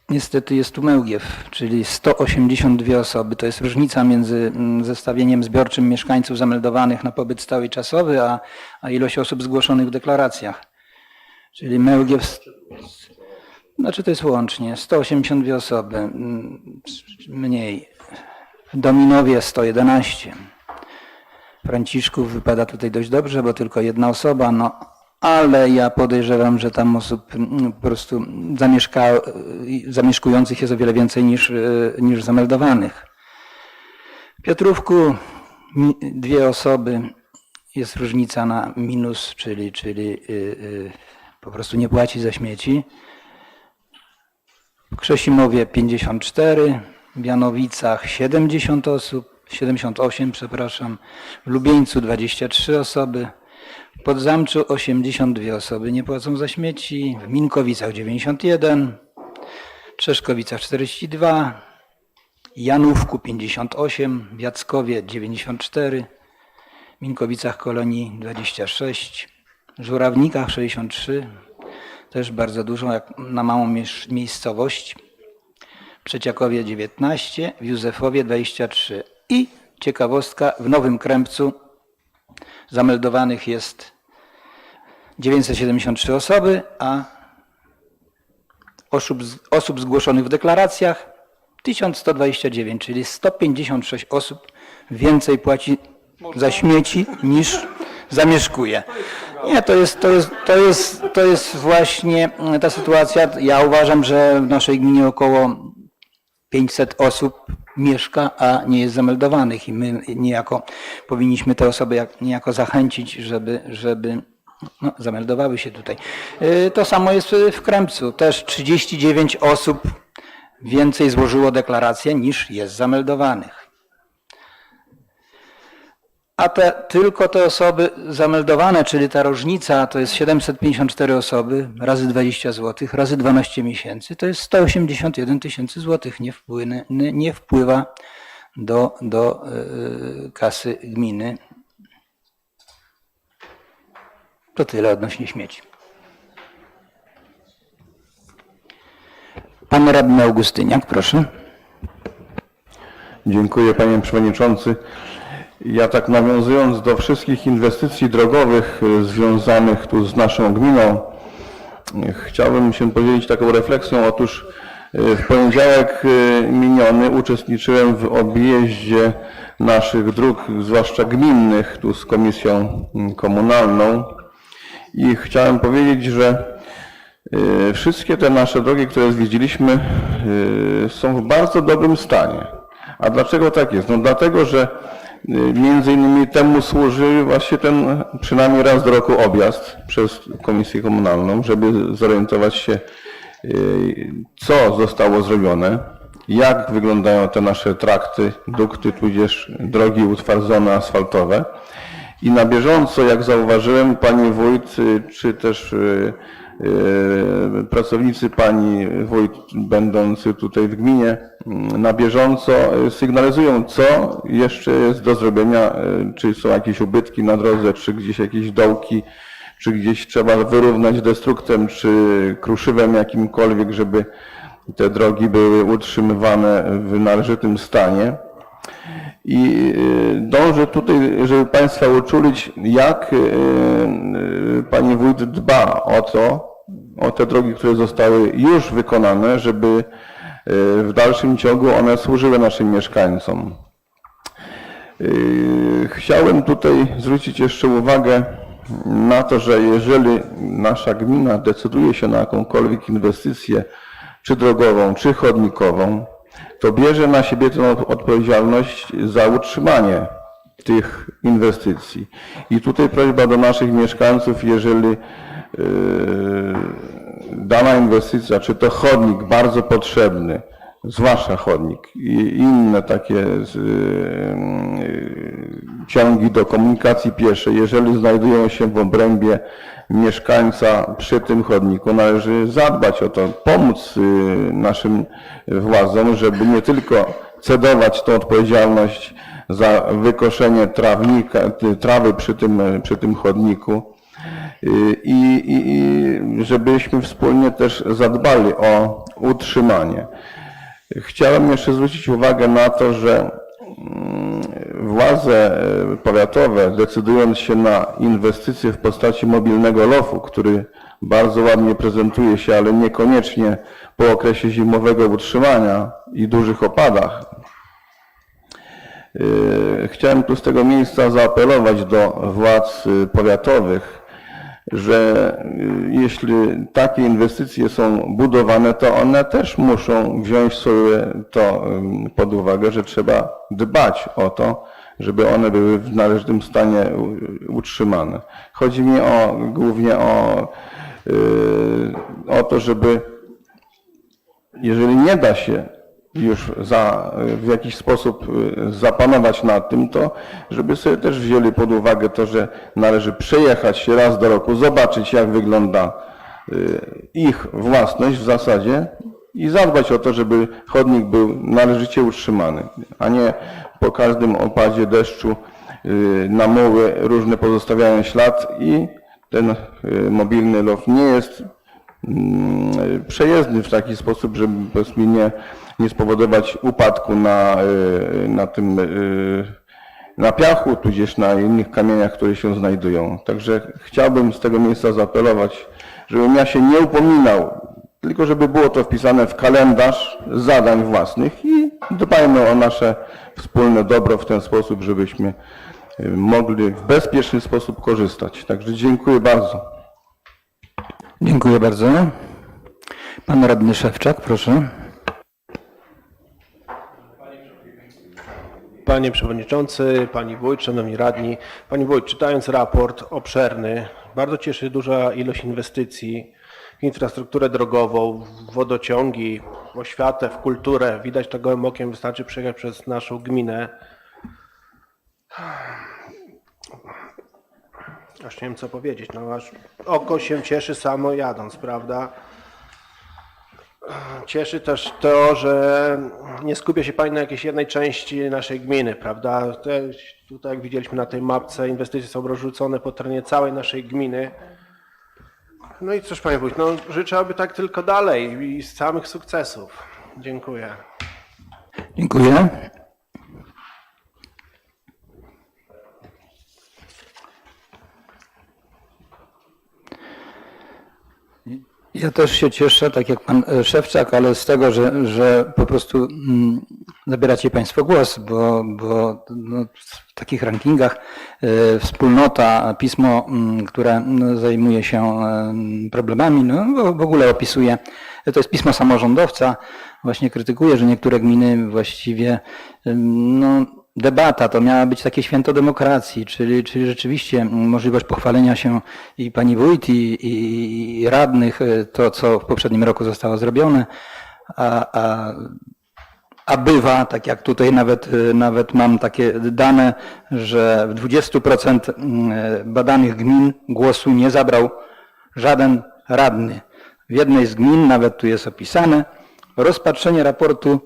[SPEAKER 2] niestety jest Tumełgiew, czyli 182 osoby. To jest różnica między zestawieniem zbiorczym mieszkańców zameldowanych na pobyt stały i czasowy, a ilość osób zgłoszonych w deklaracjach. Czyli Mełgiew, znaczy to jest łącznie 182 osoby, mniej. W Dominowie 111. Franciszków wypada tutaj dość dobrze, bo tylko jedna osoba, no ale ja podejrzewam, że tam osób po prostu zamieszkujących jest o wiele więcej niż zameldowanych. W Piotrówku 2 osoby, jest różnica na minus, czyli po prostu nie płaci za śmieci. w Krzesimowie 54, w Janowicach 78, przepraszam, w Lubieńcu 23 osoby, w Podzamczu 82 osoby nie płacą za śmieci, w Minkowicach 91, w Trzeszkowicach 42, Janówku 58, w Jackowie 94, w Minkowicach Kolonii 26, w Żurawnikach 63, też bardzo dużo jak na małą miejscowość, w Przeciakowie 19, w Józefowie 23 i ciekawostka, w Nowym Krępcu zameldowanych jest 973 osoby, a osób zgłoszonych w deklaracjach 1129, czyli 156 osób więcej płaci za śmieci niż zamieszkuje. Nie, to jest właśnie ta sytuacja. Ja uważam, że w naszej gminie około 500 osób mieszka, a nie jest zameldowanych i my niejako powinniśmy te osoby niejako zachęcić, żeby zameldowały się tutaj. To samo jest w Krępcu. Też 39 osób więcej złożyło deklarację niż jest zameldowanych. A tylko te osoby zameldowane, czyli ta różnica, to jest 754 osoby razy 20 zł, razy 12 miesięcy, to jest 181 tysięcy złotych nie wpływa do kasy gminy. To tyle odnośnie śmieci. Pan radny Augustyniak, proszę.
[SPEAKER 7] Dziękuję panie przewodniczący. Ja tak nawiązując do wszystkich inwestycji drogowych związanych tu z naszą gminą, chciałbym się podzielić taką refleksją. Otóż w poniedziałek miniony uczestniczyłem w objeździe naszych dróg, zwłaszcza gminnych, tu z komisją komunalną i chciałem powiedzieć, że wszystkie te nasze drogi, które zwiedziliśmy, są w bardzo dobrym stanie. A dlaczego tak jest? No dlatego, że między innymi temu służy właśnie ten przynajmniej raz do roku objazd przez komisję komunalną, żeby zorientować się, co zostało zrobione, jak wyglądają te nasze trakty, dukty, tudzież drogi utwardzone, asfaltowe. I na bieżąco, jak zauważyłem, pani wójt, czy też pracownicy pani wójt będący tutaj w gminie na bieżąco sygnalizują, co jeszcze jest do zrobienia, czy są jakieś ubytki na drodze, czy gdzieś jakieś dołki, czy gdzieś trzeba wyrównać destruktem, czy kruszywem jakimkolwiek, żeby te drogi były utrzymywane w należytym stanie. I dążę tutaj, żeby państwa uczulić, jak pani wójt dba o te drogi, które zostały już wykonane, żeby w dalszym ciągu one służyły naszym mieszkańcom. Chciałem tutaj zwrócić jeszcze uwagę na to, że jeżeli nasza gmina decyduje się na jakąkolwiek inwestycję, czy drogową, czy chodnikową, to bierze na siebie tę odpowiedzialność za utrzymanie tych inwestycji. I tutaj prośba do naszych mieszkańców, jeżeli dana inwestycja, czy to chodnik bardzo potrzebny, zwłaszcza chodnik i inne takie ciągi do komunikacji pieszej, jeżeli znajdują się w obrębie mieszkańca przy tym chodniku, należy zadbać o to, pomóc naszym władzom, żeby nie tylko cedować tę odpowiedzialność za wykoszenie trawy przy tym chodniku i żebyśmy wspólnie też zadbali o utrzymanie. Chciałem jeszcze zwrócić uwagę na to, że władze powiatowe, decydując się na inwestycje w postaci mobilnego LOF-u, który bardzo ładnie prezentuje się, ale niekoniecznie po okresie zimowego utrzymania i dużych opadach, chciałem tu z tego miejsca zaapelować do władz powiatowych, że jeśli takie inwestycje są budowane, to one też muszą wziąć sobie to pod uwagę, że trzeba dbać o to, żeby one były w należytym stanie utrzymane. Chodzi mi głównie o to, żeby jeżeli nie da się już w jakiś sposób zapanować nad tym, to żeby sobie też wzięli pod uwagę to, że należy przejechać się raz do roku, zobaczyć jak wygląda ich własność w zasadzie i zadbać o to, żeby chodnik był należycie utrzymany, a nie po każdym opadzie deszczu namuły różne pozostawiają ślad i ten mobilny loft nie jest przejezdny w taki sposób, żeby powiedzmy nie spowodować upadku na piachu, tudzież na innych kamieniach, które się znajdują. Także chciałbym z tego miejsca zaapelować, żebym ja się nie upominał, tylko żeby było to wpisane w kalendarz zadań własnych i dbajmy o nasze wspólne dobro w ten sposób, żebyśmy mogli w bezpieczny sposób korzystać. Także dziękuję bardzo.
[SPEAKER 2] Dziękuję bardzo. Pan radny Szewczak, proszę.
[SPEAKER 4] Panie Przewodniczący, Pani Wójt, Szanowni Radni. Pani Wójt, czytając raport obszerny, bardzo cieszy duża ilość inwestycji w infrastrukturę drogową, w wodociągi, w oświatę, w kulturę. Widać to gołym okiem, wystarczy przejechać przez naszą gminę. Aż nie wiem co powiedzieć, no aż oko się cieszy samo jadąc, prawda? Cieszy też to, że nie skupia się Pani na jakiejś jednej części naszej gminy, prawda? Tutaj jak widzieliśmy na tej mapce, inwestycje są rozrzucone po terenie całej naszej gminy. No i cóż Panie Wójt, no życzę, aby tak tylko dalej i z samych sukcesów. Dziękuję.
[SPEAKER 2] Dziękuję. Ja też się cieszę, tak jak pan Szewczak, ale z tego, że po prostu zabieracie Państwo głos, bo no, w takich rankingach wspólnota, pismo, które zajmuje się problemami, no w ogóle opisuje, to jest pismo samorządowca, właśnie krytykuje, że niektóre gminy właściwie no, debata to miała być takie święto demokracji, czyli rzeczywiście możliwość pochwalenia się i pani wójt, i radnych, to co w poprzednim roku zostało zrobione, a bywa, tak jak tutaj nawet mam takie dane, że w 20% badanych gmin głosu nie zabrał żaden radny. W jednej z gmin, nawet tu jest opisane, rozpatrzenie raportu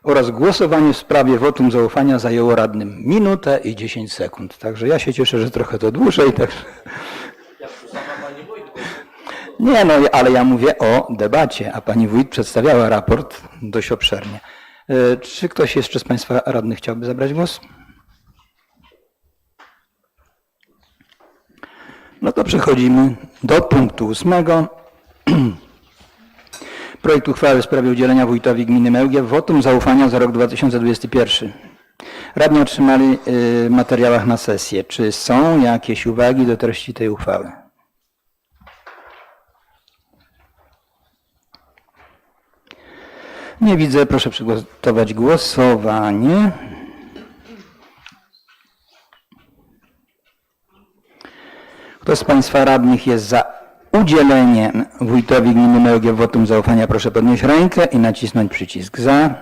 [SPEAKER 2] oraz głosowanie w sprawie wotum zaufania zajęło radnym minutę i 10 sekund. Także ja się cieszę, że trochę to dłużej. Także... Nie, no ale ja mówię o debacie, a pani wójt przedstawiała raport dość obszernie. Czy ktoś jeszcze z Państwa radnych chciałby zabrać głos? No to przechodzimy do punktu 8. Projekt uchwały w sprawie udzielenia wójtowi gminy Mełgiew wotum zaufania za rok 2021. Radni otrzymali w materiałach na sesję. Czy są jakieś uwagi do treści tej uchwały? Nie widzę. Proszę przygotować głosowanie. Kto z Państwa radnych jest za udzieleniem wójtowi gminy Mełgiew wotum zaufania? Proszę podnieść rękę i nacisnąć przycisk za.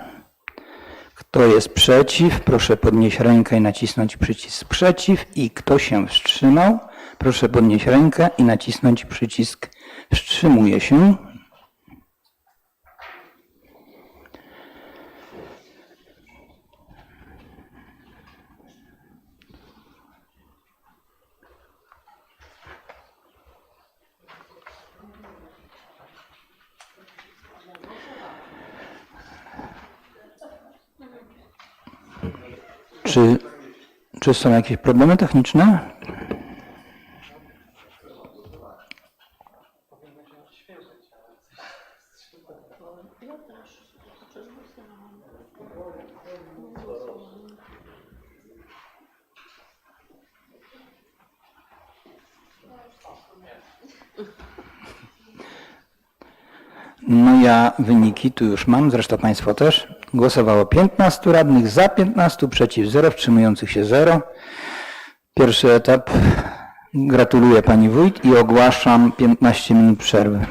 [SPEAKER 2] Kto jest przeciw? Proszę podnieść rękę i nacisnąć przycisk przeciw. I kto się wstrzymał? Proszę podnieść rękę i nacisnąć przycisk wstrzymuje się. Czy są jakieś problemy techniczne? No ja wyniki tu już mam, zresztą Państwo też. Głosowało 15 radnych, za 15, przeciw 0, wstrzymujących się 0. Pierwszy etap. Gratuluję Pani Wójt i ogłaszam 15 minut przerwy.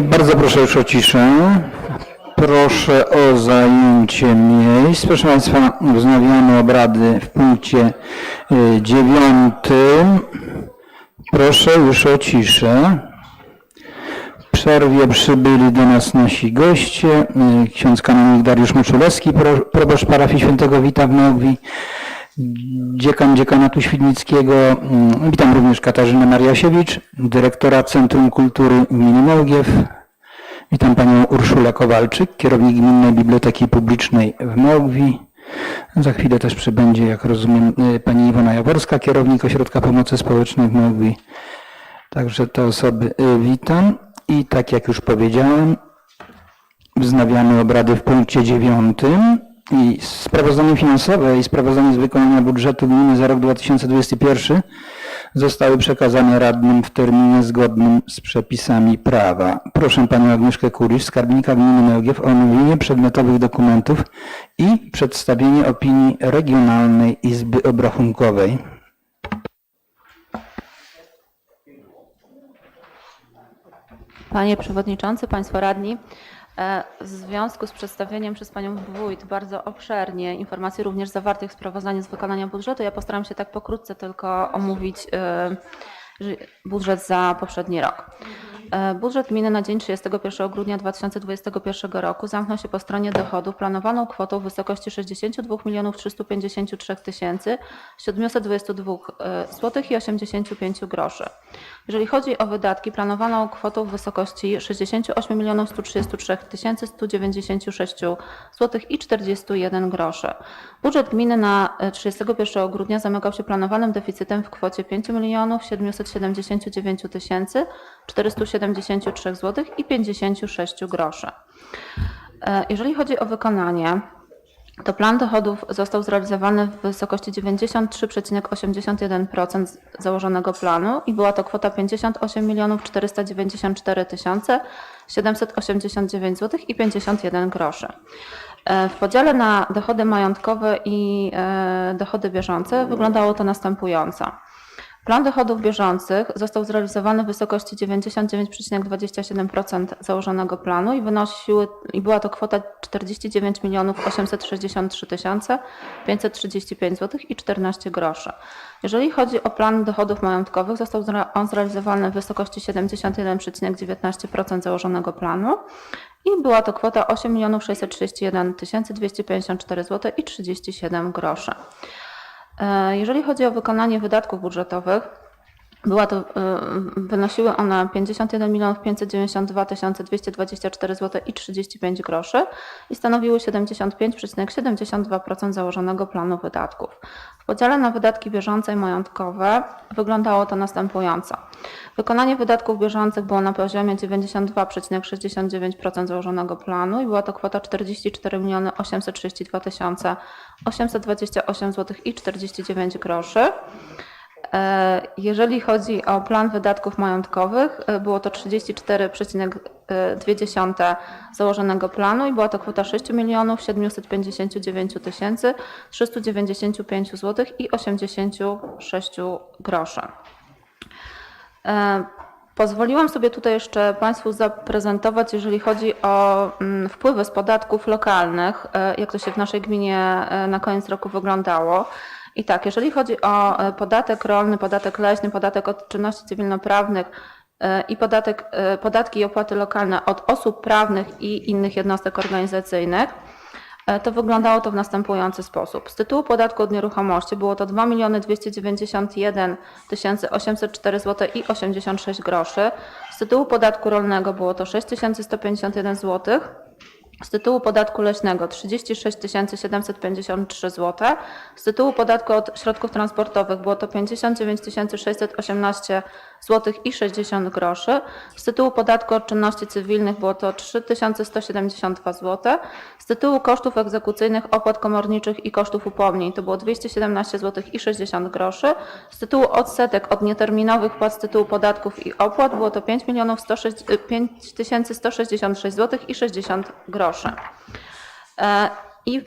[SPEAKER 2] Bardzo proszę już o ciszę. Proszę o zajęcie miejsc. Proszę Państwa, wznawiamy obrady w punkcie 9. Proszę już o ciszę. W przerwie przybyli do nas nasi goście. Ksiądz kanonik Dariusz Moczulewski, proboszcz parafii Świętego Wita w Małgwi, dziekan dziekanatu świdnickiego. Witam również Katarzynę Mariasiewicz, dyrektora Centrum Kultury Gminy Małgiew. Witam panią Urszulę Kowalczyk, kierownik Gminnej Biblioteki Publicznej w Małgwi. Za chwilę też przybędzie, jak rozumiem, pani Iwona Jaworska, kierownik Ośrodka Pomocy Społecznej w Małgwi. Także te osoby witam. I tak jak już powiedziałem, wznawiamy obrady w punkcie 9. I sprawozdanie finansowe i sprawozdanie z wykonania budżetu gminy za rok 2021 zostały przekazane radnym w terminie zgodnym z przepisami prawa. Proszę panią Agnieszkę Kurysz, skarbnika gminy Małgiew, o omówienie przedmiotowych dokumentów i przedstawienie opinii Regionalnej Izby Obrachunkowej.
[SPEAKER 3] Panie Przewodniczący, Państwo Radni, w związku z przedstawieniem przez Panią Wójt bardzo obszernie informacji również zawartych w sprawozdaniu z wykonania budżetu, ja postaram się tak pokrótce tylko omówić budżet za poprzedni rok. Budżet gminy na dzień 31 grudnia 2021 roku zamknął się po stronie dochodów planowaną kwotą w wysokości 62 353 722 zł i 85 groszy. Jeżeli chodzi o wydatki, planowaną kwotą w wysokości 68 133 196 zł i 41 groszy. Budżet gminy na 31 grudnia zamykał się planowanym deficytem w kwocie 5 779 473 zł i 56 groszy. Jeżeli chodzi o wykonanie, to plan dochodów został zrealizowany w wysokości 93,81% założonego planu i była to kwota 58 494 789 zł i 51 groszy. W podziale na dochody majątkowe i dochody bieżące wyglądało to następująco. Plan dochodów bieżących został zrealizowany w wysokości 99,27% założonego planu i była to kwota 49 863 535 zł i 14 groszy. Jeżeli chodzi o plan dochodów majątkowych, został on zrealizowany w wysokości 71,19% założonego planu i była to kwota 8 631 254 zł i 37 groszy. Jeżeli chodzi o wykonanie wydatków budżetowych, wynosiły one 51 592 224 zł i 35 groszy i stanowiły 75,72% założonego planu wydatków. W podziale na wydatki bieżące i majątkowe wyglądało to następująco. Wykonanie wydatków bieżących było na poziomie 92,69% założonego planu i była to kwota 44 832 828 zł i 49 groszy. Jeżeli chodzi o plan wydatków majątkowych, było to 34,2% założonego planu i była to kwota 6 759 395 zł i 86 groszy. Pozwoliłam sobie tutaj jeszcze Państwu zaprezentować, jeżeli chodzi o wpływy z podatków lokalnych, jak to się w naszej gminie na koniec roku wyglądało. I tak, jeżeli chodzi o podatek rolny, podatek leśny, podatek od czynności cywilnoprawnych i podatki i opłaty lokalne od osób prawnych i innych jednostek organizacyjnych, to wyglądało to w następujący sposób. Z tytułu podatku od nieruchomości było to 2 291 804 zł i 86 groszy. Z tytułu podatku rolnego było to 6 151 zł. Z tytułu podatku leśnego 36 753 zł. Z tytułu podatku od środków transportowych było to 59 618 zł i 60 groszy. Z tytułu podatku od czynności cywilnych było to 3172 zł. Z tytułu kosztów egzekucyjnych, opłat komorniczych i kosztów upomnień to było 217 zł i 60 groszy. Z tytułu odsetek od nieterminowych płac z tytułu podatków i opłat było to 5 166 zł i 60 groszy. I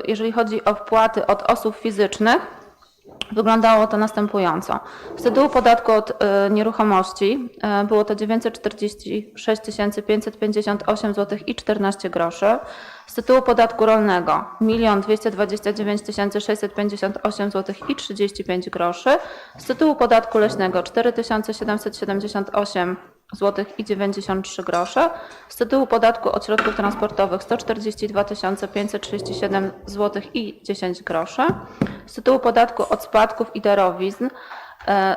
[SPEAKER 3] jeżeli chodzi o wpłaty od osób fizycznych, Wyglądało to następująco. Z tytułu podatku od nieruchomości było to 946 558 zł i 14 groszy. Z tytułu podatku rolnego 1 229 658 zł i 35 groszy. Z tytułu podatku leśnego 4 778 zł i 93 grosze. Z tytułu podatku od środków transportowych 142 537 zł i 10 groszy. Z tytułu podatku od spadków i darowizn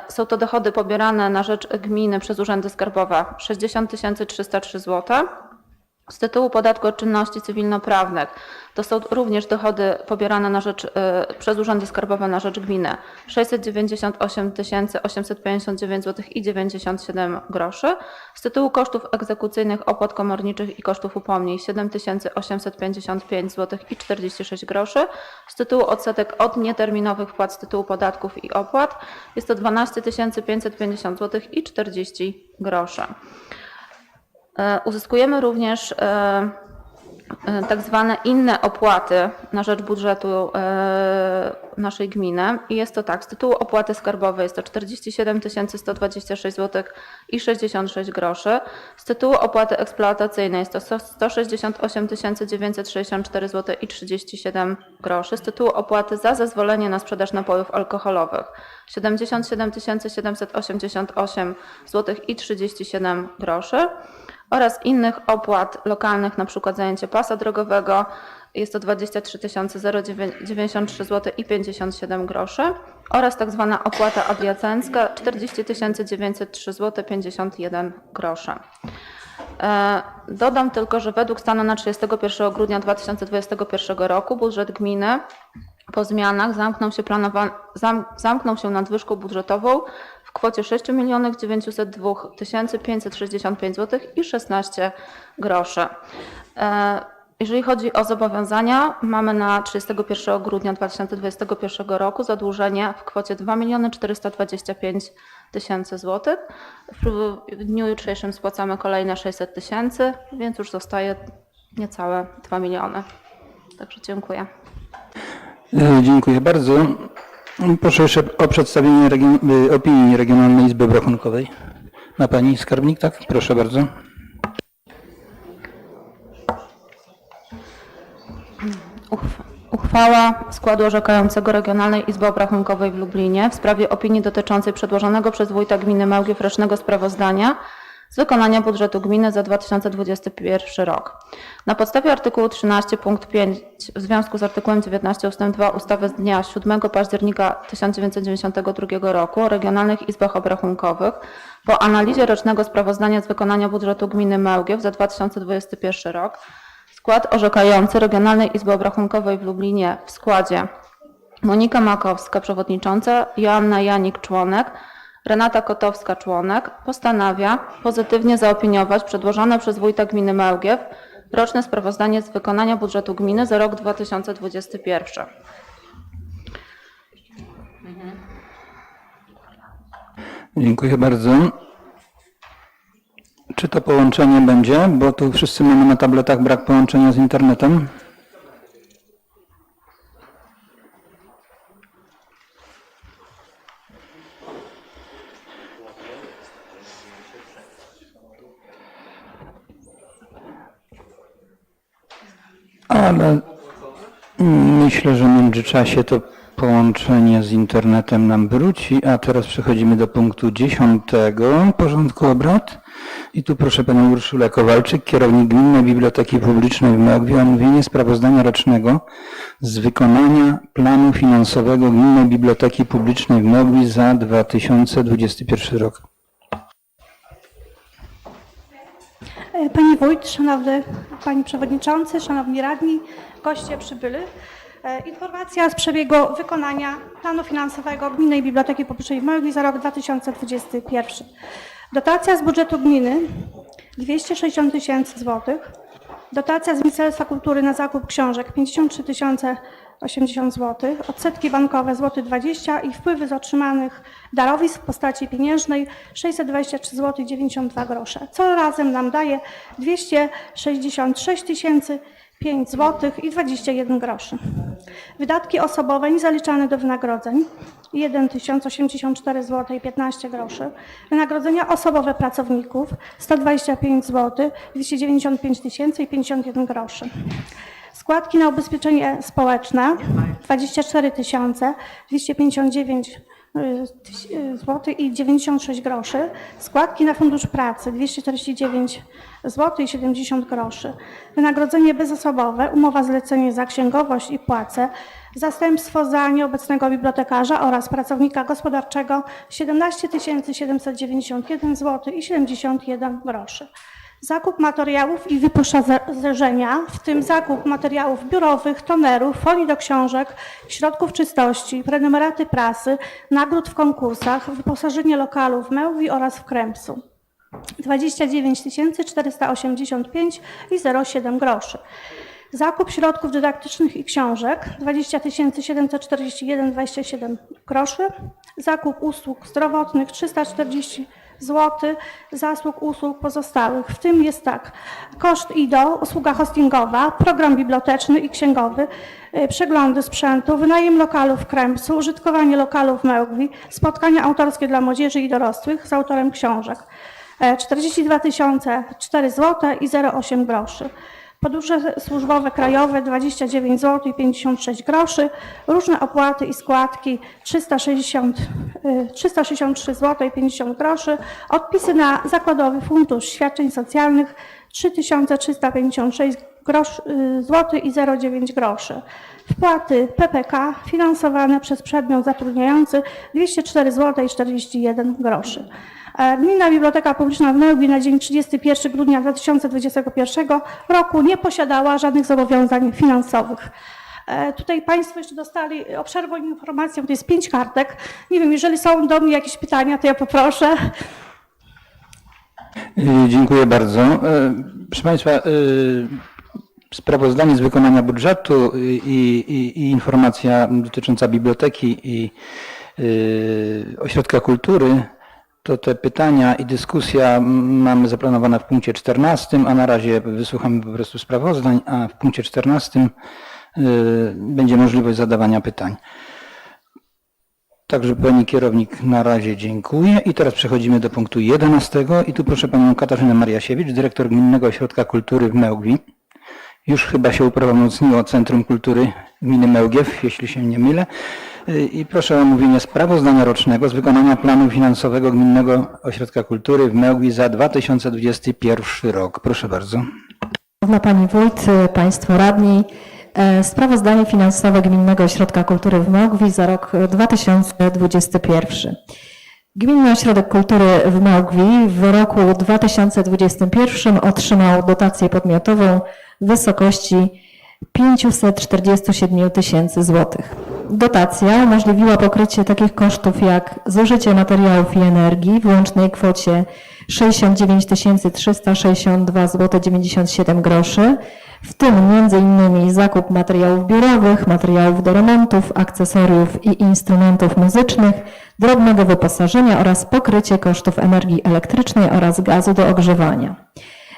[SPEAKER 3] są to dochody pobierane na rzecz gminy przez urzędy skarbowe 60 303 zł. Z tytułu podatku od czynności cywilnoprawnych to są również dochody pobierane na rzecz, przez urzędy skarbowe na rzecz gminy 698 859 zł i 97 groszy. Z tytułu kosztów egzekucyjnych, opłat komorniczych i kosztów upomnień 7 855 zł i 46 groszy. Z tytułu odsetek od nieterminowych wpłat z tytułu podatków i opłat jest to 12 550 zł i 40 groszy. Uzyskujemy również tak zwane inne opłaty na rzecz budżetu naszej gminy i jest to tak, z tytułu opłaty skarbowej jest to 47 126 zł i 66 groszy, z tytułu opłaty eksploatacyjnej jest to 168 964 zł i 37 groszy, z tytułu opłaty za zezwolenie na sprzedaż napojów alkoholowych 77 788 zł i 37 groszy. Oraz innych opłat lokalnych, na przykład zajęcie pasa drogowego, jest to 23 093 zł i 57 groszy oraz tak zwana opłata adiacencka 40 903 zł 51 groszy. Dodam tylko, że według stanu na 31 grudnia 2021 roku budżet gminy po zmianach zamknął się nadwyżką budżetową w kwocie 6 902 565 zł i 16 groszy. Jeżeli chodzi o zobowiązania, mamy na 31 grudnia 2021 roku zadłużenie w kwocie 2 425 000 zł. W dniu jutrzejszym spłacamy kolejne 600 000, więc już zostaje niecałe 2 miliony. Także dziękuję.
[SPEAKER 2] Dziękuję bardzo. Proszę jeszcze o przedstawienie opinii Regionalnej Izby Obrachunkowej. Ma Pani skarbnik, tak? Proszę bardzo.
[SPEAKER 3] Uchwała składu orzekającego Regionalnej Izby Obrachunkowej w Lublinie w sprawie opinii dotyczącej przedłożonego przez wójta gminy Małgiew rocznego sprawozdania z wykonania budżetu gminy za 2021 rok. Na podstawie artykułu 13 punkt 5 w związku z artykułem 19 ust. 2 ustawy z dnia 7 października 1992 roku o regionalnych izbach obrachunkowych po analizie rocznego sprawozdania z wykonania budżetu gminy Małgiew za 2021 rok skład orzekający Regionalnej Izby Obrachunkowej w Lublinie w składzie Monika Makowska, przewodnicząca, Joanna Janik, członek, Renata Kotowska, członek, postanawia pozytywnie zaopiniować przedłożone przez wójta gminy Małgiew roczne sprawozdanie z wykonania budżetu gminy za rok 2021.
[SPEAKER 2] Dziękuję bardzo. Czy to połączenie będzie? Bo tu wszyscy mamy na tabletach brak połączenia z internetem. Ale myślę, że w międzyczasie to połączenie z internetem nam wróci, a teraz przechodzimy do punktu 10 porządku obrad. I tu proszę Panią Urszulę Kowalczyk, kierownik Gminnej Biblioteki Publicznej w Małgwie, o omówienie sprawozdania rocznego z wykonania planu finansowego Gminnej Biblioteki Publicznej w Małgwi za 2021 rok.
[SPEAKER 9] Pani Wójt, Szanowny Panie Przewodniczący, Szanowni Radni, goście przybyli. Informacja z przebiegu wykonania planu finansowego Gminnej Biblioteki Publicznej w Małgwi za rok 2021. Dotacja z budżetu gminy 260 000 złotych. Dotacja z Ministerstwa Kultury na zakup książek 53 080 zł. Odsetki bankowe złoty 20 i wpływy z otrzymanych darowizn w postaci pieniężnej 623 zł i 92 grosze. Co razem nam daje 266 5 zł i 21 groszy. Wydatki osobowe niezaliczane do wynagrodzeń 1084 zł i 15 groszy. Wynagrodzenia osobowe pracowników 125 zł 295 tysięcy i 51 groszy. Składki na ubezpieczenie społeczne 24 259 zł i 96 groszy. Składki na Fundusz Pracy 249 zł i 70 groszy. Wynagrodzenie bezosobowe, umowa zlecenie za księgowość i płace, zastępstwo za nieobecnego bibliotekarza oraz pracownika gospodarczego 17 791 zł i 71 groszy. Zakup materiałów i wyposażenia, w tym zakup materiałów biurowych, tonerów, folii do książek, środków czystości, prenumeraty prasy, nagród w konkursach, wyposażenie lokalu w Mełwi oraz w Kremsu 29 485 i 07 groszy. Zakup środków dydaktycznych i książek 20 741,27 groszy. Zakup usług zdrowotnych 340 zł, zasług usług pozostałych. W tym jest tak: koszt IDO, usługa hostingowa, program biblioteczny i księgowy, przeglądy sprzętu, wynajem lokalu w Kremsu, użytkowanie lokalu w Mełgwi, spotkania autorskie dla młodzieży i dorosłych z autorem książek 42 004 zł i 08 groszy. Podróże służbowe krajowe 29 zł i 56 groszy, różne opłaty i składki 363 zł i 50 groszy, odpisy na Zakładowy Fundusz Świadczeń Socjalnych 3356 zł i 09 groszy. Wpłaty PPK finansowane przez podmiot zatrudniający 204 zł i 41 groszy. Gminna Biblioteka Publiczna w Mełgi na dzień 31 grudnia 2021 roku nie posiadała żadnych zobowiązań finansowych. Tutaj Państwo jeszcze dostali obszerną informację, to jest 5 kartek. Nie wiem, jeżeli są do mnie jakieś pytania, to ja poproszę.
[SPEAKER 2] Dziękuję bardzo. Proszę Państwa, sprawozdanie z wykonania budżetu i informacja dotycząca biblioteki i ośrodka kultury, to te pytania i dyskusja mamy zaplanowane w punkcie 14, a na razie wysłuchamy po prostu sprawozdań, a w punkcie 14 będzie możliwość zadawania pytań. Także Pani Kierownik na razie dziękuję i teraz przechodzimy do punktu 11 i tu proszę Panią Katarzynę Mariasiewicz, dyrektor Gminnego Ośrodka Kultury w Mełgwi. Już chyba się uprawomocniło Centrum Kultury Gminy Mełgiew, jeśli się nie mylę. I proszę o omówienie sprawozdania rocznego z wykonania planu finansowego Gminnego Ośrodka Kultury w Mełgwi za 2021 rok. Proszę bardzo.
[SPEAKER 10] Szanowna Pani Wójt, Państwo Radni, sprawozdanie finansowe Gminnego Ośrodka Kultury w Mełgwi za rok 2021. Gminny Ośrodek Kultury w Mełgwi w roku 2021 otrzymał dotację podmiotową w wysokości 547 tysięcy złotych. Dotacja umożliwiła pokrycie takich kosztów jak zużycie materiałów i energii w łącznej kwocie 69 362 zł 97 groszy, w tym m.in. zakup materiałów biurowych, materiałów do remontów, akcesoriów i instrumentów muzycznych, drobnego wyposażenia oraz pokrycie kosztów energii elektrycznej oraz gazu do ogrzewania.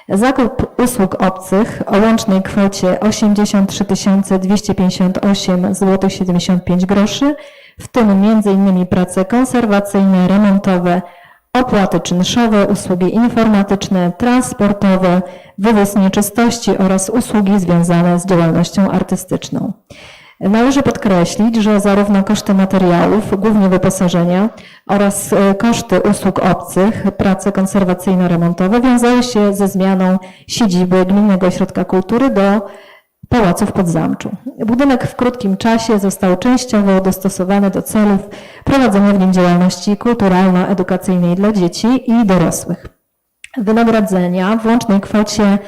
[SPEAKER 10] Zakup usług obcych o łącznej kwocie 83 258 zł 75 groszy, w tym m.in. prace konserwacyjne, remontowe, opłaty czynszowe, usługi informatyczne, transportowe, wywóz nieczystości oraz usługi związane z działalnością artystyczną. Należy podkreślić, że zarówno koszty materiałów, głównie wyposażenia, oraz koszty usług obcych, prace konserwacyjno-remontowe wiązały się ze zmianą siedziby Gminnego Ośrodka Kultury do Pałacu w Podzamczu. Budynek w krótkim czasie został częściowo dostosowany do celów prowadzenia w nim działalności kulturalno-edukacyjnej dla dzieci i dorosłych. Wynagrodzenia w łącznej kwocie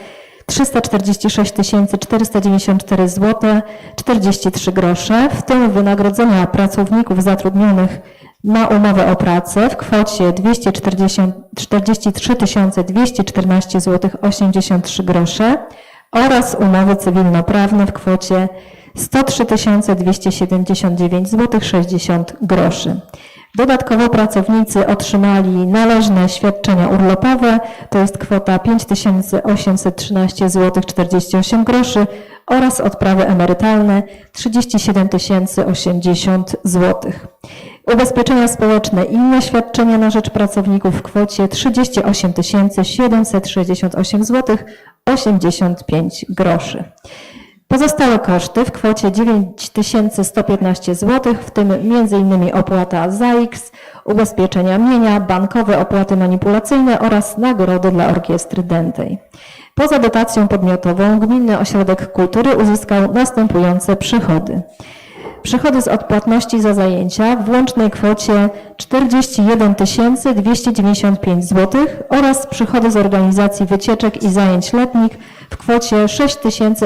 [SPEAKER 10] 346 494 zł 43 grosze, w tym wynagrodzenia pracowników zatrudnionych na umowę o pracę w kwocie 243 214 zł 83 grosze oraz umowy cywilnoprawne w kwocie 103 279 zł 60 groszy. Dodatkowo pracownicy otrzymali należne świadczenia urlopowe, to jest kwota 5813 zł 48 groszy oraz odprawy emerytalne 37 080 zł. Ubezpieczenia społeczne i inne świadczenia na rzecz pracowników w kwocie 38 768 zł 85 groszy. Pozostałe koszty w kwocie 9 115 zł, w tym m.in. opłata za X, ubezpieczenia mienia, bankowe opłaty manipulacyjne oraz nagrody dla orkiestry dętej. Poza dotacją podmiotową Gminny Ośrodek Kultury uzyskał następujące przychody. Przychody z odpłatności za zajęcia w łącznej kwocie 41 295 zł oraz przychody z organizacji wycieczek i zajęć letnich w kwocie 6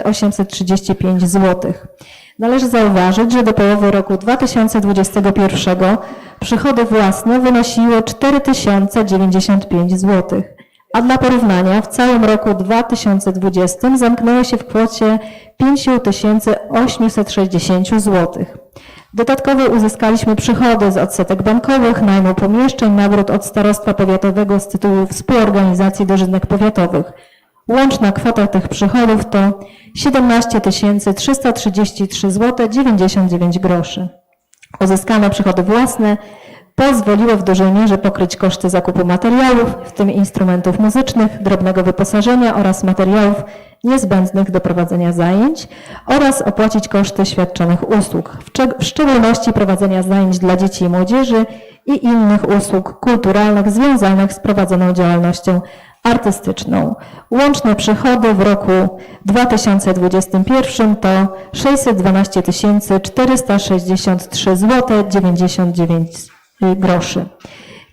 [SPEAKER 10] 835 zł. Należy zauważyć, że do połowy roku 2021 przychody własne wynosiły 4095 zł, a dla porównania w całym roku 2020 zamknęły się w kwocie 5860 zł. Dodatkowo uzyskaliśmy przychody z odsetek bankowych, najmu pomieszczeń, nagród od Starostwa Powiatowego z tytułu współorganizacji dożynek powiatowych. Łączna kwota tych przychodów to 17 333 zł 99 groszy. Uzyskane przychody własne pozwoliły w dużej mierze pokryć koszty zakupu materiałów, w tym instrumentów muzycznych, drobnego wyposażenia oraz materiałów niezbędnych do prowadzenia zajęć oraz opłacić koszty świadczonych usług, w szczególności prowadzenia zajęć dla dzieci i młodzieży i innych usług kulturalnych związanych z prowadzoną działalnością artystyczną. Łączne przychody w roku 2021 to 612 463 zł 99 groszy.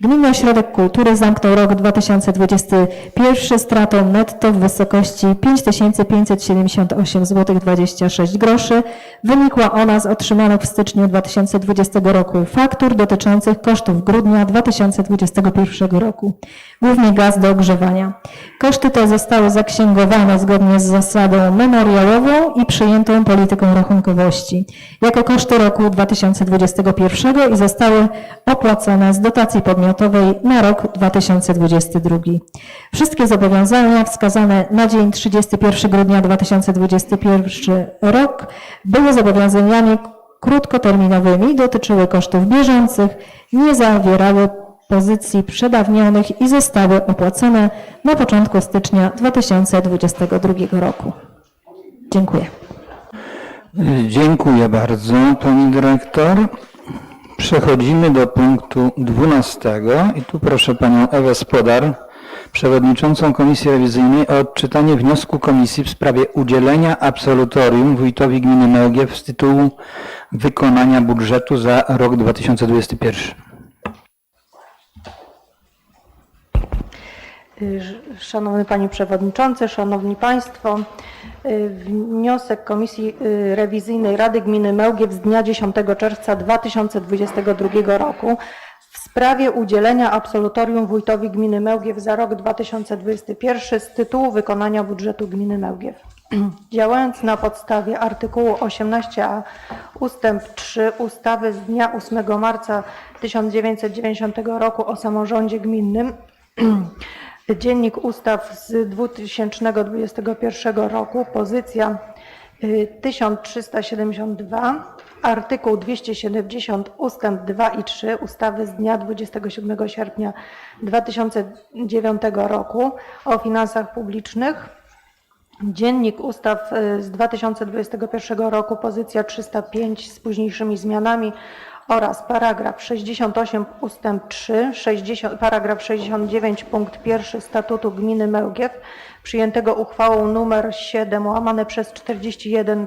[SPEAKER 10] Gminny Ośrodek Kultury zamknął rok 2021 stratą netto w wysokości 5578 zł 26 groszy. Wynikła ona z otrzymanych w styczniu 2020 roku faktur dotyczących kosztów grudnia 2021 roku, głównie gaz do ogrzewania. Koszty te zostały zaksięgowane zgodnie z zasadą memoriałową i przyjętą polityką rachunkowości jako koszty roku 2021 i zostały opłacone z dotacji podmiotowej na rok 2022. Wszystkie zobowiązania wskazane na dzień 31 grudnia 2021 rok były zobowiązaniami krótkoterminowymi i dotyczyły kosztów bieżących, nie zawierały pozycji przedawnionych i zostały opłacone na początku stycznia 2022 roku. Dziękuję.
[SPEAKER 2] Dziękuję bardzo, pani dyrektor. Przechodzimy do punktu 12 i tu proszę panią Ewę Spodar, przewodniczącą Komisji Rewizyjnej, o odczytanie wniosku komisji w sprawie udzielenia absolutorium wójtowi gminy Mełgiew z tytułu wykonania budżetu za rok 2021.
[SPEAKER 5] Szanowny Panie Przewodniczący, Szanowni Państwo, wniosek Komisji Rewizyjnej Rady Gminy Mełgiew z dnia 10 czerwca 2022 roku w sprawie udzielenia absolutorium wójtowi gminy Mełgiew za rok 2021 z tytułu wykonania budżetu gminy Mełgiew. Działając na podstawie artykułu 18a ustęp 3 ustawy z dnia 8 marca 1990 roku o samorządzie gminnym, Dziennik Ustaw z 2021 roku, pozycja 1372, artykuł 270 ustęp 2 i 3 ustawy z dnia 27 sierpnia 2009 roku o finansach publicznych, Dziennik Ustaw z 2021 roku, pozycja 305 z późniejszymi zmianami oraz paragraf 68 ustęp 3, paragraf 69 punkt 1 Statutu Gminy Mełgiew przyjętego uchwałą nr 7/41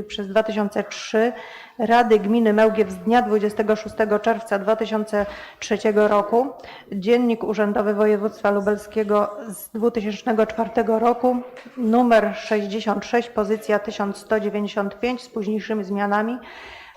[SPEAKER 5] przez 2003 Rady Gminy Mełgiew z dnia 26 czerwca 2003 roku, Dziennik Urzędowy Województwa Lubelskiego z 2004 roku, numer 66, pozycja 1195 z późniejszymi zmianami.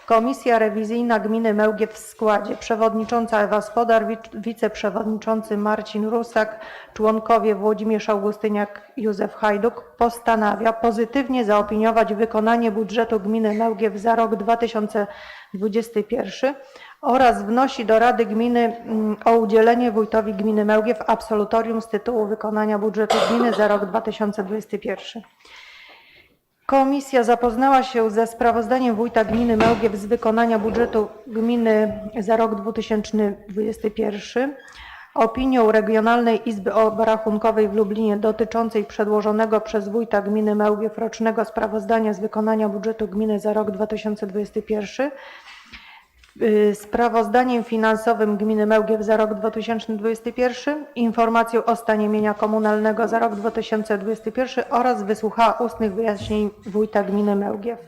[SPEAKER 5] Komisja Rewizyjna Gminy Mełgiew w składzie przewodnicząca Ewa Spodar, wiceprzewodniczący Marcin Rusak, członkowie Włodzimierz Augustyniak, Józef Hajduk postanawia pozytywnie zaopiniować wykonanie budżetu gminy Mełgiew za rok 2021 oraz wnosi do Rady Gminy o udzielenie wójtowi gminy Mełgiew absolutorium z tytułu wykonania budżetu gminy za rok 2021.
[SPEAKER 11] Komisja zapoznała się ze sprawozdaniem wójta gminy Mełgiew z wykonania budżetu gminy za rok 2021, opinią Regionalnej Izby Obrachunkowej w Lublinie dotyczącej przedłożonego przez wójta gminy Mełgiew rocznego sprawozdania z wykonania budżetu gminy za rok 2021, sprawozdaniem finansowym gminy Mełgiew za rok 2021, informacją o stanie mienia komunalnego za rok 2021 oraz wysłuchała ustnych wyjaśnień wójta gminy Mełgiew.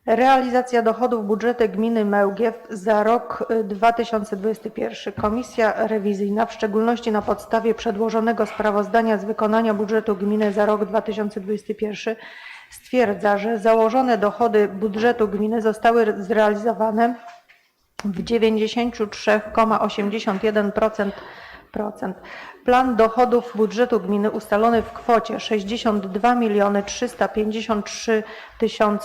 [SPEAKER 11] Realizacja dochodów budżetu gminy Mełgiew za rok 2021. Komisja rewizyjna, w szczególności na podstawie przedłożonego sprawozdania z wykonania budżetu gminy za rok 2021, stwierdza, że założone dochody budżetu gminy zostały zrealizowane w 93,81%. Plan dochodów budżetu gminy ustalony w kwocie 62 353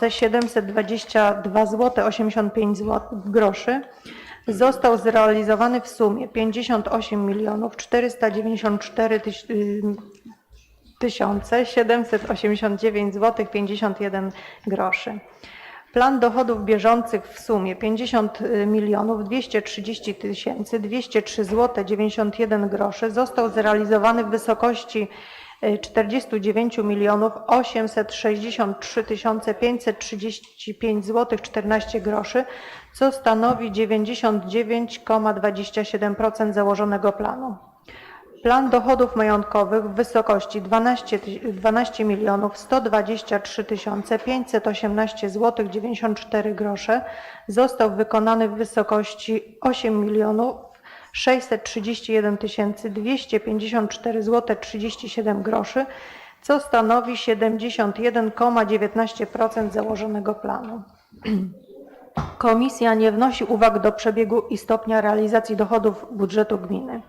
[SPEAKER 11] 722 zł 85 groszy został zrealizowany w sumie 58 494 789 zł 51 groszy. Plan dochodów bieżących w sumie 50 230 203 zł 91 groszy został zrealizowany w wysokości 49 863 535 zł 14 groszy, co stanowi 99,27% założonego planu. Plan dochodów majątkowych w wysokości 12 123 518 zł 94 grosze został wykonany w wysokości 8 631 254 zł 37 groszy, co stanowi 71,19% założonego planu. Komisja nie wnosi uwag do przebiegu i stopnia realizacji dochodów budżetu gminy.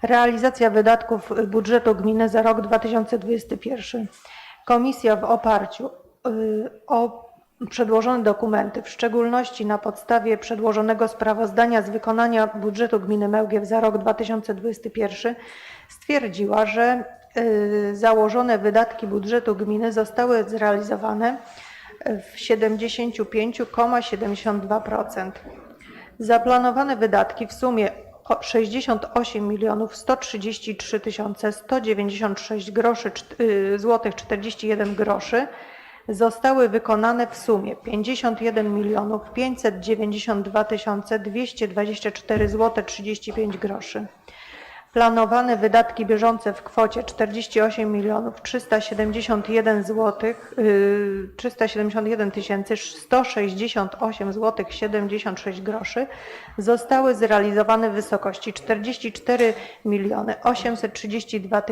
[SPEAKER 11] Realizacja wydatków budżetu gminy za rok 2021. Komisja w oparciu o przedłożone dokumenty, w szczególności na podstawie przedłożonego sprawozdania z wykonania budżetu gminy Mełgiew za rok 2021, stwierdziła, że założone wydatki budżetu gminy zostały zrealizowane w 75,72%. Zaplanowane wydatki w sumie 68 133 196 groszy złotych 41 groszy zostały wykonane w sumie 51 592 224 zł 35 groszy. Planowane wydatki bieżące w kwocie 48 371 168 zł 76 groszy zostały zrealizowane w wysokości 44 832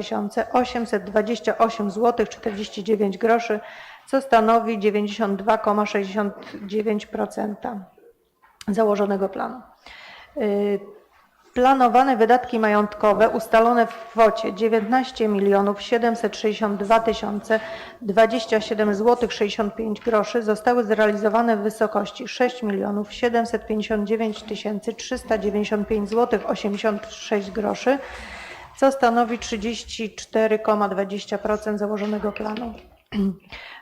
[SPEAKER 11] 828 zł 49 groszy, co stanowi 92,69% założonego planu. Planowane wydatki majątkowe ustalone w kwocie 19 762 027 zł 65 groszy zostały zrealizowane w wysokości 6 759 395 zł 86 groszy, co stanowi 34,20% założonego planu.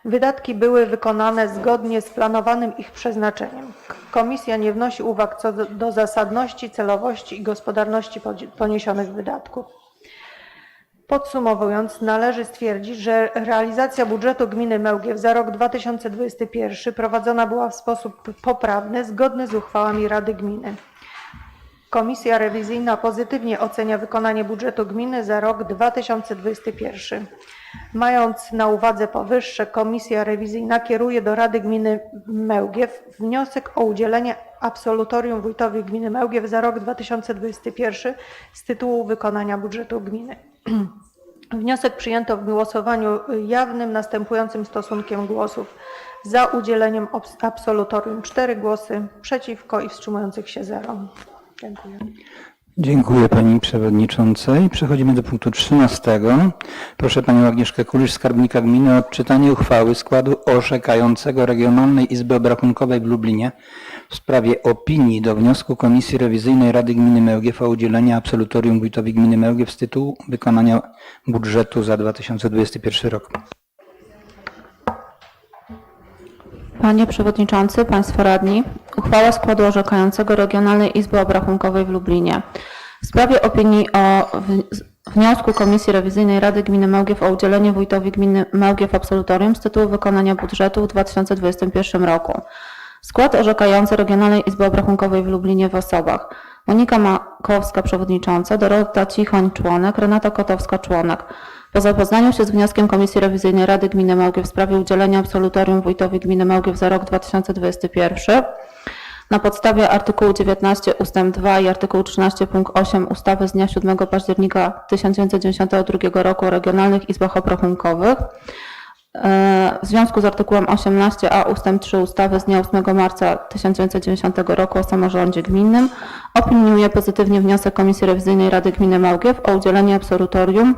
[SPEAKER 11] Wydatki były wykonane zgodnie z planowanym ich przeznaczeniem. Komisja nie wnosi uwag co do zasadności, celowości i gospodarności poniesionych wydatków. Podsumowując, należy stwierdzić, że realizacja budżetu gminy Mełgiew za rok 2021 prowadzona była w sposób poprawny, zgodny z uchwałami Rady Gminy. Komisja rewizyjna pozytywnie ocenia wykonanie budżetu gminy za rok 2021. Mając na uwadze powyższe, Komisja rewizyjna kieruje do Rady Gminy Mełgiew wniosek o udzielenie absolutorium wójtowi gminy Mełgiew za rok 2021 z tytułu wykonania budżetu gminy. Wniosek przyjęto w głosowaniu jawnym następującym stosunkiem głosów: za udzieleniem absolutorium 4 głosy, przeciwko i wstrzymujących się 0. Dziękuję.
[SPEAKER 2] Dziękuję Pani Przewodniczącej. Przechodzimy do punktu 13. Proszę Panią Agnieszkę Kulisz, skarbnika gminy, o odczytanie uchwały składu orzekającego Regionalnej Izby Obrachunkowej w Lublinie w sprawie opinii do wniosku Komisji Rewizyjnej Rady Gminy Mełgiew o udzielenie absolutorium wójtowi gminy Mełgiew z tytułu wykonania budżetu za 2021 rok.
[SPEAKER 5] Panie Przewodniczący, Państwo Radni, uchwała składu orzekającego Regionalnej Izby Obrachunkowej w Lublinie w sprawie opinii o wniosku Komisji Rewizyjnej Rady Gminy Mełgiew o udzielenie wójtowi gminy Mełgiew absolutorium z tytułu wykonania budżetu w 2021 roku. Skład orzekający Regionalnej Izby Obrachunkowej w Lublinie w osobach: Monika Makowska, przewodnicząca, Dorota Cichoń, członek, Renata Kotowska, członek. Po zapoznaniu się z wnioskiem Komisji Rewizyjnej Rady Gminy Mełgiew w sprawie udzielenia absolutorium wójtowi gminy Mełgiew za rok 2021 na podstawie artykułu 19 ust. 2 i artykułu 13 punkt 8 ustawy z dnia 7 października 1992 roku o regionalnych izbach obrachunkowych, w związku z artykułem 18a ust. 3 ustawy z dnia 8 marca 1990 roku o samorządzie gminnym, opiniuje pozytywnie wniosek Komisji Rewizyjnej Rady Gminy Mełgiew o udzielenie absolutorium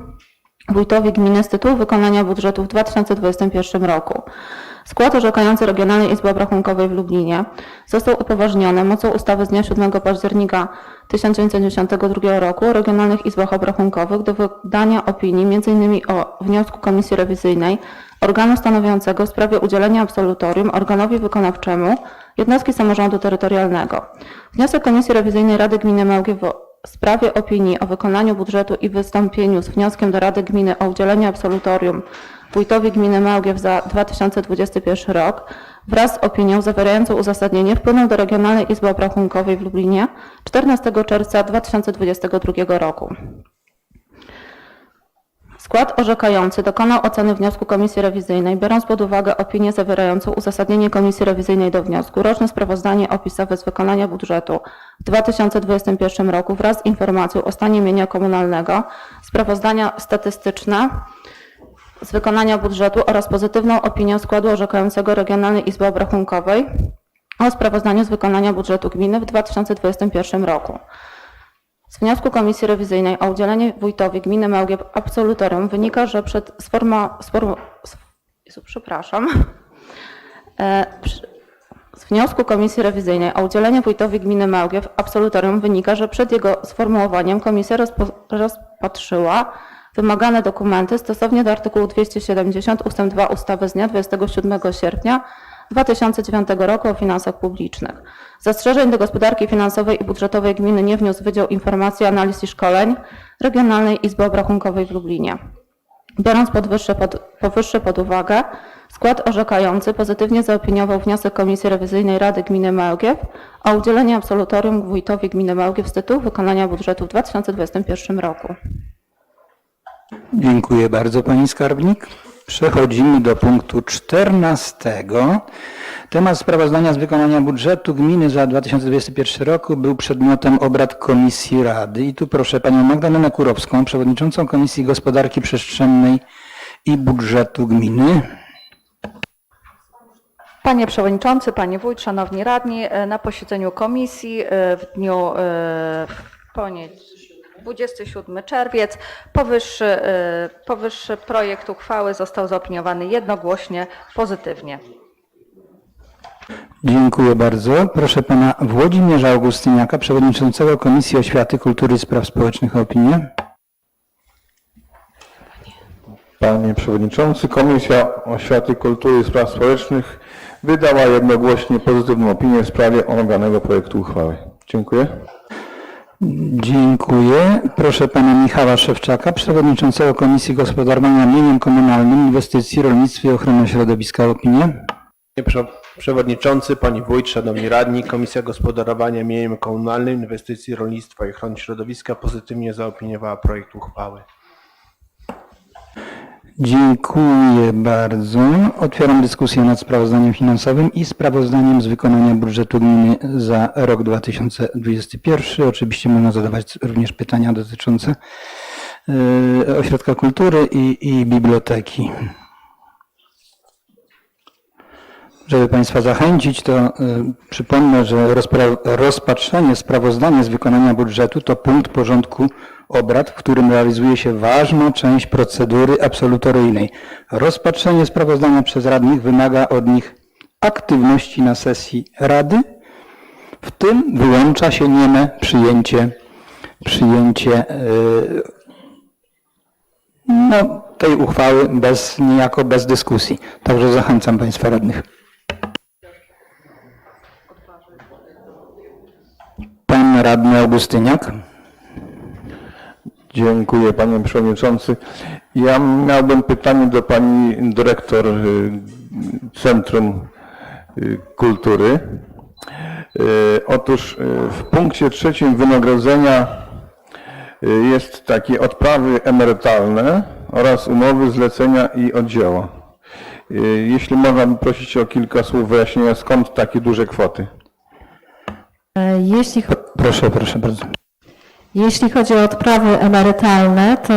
[SPEAKER 5] wójtowi gminy z tytułu wykonania budżetu w 2021 roku. Skład orzekający Regionalnej Izby Obrachunkowej w Lublinie został upoważniony mocą ustawy z dnia 7 października 1992 roku o regionalnych izbach obrachunkowych do wydania opinii m.in. o wniosku Komisji Rewizyjnej organu stanowiącego w sprawie udzielenia absolutorium organowi wykonawczemu jednostki samorządu terytorialnego. Wniosek Komisji Rewizyjnej Rady Gminy Mełgiew w sprawie opinii o wykonaniu budżetu i wystąpieniu z wnioskiem do Rady Gminy o udzielenie absolutorium wójtowi gminy Mełgiew za 2021 rok wraz z opinią zawierającą uzasadnienie wpłynął do Regionalnej Izby Obrachunkowej w Lublinie 14 czerwca 2022 roku. Skład orzekający dokonał oceny wniosku Komisji Rewizyjnej, biorąc pod uwagę opinię zawierającą uzasadnienie Komisji Rewizyjnej do wniosku, roczne sprawozdanie opisowe z wykonania budżetu w 2021 roku wraz z informacją o stanie mienia komunalnego, sprawozdania statystyczne z wykonania budżetu oraz pozytywną opinię składu orzekającego Regionalnej Izby Obrachunkowej o sprawozdaniu z wykonania budżetu gminy w 2021 roku. Z wniosku Komisji Rewizyjnej o udzielenie wójtowi gminy Mełgiew absolutorium wynika, że Z wniosku Komisji Rewizyjnej o udzielenie wójtowi gminy Mełgiew absolutorium wynika, że przed jego sformułowaniem komisja rozpatrzyła wymagane dokumenty stosownie do artykułu 270 ust. 2 ustawy z dnia 27 sierpnia 2009 roku o finansach publicznych. Zastrzeżeń do gospodarki finansowej i budżetowej gminy nie wniósł Wydział Informacji, Analiz i Szkoleń Regionalnej Izby Obrachunkowej w Lublinie. Biorąc powyższe pod uwagę, skład orzekający pozytywnie zaopiniował wniosek Komisji Rewizyjnej Rady Gminy Mełgiew o udzielenie absolutorium wójtowi gminy Mełgiew z tytułu wykonania budżetu w 2021 roku.
[SPEAKER 2] Dziękuję bardzo pani skarbnik. Przechodzimy do punktu 14. Temat sprawozdania z wykonania budżetu gminy za 2021 rok był przedmiotem obrad Komisji Rady. I tu proszę panią Magdalenę Kurowską, przewodniczącą Komisji Gospodarki Przestrzennej i Budżetu Gminy.
[SPEAKER 8] Panie Przewodniczący, Panie Wójt, Szanowni Radni, na posiedzeniu komisji w dniu 27 czerwiec powyższy projekt uchwały został zaopiniowany jednogłośnie pozytywnie.
[SPEAKER 2] Dziękuję bardzo. Proszę pana Włodzimierza Augustyniaka, przewodniczącego Komisji Oświaty, Kultury i Spraw Społecznych o opinię.
[SPEAKER 7] Panie Przewodniczący, Komisja Oświaty, Kultury i Spraw Społecznych wydała jednogłośnie pozytywną opinię w sprawie omawianego projektu uchwały. Dziękuję.
[SPEAKER 2] Dziękuję. Proszę pana Michała Szewczaka, przewodniczącego Komisji Gospodarowania Mieniem Komunalnym, Inwestycji, Rolnictwa i Ochrony Środowiska o opinię.
[SPEAKER 4] Panie Przewodniczący, Pani Wójt, Szanowni Radni, Komisja Gospodarowania Mieniem Komunalnym, Inwestycji, Rolnictwa i Ochrony Środowiska pozytywnie zaopiniowała projekt uchwały.
[SPEAKER 2] Dziękuję bardzo. Otwieram dyskusję nad sprawozdaniem finansowym i sprawozdaniem z wykonania budżetu gminy za rok 2021. Oczywiście można zadawać również pytania dotyczące ośrodka kultury i biblioteki. Żeby państwa zachęcić, to przypomnę, że rozpatrzenie sprawozdania z wykonania budżetu to punkt porządku obrad, w którym realizuje się ważna część procedury absolutoryjnej. Rozpatrzenie sprawozdania przez radnych wymaga od nich aktywności na sesji Rady, w tym wyłącza się nieme przyjęcie tej uchwały niejako bez dyskusji. Także zachęcam państwa radnych. radny Augustyniak.
[SPEAKER 7] Dziękuję panie przewodniczący. Ja miałbym pytanie do pani dyrektor Centrum Kultury. Otóż w punkcie 3 wynagrodzenia jest takie odprawy emerytalne oraz umowy zlecenia i oddzieła. Jeśli można by prosić o kilka słów wyjaśnienia, skąd takie duże kwoty?
[SPEAKER 2] Proszę bardzo.
[SPEAKER 10] Jeśli chodzi o odprawy emerytalne, to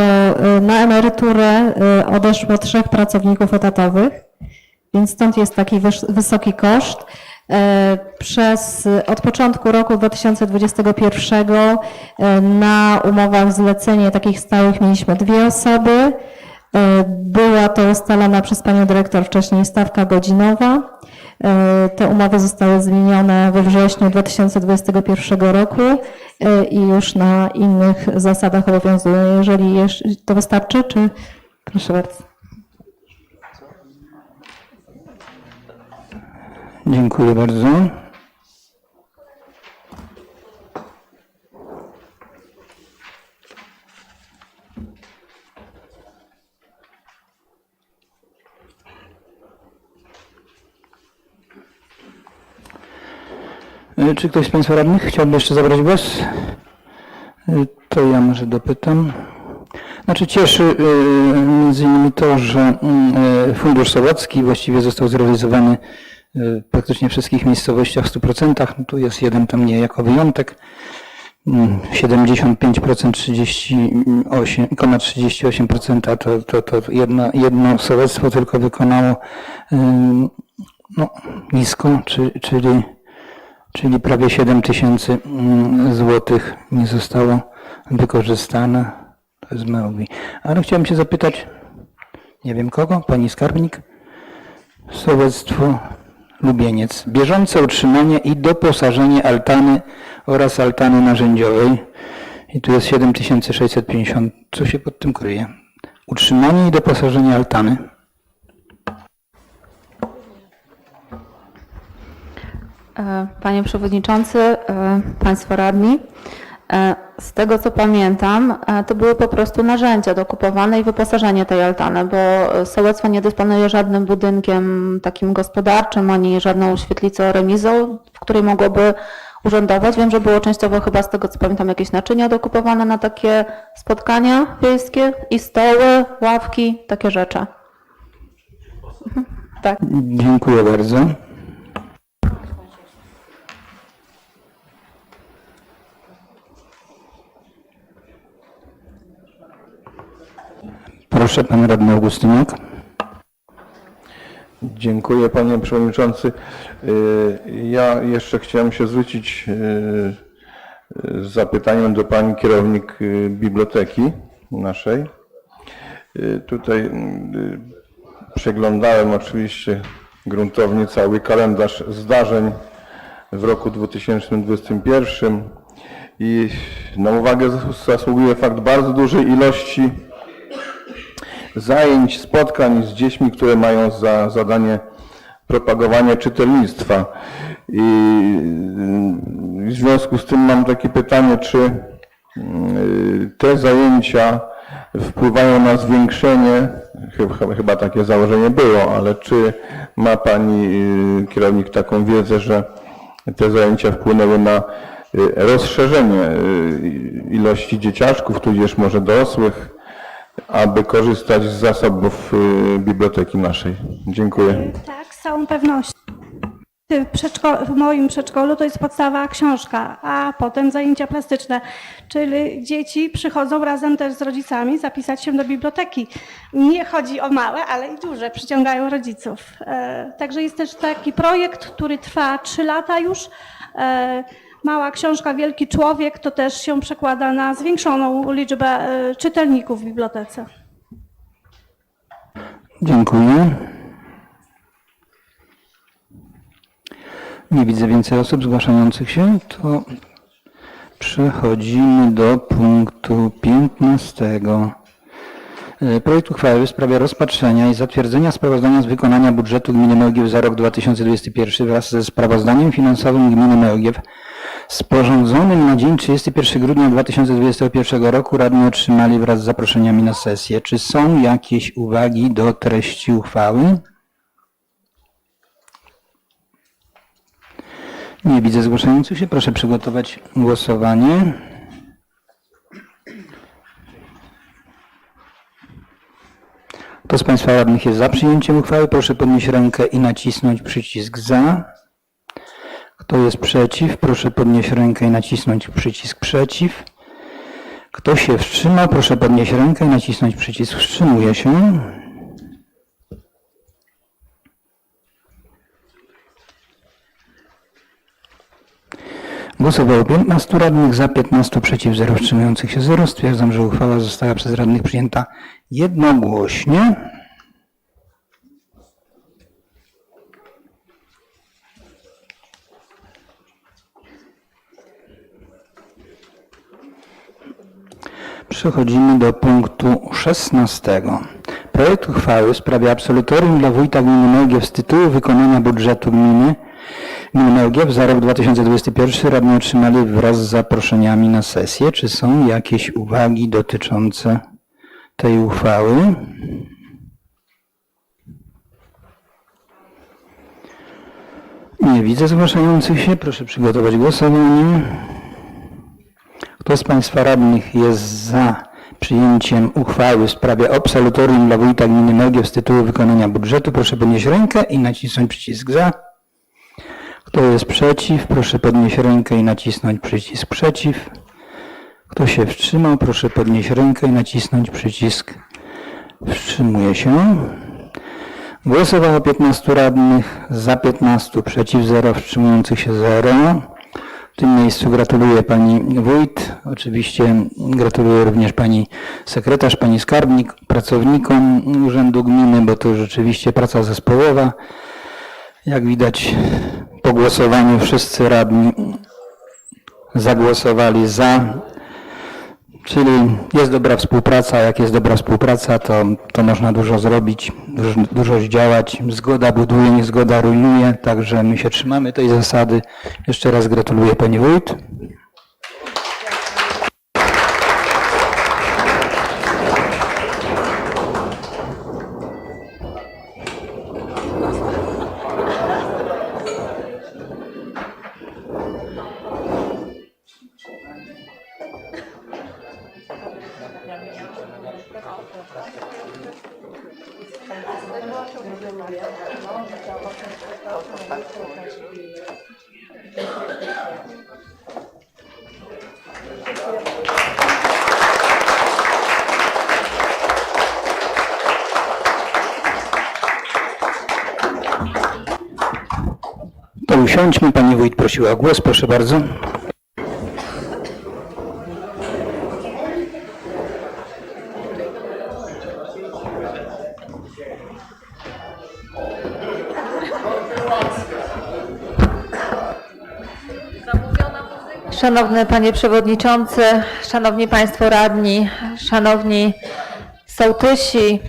[SPEAKER 10] na emeryturę odeszło 3 pracowników etatowych, więc stąd jest taki wysoki koszt. Od początku roku 2021 na umowach zlecenie takich stałych mieliśmy 2 osoby. Była to ustalona przez panią dyrektor wcześniej stawka godzinowa. Te umowy zostały zmienione we wrześniu 2021 roku i już na innych zasadach obowiązują. Jeżeli to wystarczy, czy proszę bardzo.
[SPEAKER 2] Dziękuję bardzo. Czy ktoś z państwa radnych chciałby jeszcze zabrać głos? To ja może dopytam. Znaczy cieszy między innymi to, że Fundusz Sołecki właściwie został zrealizowany w praktycznie wszystkich miejscowościach w 100%. No tu jest jeden tam nie jako wyjątek. 75%, 38%, to jedno sołectwo tylko wykonało nisko, czyli prawie 7 tysięcy złotych nie zostało wykorzystane. To jest Mełgi. Ale chciałem się zapytać, nie wiem kogo, pani skarbnik, sołectwo Lubieniec. Bieżące utrzymanie i doposażenie altany oraz altany narzędziowej. I tu jest 7650. Co się pod tym kryje? Utrzymanie i doposażenie altany.
[SPEAKER 5] Panie Przewodniczący, Państwo Radni, z tego co pamiętam, to były po prostu narzędzia dokupowane i wyposażenie tej altany, bo sołectwo nie dysponuje żadnym budynkiem takim gospodarczym, ani żadną świetlicą remizą, w której mogłoby urzędować. Wiem, że było częściowo chyba z tego co pamiętam jakieś naczynia dokupowane na takie spotkania wiejskie i stoły, ławki, takie rzeczy. Tak.
[SPEAKER 2] Dziękuję bardzo. Proszę, pan radny Augustyniak.
[SPEAKER 7] Dziękuję panie przewodniczący. Ja jeszcze chciałem się zwrócić z zapytaniem do pani kierownik biblioteki naszej. Tutaj przeglądałem oczywiście gruntownie cały kalendarz zdarzeń w roku 2021 i na uwagę zasługuje fakt bardzo dużej ilości zajęć, spotkań z dziećmi, które mają za zadanie propagowanie czytelnictwa. I w związku z tym mam takie pytanie, czy te zajęcia wpływają na zwiększenie, chyba takie założenie było, ale czy ma pani kierownik taką wiedzę, że te zajęcia wpłynęły na rozszerzenie ilości dzieciaczków, tudzież może dorosłych, aby korzystać z zasobów biblioteki naszej. Dziękuję.
[SPEAKER 9] Tak, z całą pewnością. W moim przedszkolu to jest podstawa książka, a potem zajęcia plastyczne, czyli dzieci przychodzą razem też z rodzicami zapisać się do biblioteki. Nie chodzi o małe, ale i duże, przyciągają rodziców. Także jest też taki projekt, który trwa 3 lata już. Mała książka, wielki człowiek, to też się przekłada na zwiększoną liczbę czytelników w bibliotece.
[SPEAKER 2] Dziękuję. Nie widzę więcej osób zgłaszających się, to przechodzimy do punktu 15. Projekt uchwały w sprawie rozpatrzenia i zatwierdzenia sprawozdania z wykonania budżetu gminy Mełgiew za rok 2021 wraz ze sprawozdaniem finansowym gminy Mełgiew Sporządzonym na dzień 31 grudnia 2021 roku radni otrzymali wraz z zaproszeniami na sesję. Czy są jakieś uwagi do treści uchwały? Nie widzę zgłaszających się. Proszę przygotować głosowanie. Kto z Państwa radnych jest za przyjęciem uchwały, proszę podnieść rękę i nacisnąć przycisk za. Kto jest przeciw, proszę podnieść rękę i nacisnąć przycisk przeciw. Kto się wstrzymał, proszę podnieść rękę i nacisnąć przycisk wstrzymuje się. Głosowało 15 radnych, za 15, przeciw 0, wstrzymujących się 0. Stwierdzam, że uchwała została przez radnych przyjęta jednogłośnie. Przechodzimy do punktu 16. Projekt uchwały w sprawie absolutorium dla wójta gminy Mełgiew z tytułu wykonania budżetu gminy Mełgiew za rok 2021 radni otrzymali wraz z zaproszeniami na sesję. Czy są jakieś uwagi dotyczące tej uchwały? Nie widzę zgłaszających się. Proszę przygotować głosowanie. Kto z Państwa radnych jest za przyjęciem uchwały w sprawie absolutorium dla wójta gminy Mełgiew z tytułu wykonania budżetu, proszę podnieść rękę i nacisnąć przycisk za. Kto jest przeciw, proszę podnieść rękę i nacisnąć przycisk przeciw. Kto się wstrzymał, proszę podnieść rękę i nacisnąć przycisk wstrzymuje się. Głosowało 15 radnych, za 15, przeciw 0, wstrzymujących się 0. W tym miejscu gratuluję pani wójt, oczywiście gratuluję również pani sekretarz, pani skarbnik, pracownikom Urzędu Gminy, bo to rzeczywiście praca zespołowa. Jak widać po głosowaniu wszyscy radni zagłosowali za, czyli jest dobra współpraca. Jak jest dobra współpraca, to można dużo zrobić, dużo zdziałać. Zgoda buduje, niezgoda rujnuje, także my się trzymamy tej zasady. Jeszcze raz gratuluję pani wójt. To usiądźmy. Pani wójt prosiła o głos, proszę bardzo.
[SPEAKER 3] Szanowny Panie Przewodniczący, Szanowni Państwo Radni, Szanowni Sołtysi,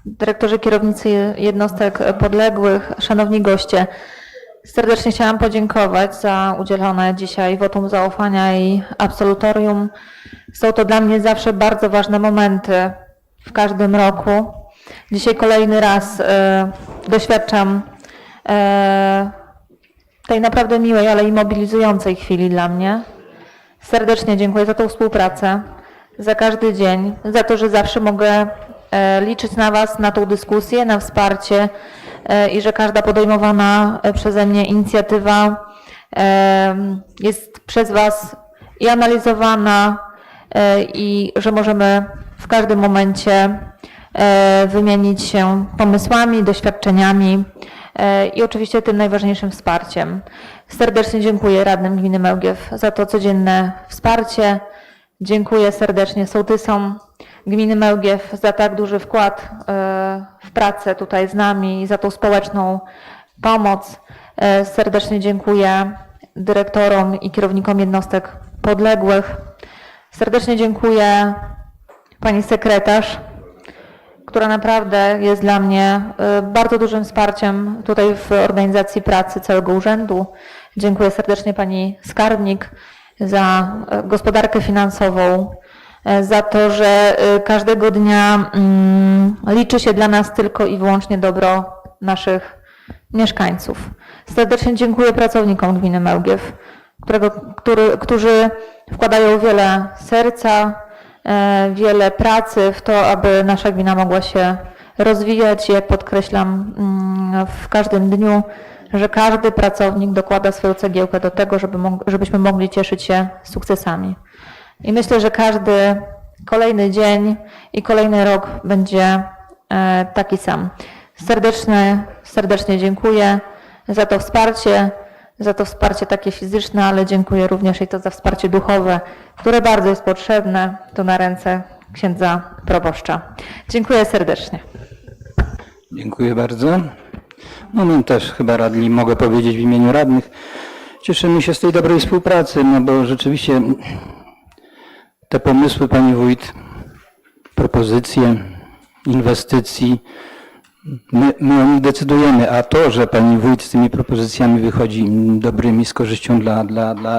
[SPEAKER 3] dyrektorzy, kierownicy jednostek podległych, Szanowni goście. Serdecznie chciałam podziękować za udzielone dzisiaj wotum zaufania i absolutorium. Są to dla mnie zawsze bardzo ważne momenty w każdym roku. Dzisiaj kolejny raz doświadczam tej naprawdę miłej, ale i mobilizującej chwili dla mnie. Serdecznie dziękuję za tą współpracę, za każdy dzień, za to, że zawsze mogę liczyć na Was, na tą dyskusję, na wsparcie i że każda podejmowana przeze mnie inicjatywa jest przez Was i analizowana i że możemy w każdym momencie wymienić się pomysłami, doświadczeniami i oczywiście tym najważniejszym wsparciem. Serdecznie dziękuję radnym gminy Mełgiew za to codzienne wsparcie. Dziękuję serdecznie sołtysom gminy Mełgiew za tak duży wkład w pracę tutaj z nami i za tą społeczną pomoc. Serdecznie dziękuję dyrektorom i kierownikom jednostek podległych. Serdecznie dziękuję pani sekretarz, która naprawdę jest dla mnie bardzo dużym wsparciem tutaj w organizacji pracy całego urzędu. Dziękuję serdecznie pani skarbnik za gospodarkę finansową, za to, że każdego dnia liczy się dla nas tylko i wyłącznie dobro naszych mieszkańców. Serdecznie dziękuję pracownikom gminy Mełgiew, którzy wkładają wiele serca, wiele pracy w to, aby nasza gmina mogła się rozwijać. Jak podkreślam w każdym dniu, że każdy pracownik dokłada swoją cegiełkę do tego, żebyśmy mogli cieszyć się sukcesami. I myślę, że każdy kolejny dzień i kolejny rok będzie taki sam. Serdecznie dziękuję za to wsparcie takie fizyczne, ale dziękuję również i to za wsparcie duchowe, które bardzo jest potrzebne, to na ręce księdza proboszcza. Dziękuję serdecznie.
[SPEAKER 2] Dziękuję bardzo. No też chyba radni, mogę powiedzieć w imieniu radnych, cieszymy się z tej dobrej współpracy, no bo rzeczywiście te pomysły pani wójt, propozycje inwestycji, my o nich decydujemy, a to, że pani wójt z tymi propozycjami wychodzi dobrymi, z korzyścią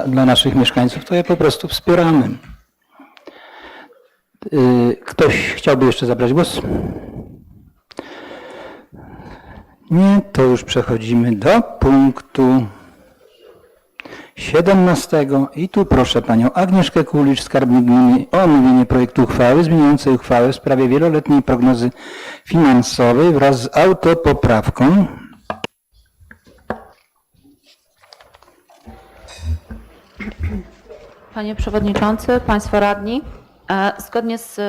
[SPEAKER 2] dla naszych mieszkańców, to je po prostu wspieramy. Ktoś chciałby jeszcze zabrać głos? Nie, to już przechodzimy do punktu 17 i tu proszę panią Agnieszkę Kulicz, skarbnik gminy, o omówienie projektu uchwały zmieniającej uchwałę w sprawie wieloletniej prognozy finansowej wraz z autopoprawką.
[SPEAKER 5] Panie Przewodniczący, Państwo Radni, zgodnie z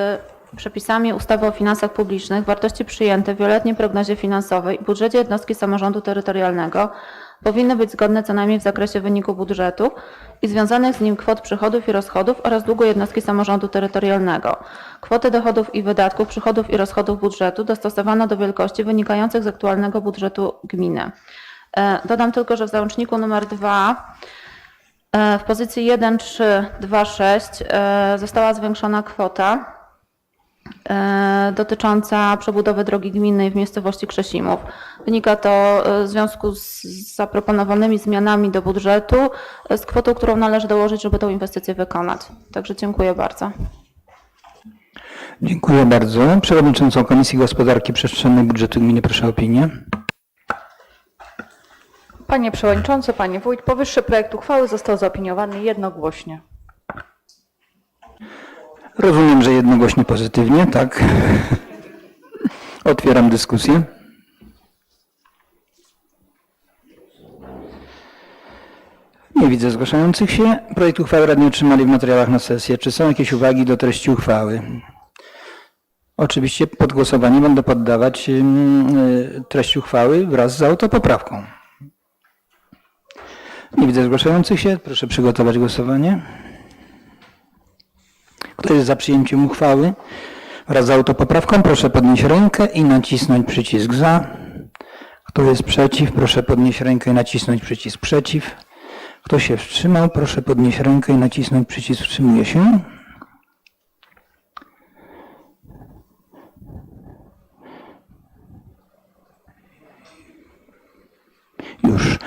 [SPEAKER 5] przepisami ustawy o finansach publicznych wartości przyjęte w wieloletniej prognozie finansowej i budżecie jednostki samorządu terytorialnego powinny być zgodne co najmniej w zakresie wyniku budżetu i związanych z nim kwot przychodów i rozchodów oraz długu jednostki samorządu terytorialnego. Kwoty dochodów i wydatków, przychodów i rozchodów budżetu dostosowano do wielkości wynikających z aktualnego budżetu gminy. Dodam tylko, że w załączniku nr 2 w pozycji 1326 została zwiększona kwota dotycząca przebudowy drogi gminnej w miejscowości Krzesimów. Wynika to w związku z zaproponowanymi zmianami do budżetu, z kwotą, którą należy dołożyć, żeby tę inwestycję wykonać. Także dziękuję bardzo.
[SPEAKER 2] Dziękuję bardzo. Przewodniczącą Komisji Gospodarki Przestrzennej Budżetu Gminy proszę o opinię.
[SPEAKER 8] Panie Przewodniczący, Panie Wójt, powyższy projekt uchwały został zaopiniowany jednogłośnie.
[SPEAKER 2] Rozumiem, że jednogłośnie pozytywnie, tak? Otwieram dyskusję. Nie widzę zgłaszających się. Projekt uchwały radni otrzymali w materiałach na sesję. Czy są jakieś uwagi do treści uchwały? Oczywiście pod głosowanie będę poddawać treść uchwały wraz z autopoprawką. Nie widzę zgłaszających się. Proszę przygotować głosowanie. Kto jest za przyjęciem uchwały wraz z autopoprawką, proszę podnieść rękę i nacisnąć przycisk za. Kto jest przeciw, proszę podnieść rękę i nacisnąć przycisk przeciw. Kto się wstrzymał, proszę podnieść rękę i nacisnąć przycisk wstrzymuje się. Już.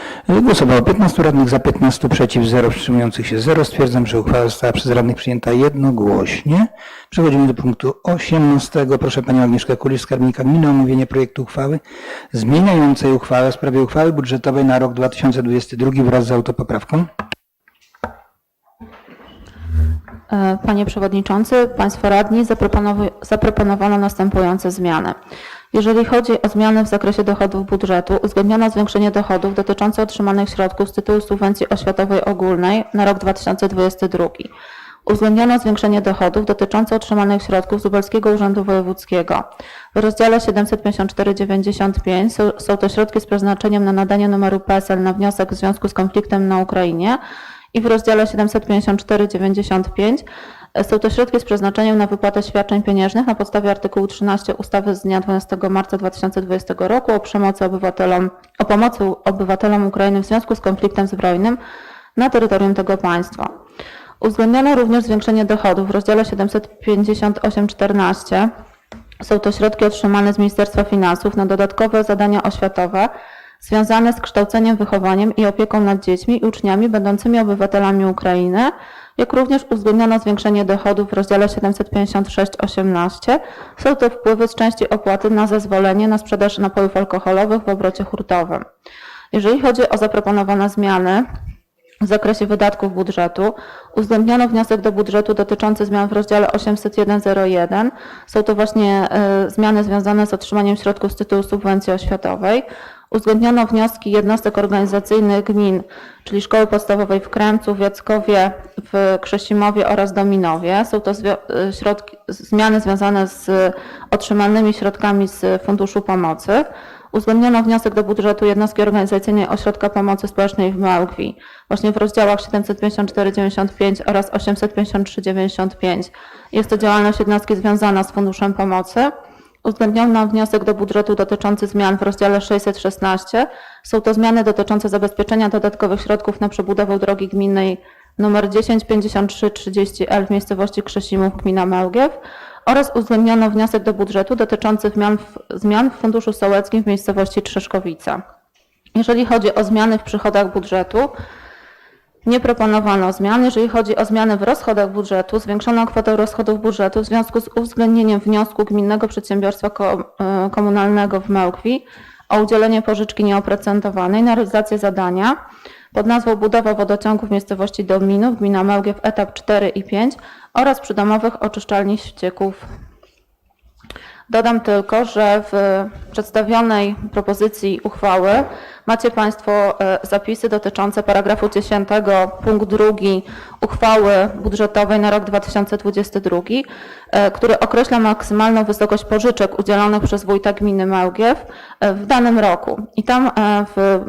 [SPEAKER 2] Głosowało 15 radnych, za 15, przeciw 0, wstrzymujących się 0. Stwierdzam, że uchwała została przez radnych przyjęta jednogłośnie. Przechodzimy do punktu 18. Proszę panią Agnieszkę Kulicz, skarbnika gminy, o omówienie projektu uchwały zmieniającej uchwałę w sprawie uchwały budżetowej na rok 2022 wraz z autopoprawką.
[SPEAKER 5] Panie Przewodniczący, Państwo Radni, zaproponowano następujące zmiany. Jeżeli chodzi o zmiany w zakresie dochodów budżetu, uwzględniono zwiększenie dochodów dotyczące otrzymanych środków z tytułu subwencji oświatowej ogólnej na rok 2022. Uwzględniono zwiększenie dochodów dotyczące otrzymanych środków z Lubelskiego Urzędu Wojewódzkiego. W rozdziale 75495 są to środki z przeznaczeniem na nadanie numeru PESEL na wniosek w związku z konfliktem na Ukrainie i w rozdziale 75495 są to środki z przeznaczeniem na wypłatę świadczeń pieniężnych na podstawie artykułu 13 ustawy z dnia 12 marca 2020 roku o pomocy obywatelom Ukrainy w związku z konfliktem zbrojnym na terytorium tego państwa. Uwzględniono również zwiększenie dochodów w rozdziale 75814. Są to środki otrzymane z Ministerstwa Finansów na dodatkowe zadania oświatowe
[SPEAKER 12] związane z kształceniem, wychowaniem i opieką nad dziećmi i uczniami będącymi obywatelami Ukrainy, jak również uwzględniono zwiększenie dochodów w rozdziale 756.18. Są to wpływy z części opłaty na zezwolenie na sprzedaż napojów alkoholowych w obrocie hurtowym. Jeżeli chodzi o zaproponowane zmiany w zakresie wydatków budżetu, uwzględniono wniosek do budżetu dotyczący zmian w rozdziale 801.01. Są to właśnie zmiany związane z otrzymaniem środków z tytułu subwencji oświatowej. Uwzględniono wnioski jednostek organizacyjnych gmin, czyli Szkoły Podstawowej w Kremcu, w Jackowie, w Krzesimowie oraz Dominowie. Są to zmiany związane z otrzymanymi środkami z Funduszu Pomocy. Uwzględniono wniosek do budżetu jednostki organizacyjnej Ośrodka Pomocy Społecznej w Małgwi, właśnie w rozdziałach 754,95 oraz 853,95. Jest to działalność jednostki związana z Funduszem Pomocy. Uwzględniono wniosek do budżetu dotyczący zmian w rozdziale 616. Są to zmiany dotyczące zabezpieczenia dodatkowych środków na przebudowę drogi gminnej nr 105330L w miejscowości Krzesimów, gmina Małgiew, oraz uwzględniono wniosek do budżetu dotyczący zmian w Funduszu Sołeckim w miejscowości Trzeszkowice. Jeżeli chodzi o zmiany w przychodach budżetu, nie proponowano zmian. Jeżeli chodzi o zmiany w rozchodach budżetu, zwiększono kwotę rozchodów budżetu w związku z uwzględnieniem wniosku Gminnego Przedsiębiorstwa Komunalnego w Małgwi o udzielenie pożyczki nieoprocentowanej na realizację zadania pod nazwą budowa wodociągu w miejscowości Dominów, gmina Małgiew, etap 4 i 5 oraz przydomowych oczyszczalni ścieków. Dodam tylko, że w przedstawionej propozycji uchwały macie Państwo zapisy dotyczące paragrafu 10 punkt 2 uchwały budżetowej na rok 2022, który określa maksymalną wysokość pożyczek udzielonych przez wójta gminy Małgiew w danym roku. I tam w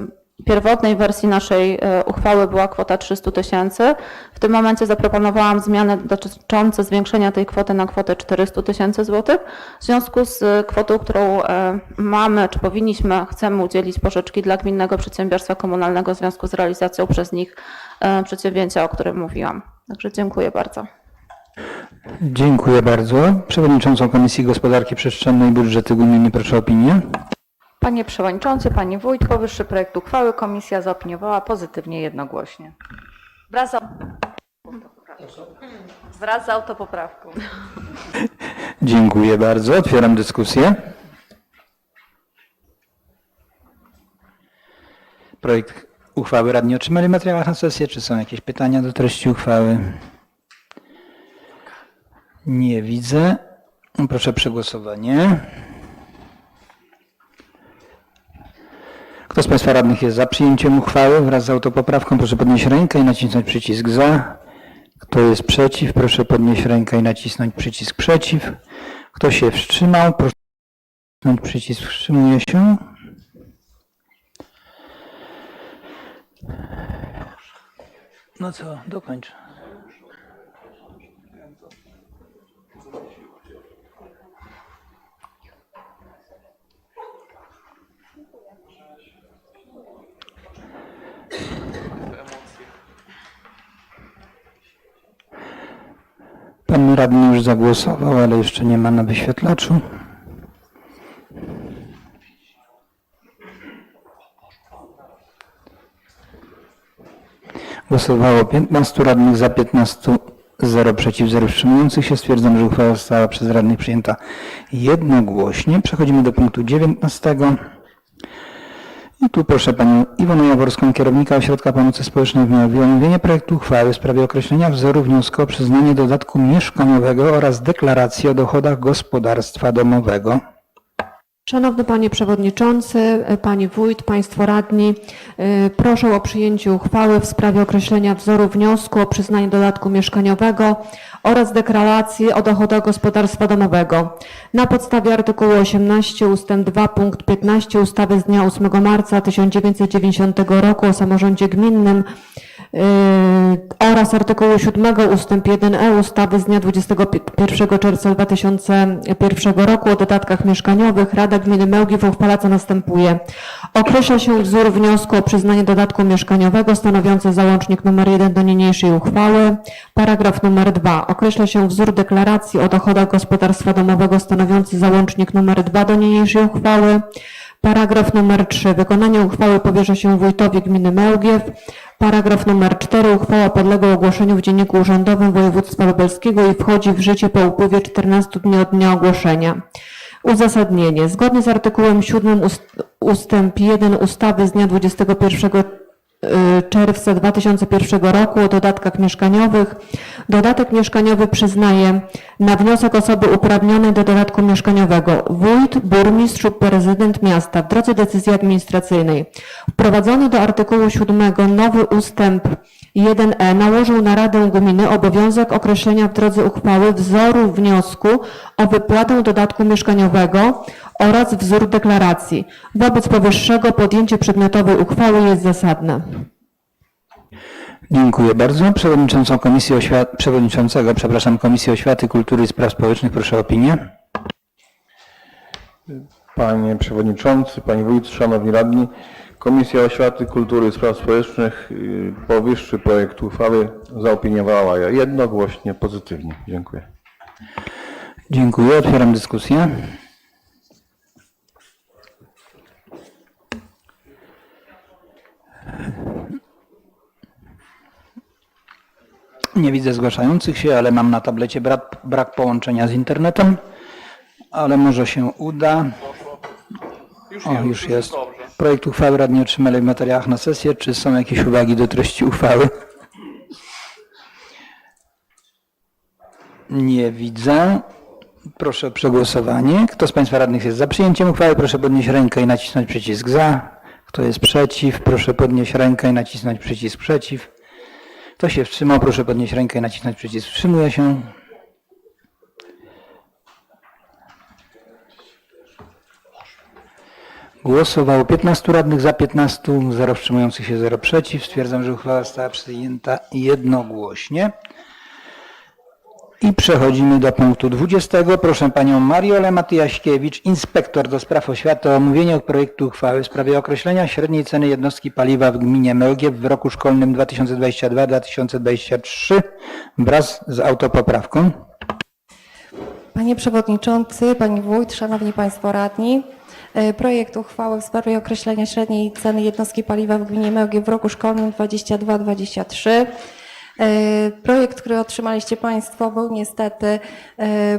[SPEAKER 12] pierwotnej wersji naszej uchwały była kwota 300 000. W tym momencie zaproponowałam zmiany dotyczące zwiększenia tej kwoty na kwotę 400 000 złotych. W związku z kwotą, którą mamy, czy chcemy udzielić pożyczki dla Gminnego Przedsiębiorstwa Komunalnego w związku z realizacją przez nich przedsięwzięcia, o którym mówiłam. Także dziękuję bardzo.
[SPEAKER 2] Dziękuję bardzo. Przewodniczącą Komisji Gospodarki Przestrzennej i Budżetu Gminy, proszę o opinię.
[SPEAKER 8] Panie Przewodniczący, Pani Wójt, powyższy projekt uchwały komisja zaopiniowała pozytywnie jednogłośnie. Wraz z autopoprawką.
[SPEAKER 2] Dziękuję bardzo. Otwieram dyskusję. Projekt uchwały radni otrzymali w materiałach na sesję. Czy są jakieś pytania do treści uchwały? Nie widzę. Proszę o przegłosowanie. Kto z Państwa radnych jest za przyjęciem uchwały wraz z autopoprawką, proszę podnieść rękę i nacisnąć przycisk za. Kto jest przeciw, proszę podnieść rękę i nacisnąć przycisk przeciw. Kto się wstrzymał, proszę nacisnąć przycisk wstrzymuje się. No co, dokończ. Pan radny już zagłosował, ale jeszcze nie ma na wyświetlaczu. Głosowało 15 radnych, za 15, 0 przeciw, 0 wstrzymujących się. Stwierdzam, że uchwała została przez radnych przyjęta jednogłośnie. Przechodzimy do punktu 19. I tu proszę Panią Iwonę Jaworską, kierownika Ośrodka Pomocy Społecznej w Małgwi, o omówienie projektu uchwały w sprawie określenia wzoru wniosku o przyznanie dodatku mieszkaniowego oraz deklaracji o dochodach gospodarstwa domowego.
[SPEAKER 10] Szanowny Panie Przewodniczący, Pani Wójt, Państwo Radni, proszę o przyjęcie uchwały w sprawie określenia wzoru wniosku o przyznanie dodatku mieszkaniowego oraz deklaracji o dochodach gospodarstwa domowego. Na podstawie artykułu 18 ust. 2 punkt 15 ustawy z dnia 8 marca 1990 roku o samorządzie gminnym oraz artykułu 7 ust. 1e ustawy z dnia 21 czerwca 2001 roku o dodatkach mieszkaniowych Rada Gminy Małgiew uchwala co następuje. Określa się wzór wniosku o przyznanie dodatku mieszkaniowego stanowiący załącznik nr 1 do niniejszej uchwały. Paragraf nr 2. Określa się wzór deklaracji o dochodach gospodarstwa domowego stanowiący załącznik nr 2 do niniejszej uchwały. Paragraf numer 3. Wykonanie uchwały powierza się wójtowi gminy Mełgiew. Paragraf numer 4. Uchwała podlega ogłoszeniu w Dzienniku Urzędowym Województwa Lubelskiego i wchodzi w życie po upływie 14 dni od dnia ogłoszenia. Uzasadnienie. Zgodnie z artykułem 7 ustęp 1 ustawy z dnia 21 czerwca 2001 roku o dodatkach mieszkaniowych. Dodatek mieszkaniowy przyznaje na wniosek osoby uprawnionej do dodatku mieszkaniowego wójt, burmistrz lub prezydent miasta w drodze decyzji administracyjnej. Wprowadzony do artykułu 7 nowy ustęp 1e nałożył na Radę Gminy obowiązek określenia w drodze uchwały wzoru wniosku o wypłatę dodatku mieszkaniowego oraz wzór deklaracji. Wobec powyższego podjęcie przedmiotowej uchwały jest zasadne.
[SPEAKER 2] Dziękuję bardzo. Przewodniczącego Komisji Oświaty, Kultury i Spraw Społecznych proszę o opinię.
[SPEAKER 7] Panie Przewodniczący, Panie Wójt, Szanowni Radni, Komisja Oświaty, Kultury i Spraw Społecznych powyższy projekt uchwały zaopiniowała jednogłośnie pozytywnie. Dziękuję.
[SPEAKER 2] Dziękuję. Otwieram dyskusję. Nie widzę zgłaszających się, ale mam na tablecie brak połączenia z internetem, ale może się uda. Już jest. Projekt uchwały radni otrzymali w materiałach na sesję. Czy są jakieś uwagi do treści uchwały? Nie widzę. Proszę o przegłosowanie. Kto z Państwa radnych jest za przyjęciem uchwały, proszę podnieść rękę i nacisnąć przycisk za. Kto jest przeciw, proszę podnieść rękę i nacisnąć przycisk przeciw. Kto się wstrzymał, proszę podnieść rękę i nacisnąć przycisk wstrzymuje się. Głosowało 15 radnych, za 15, 0 wstrzymujących się, 0 przeciw. Stwierdzam, że uchwała została przyjęta jednogłośnie. I przechodzimy do punktu 20. Proszę Panią Mariolę Matyjaśkiewicz, inspektor do spraw oświaty, o omówienie projektu uchwały w sprawie określenia średniej ceny jednostki paliwa w gminie Mełgiew w roku szkolnym 2022-2023 wraz z autopoprawką.
[SPEAKER 13] Panie Przewodniczący, Pani Wójt, Szanowni Państwo Radni. Projekt uchwały w sprawie określenia średniej ceny jednostki paliwa w gminie Mełgiew w roku szkolnym 2022-2023. Projekt, który otrzymaliście Państwo, był niestety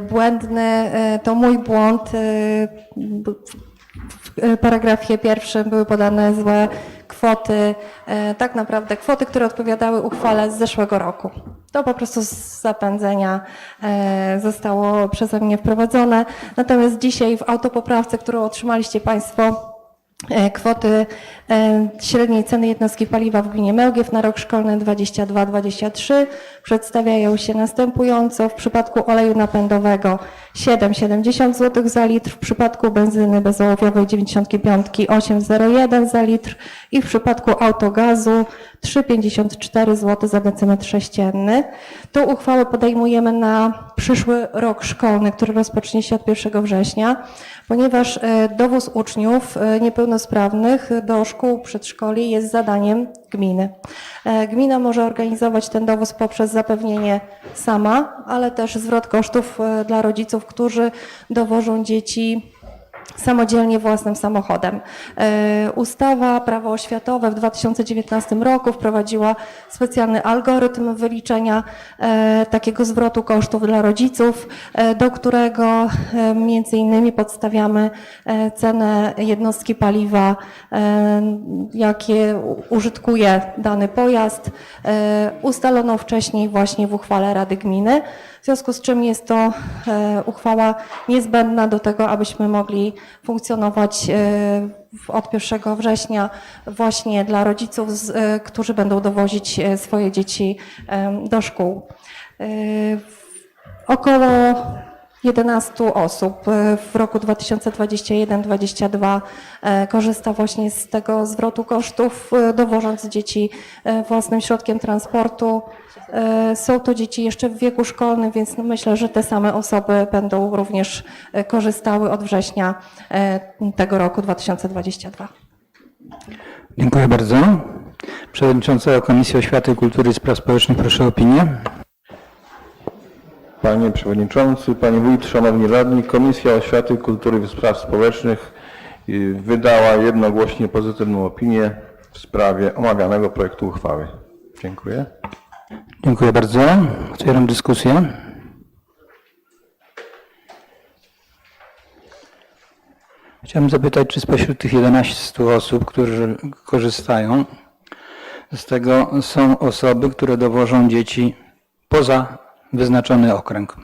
[SPEAKER 13] błędny. To mój błąd. W paragrafie pierwszym były podane złe kwoty, tak naprawdę kwoty, które odpowiadały uchwale z zeszłego roku. To po prostu z zapędzenia zostało przeze mnie wprowadzone. Natomiast dzisiaj w autopoprawce, którą otrzymaliście Państwo, kwoty średniej ceny jednostki paliwa w gminie Mełgiew na rok szkolny 22-23 przedstawiają się następująco. W przypadku oleju napędowego 7,70 zł za litr, w przypadku benzyny bezołowiowej 95 8,01 za litr i w przypadku autogazu 3,54 zł za decymetr sześcienny. Tą uchwałę podejmujemy na przyszły rok szkolny, który rozpocznie się od 1 września, ponieważ dowóz uczniów niepełnosprawnych do szkół, przedszkoli jest zadaniem gminy. Gmina może organizować ten dowóz poprzez zapewnienie sama, ale też zwrot kosztów dla rodziców, którzy dowożą dzieci samodzielnie własnym samochodem. Ustawa Prawo oświatowe w 2019 roku wprowadziła specjalny algorytm wyliczenia takiego zwrotu kosztów dla rodziców, do którego między innymi podstawiamy cenę jednostki paliwa, jakie użytkuje dany pojazd, ustaloną wcześniej właśnie w uchwale Rady Gminy. W związku z czym jest to uchwała niezbędna do tego, abyśmy mogli funkcjonować od 1 września właśnie dla rodziców, którzy będą dowozić swoje dzieci do szkół. Około 11 osób w roku 2021-2022 korzysta właśnie z tego zwrotu kosztów, dowożąc dzieci własnym środkiem transportu. Są to dzieci jeszcze w wieku szkolnym, więc myślę, że te same osoby będą również korzystały od września tego roku 2022.
[SPEAKER 2] Dziękuję bardzo. Przewodniczącego Komisji Oświaty, Kultury i Spraw Społecznych proszę o opinię.
[SPEAKER 7] Panie Przewodniczący, Panie Wójt, Szanowni Radni, Komisja Oświaty, Kultury i Spraw Społecznych wydała jednogłośnie pozytywną opinię w sprawie omawianego projektu uchwały. Dziękuję.
[SPEAKER 2] Dziękuję bardzo. Otwieram dyskusję. Chciałem zapytać, czy spośród tych 11 osób, którzy korzystają z tego, są osoby, które dowożą dzieci poza wyznaczony okręg?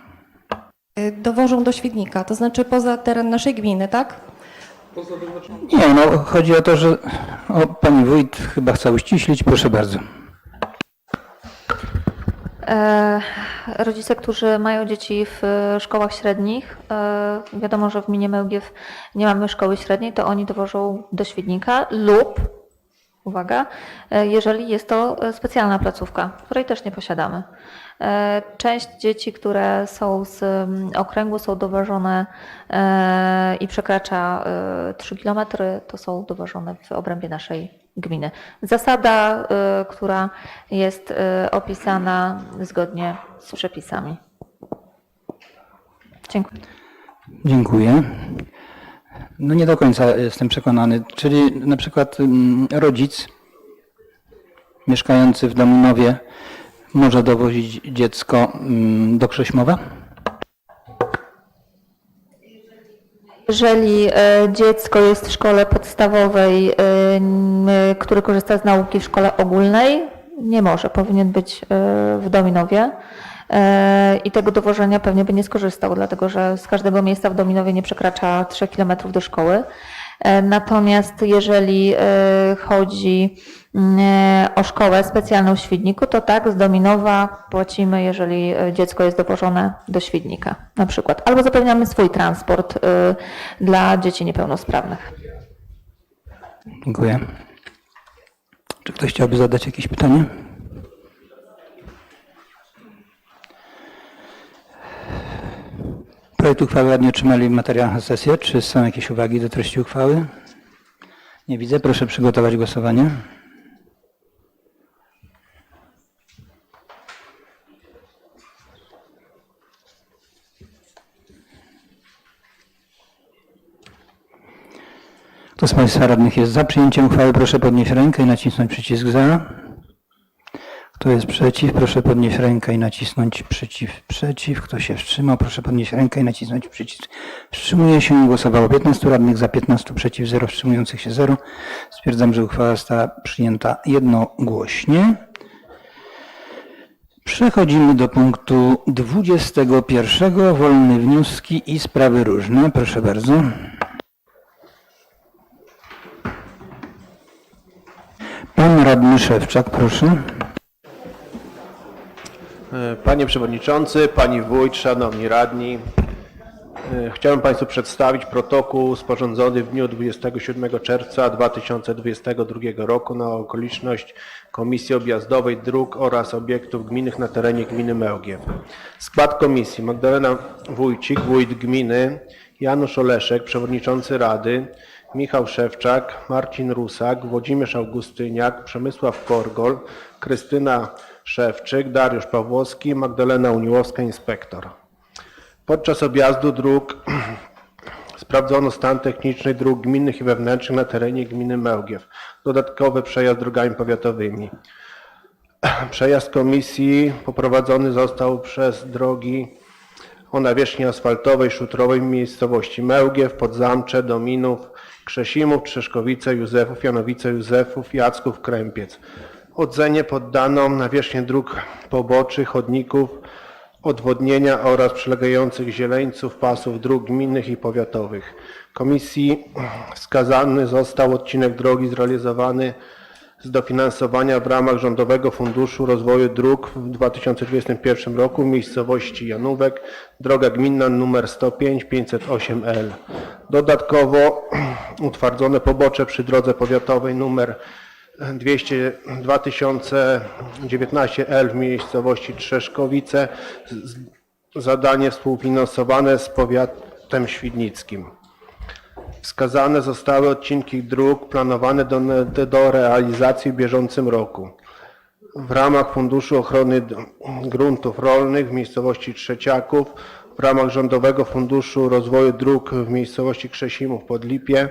[SPEAKER 13] Dowożą do Świdnika, to znaczy poza teren naszej gminy, tak?
[SPEAKER 2] Nie, no chodzi o to, że pani wójt chyba chce uściślić. Proszę bardzo.
[SPEAKER 3] Rodzice, którzy mają dzieci w szkołach średnich, wiadomo, że w gminie Mełgiew nie mamy szkoły średniej, to oni dowożą do Świdnika lub, uwaga, jeżeli jest to specjalna placówka, której też nie posiadamy. Część dzieci, które są z okręgu, są dowożone i przekracza 3 km, to są dowożone w obrębie naszej gminy. Zasada, która jest opisana zgodnie z przepisami. Dziękuję.
[SPEAKER 2] Dziękuję. No nie do końca jestem przekonany. Czyli na przykład rodzic mieszkający w Dominowie może dowozić dziecko do Krześmowa?
[SPEAKER 3] Jeżeli dziecko jest w szkole podstawowej, który korzysta z nauki w szkole ogólnej, nie może, powinien być w Dominowie i tego dowożenia pewnie by nie skorzystał, dlatego że z każdego miejsca w Dominowie nie przekracza 3 km do szkoły. Natomiast jeżeli chodzi o szkołę specjalną w Świdniku, to tak, z Dominowa płacimy, jeżeli dziecko jest dowożone do Świdnika na przykład. Albo zapewniamy swój transport dla dzieci niepełnosprawnych.
[SPEAKER 2] Dziękuję. Czy ktoś chciałby zadać jakieś pytanie? Projekt uchwały ładnie otrzymali w materiałach na sesję. Czy są jakieś uwagi do treści uchwały? Nie widzę. Proszę przygotować głosowanie. Kto z Państwa radnych jest za przyjęciem uchwały, proszę podnieść rękę i nacisnąć przycisk za. Kto jest przeciw, proszę podnieść rękę i nacisnąć przycisk przeciw. Kto się wstrzymał, proszę podnieść rękę i nacisnąć przycisk. Wstrzymuje się. Głosowało 15 radnych, za 15, przeciw 0, wstrzymujących się 0. Stwierdzam, że uchwała została przyjęta jednogłośnie. Przechodzimy do punktu 21. Wolne wnioski i sprawy różne. Proszę bardzo. Pan radny Szewczak, proszę.
[SPEAKER 4] Panie Przewodniczący, Pani Wójt, Szanowni Radni, chciałem Państwu przedstawić protokół sporządzony w dniu 27 czerwca 2022 roku na okoliczność Komisji Objazdowej Dróg oraz Obiektów Gminnych na terenie gminy Mełgiew. Skład komisji: Magdalena Wójcik, wójt gminy, Janusz Oleszek, przewodniczący Rady, Michał Szewczak, Marcin Rusak, Włodzimierz Augustyniak, Przemysław Korgol, Krystyna Szewczyk, Dariusz Pawłowski, Magdalena Uniłowska, inspektor. Podczas objazdu dróg sprawdzono stan techniczny dróg gminnych i wewnętrznych na terenie gminy Mełgiew. Dodatkowy przejazd drogami powiatowymi. Przejazd komisji poprowadzony został przez drogi o nawierzchni asfaltowej, szutrowej w miejscowości Mełgiew, Podzamcze, Dominów, Krzesimów, Trzeszkowice, Józefów, Janowice, Józefów, Jacków, Krępiec. Ocenie poddano nawierzchnię dróg poboczy, chodników, odwodnienia oraz przylegających zieleńców, pasów dróg gminnych i powiatowych. Komisji wskazany został odcinek drogi zrealizowany z dofinansowania w ramach Rządowego Funduszu Rozwoju Dróg w 2021 roku w miejscowości Janówek, droga gminna nr 105 508L. Dodatkowo utwardzone pobocze przy drodze powiatowej nr 2019L w miejscowości Trzeszkowice, zadanie współfinansowane z powiatem świdnickim. Wskazane zostały odcinki dróg planowane do realizacji w bieżącym roku. W ramach Funduszu Ochrony Gruntów Rolnych w miejscowości Trzeciaków, w ramach Rządowego Funduszu Rozwoju Dróg w miejscowości Krzesimów pod Lipie,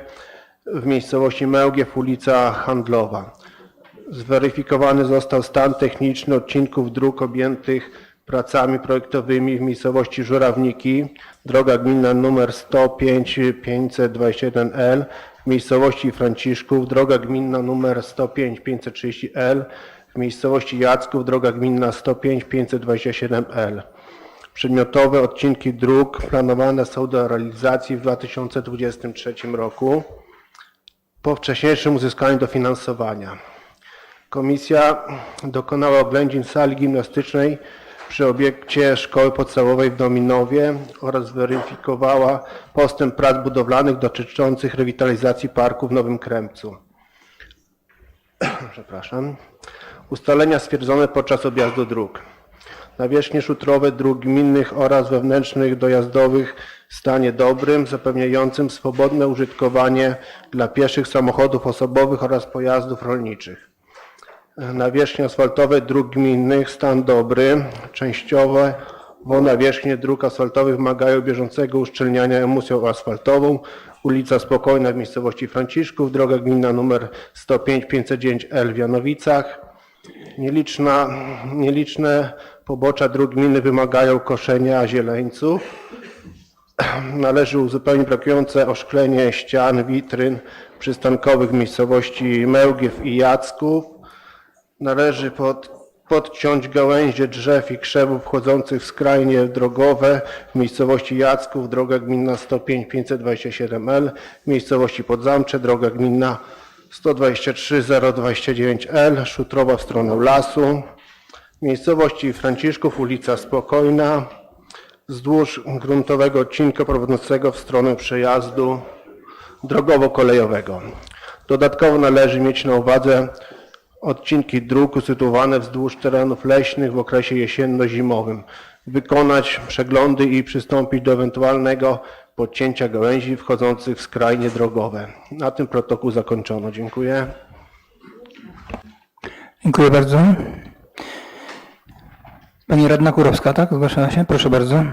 [SPEAKER 4] w miejscowości Mełgiew, ulica Handlowa. Zweryfikowany został stan techniczny odcinków dróg objętych pracami projektowymi w miejscowości Żurawniki, droga gminna nr 105 521L, w miejscowości Franciszków, droga gminna nr 105 530L, w miejscowości Jacków, droga gminna 105 527L. Przedmiotowe odcinki dróg planowane są do realizacji w 2023 roku po wcześniejszym uzyskaniu dofinansowania. Komisja dokonała oględzin sali gimnastycznej przy obiekcie szkoły podstawowej w Dominowie oraz zweryfikowała postęp prac budowlanych dotyczących rewitalizacji parku w Nowym Kremcu. Przepraszam. Ustalenia stwierdzone podczas objazdu dróg. Nawierzchnie szutrowe dróg gminnych oraz wewnętrznych dojazdowych w stanie dobrym, zapewniającym swobodne użytkowanie dla pieszych, samochodów osobowych oraz pojazdów rolniczych. Nawierzchnie asfaltowe dróg gminnych, stan dobry, częściowo nawierzchnie dróg asfaltowych wymagają bieżącego uszczelniania emusją asfaltową. Ulica Spokojna w miejscowości Franciszków, droga gminna nr 105 509L w Janowicach. Nieliczne pobocza dróg gminy wymagają koszenia zieleńców. Należy uzupełnić brakujące oszklenie ścian, witryn przystankowych w miejscowości Mełgiew i Jacków. Należy podciąć gałęzie drzew i krzewów wchodzących w skrajnie drogowe w miejscowości Jacków, droga gminna 105 527L, w miejscowości Podzamcze, droga gminna 123 029L, Szutrowa w stronę lasu, w miejscowości Franciszków, ulica Spokojna, wzdłuż gruntowego odcinka prowadzącego w stronę przejazdu drogowo-kolejowego. Dodatkowo należy mieć na uwadze odcinki dróg usytuowane wzdłuż terenów leśnych w okresie jesienno-zimowym. Wykonać przeglądy i przystąpić do ewentualnego podcięcia gałęzi wchodzących w skrajnie drogowe. Na tym protokół zakończono. Dziękuję.
[SPEAKER 2] Dziękuję bardzo. Pani radna Kurowska, tak? Zgłaszała się? Proszę bardzo.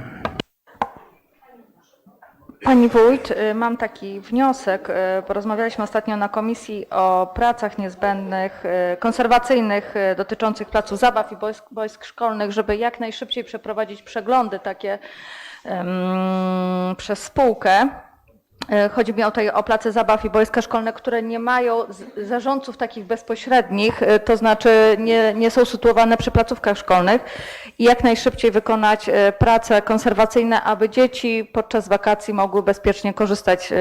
[SPEAKER 8] Pani wójt, mam taki wniosek. Porozmawialiśmy ostatnio na komisji o pracach niezbędnych, konserwacyjnych dotyczących placu zabaw i boisk szkolnych, żeby jak najszybciej przeprowadzić przeglądy takie przez spółkę. Chodzi mi tutaj o place zabaw i boiska szkolne, które nie mają zarządców takich bezpośrednich, to znaczy nie są sytuowane przy placówkach szkolnych i jak najszybciej wykonać prace konserwacyjne, aby dzieci podczas wakacji mogły bezpiecznie korzystać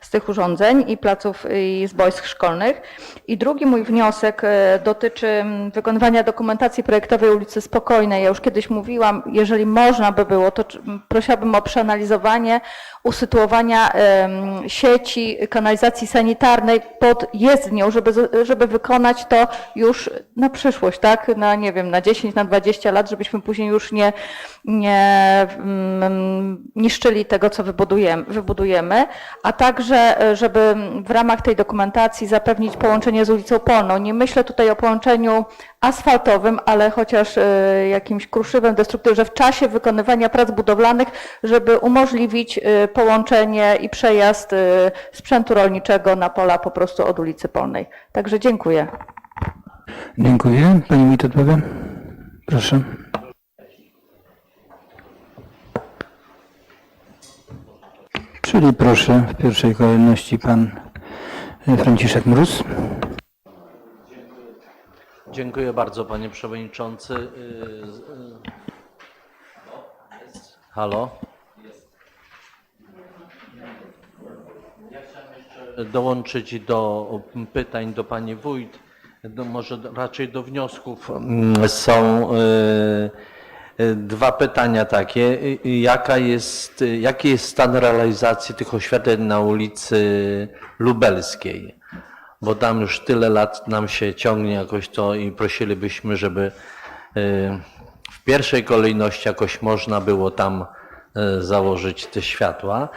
[SPEAKER 8] z tych urządzeń i placów i z boisk szkolnych. I drugi mój wniosek dotyczy wykonywania dokumentacji projektowej ulicy Spokojnej. Ja już kiedyś mówiłam, jeżeli można by było, to prosiłabym o przeanalizowanie usytuowania sieci kanalizacji sanitarnej pod jezdnią, żeby wykonać to już na przyszłość, tak? Na, nie wiem, na 10, na 20 lat, żebyśmy później już nie niszczyli tego, co wybudujemy, a także, żeby w ramach tej dokumentacji zapewnić połączenie z ulicą Polną. Nie myślę tutaj o połączeniu asfaltowym, ale chociaż jakimś kruszywem, destruktorem, że w czasie wykonywania prac budowlanych, żeby umożliwić połączenie i przejazd sprzętu rolniczego na pola po prostu od ulicy Polnej. Także dziękuję.
[SPEAKER 2] Dziękuję. Pani wójt odpowie? Proszę. Czyli proszę w pierwszej kolejności pan Franciszek Mróz.
[SPEAKER 14] Dziękuję bardzo, panie przewodniczący. Halo? Ja chciałem jeszcze dołączyć do pytań do pani wójt, może raczej do wniosków. Są dwa pytania takie. Jaki jest stan realizacji tych oświetleń na ulicy Lubelskiej? Bo tam już tyle lat nam się ciągnie jakoś to i prosilibyśmy, żeby w pierwszej kolejności jakoś można było tam założyć te światła.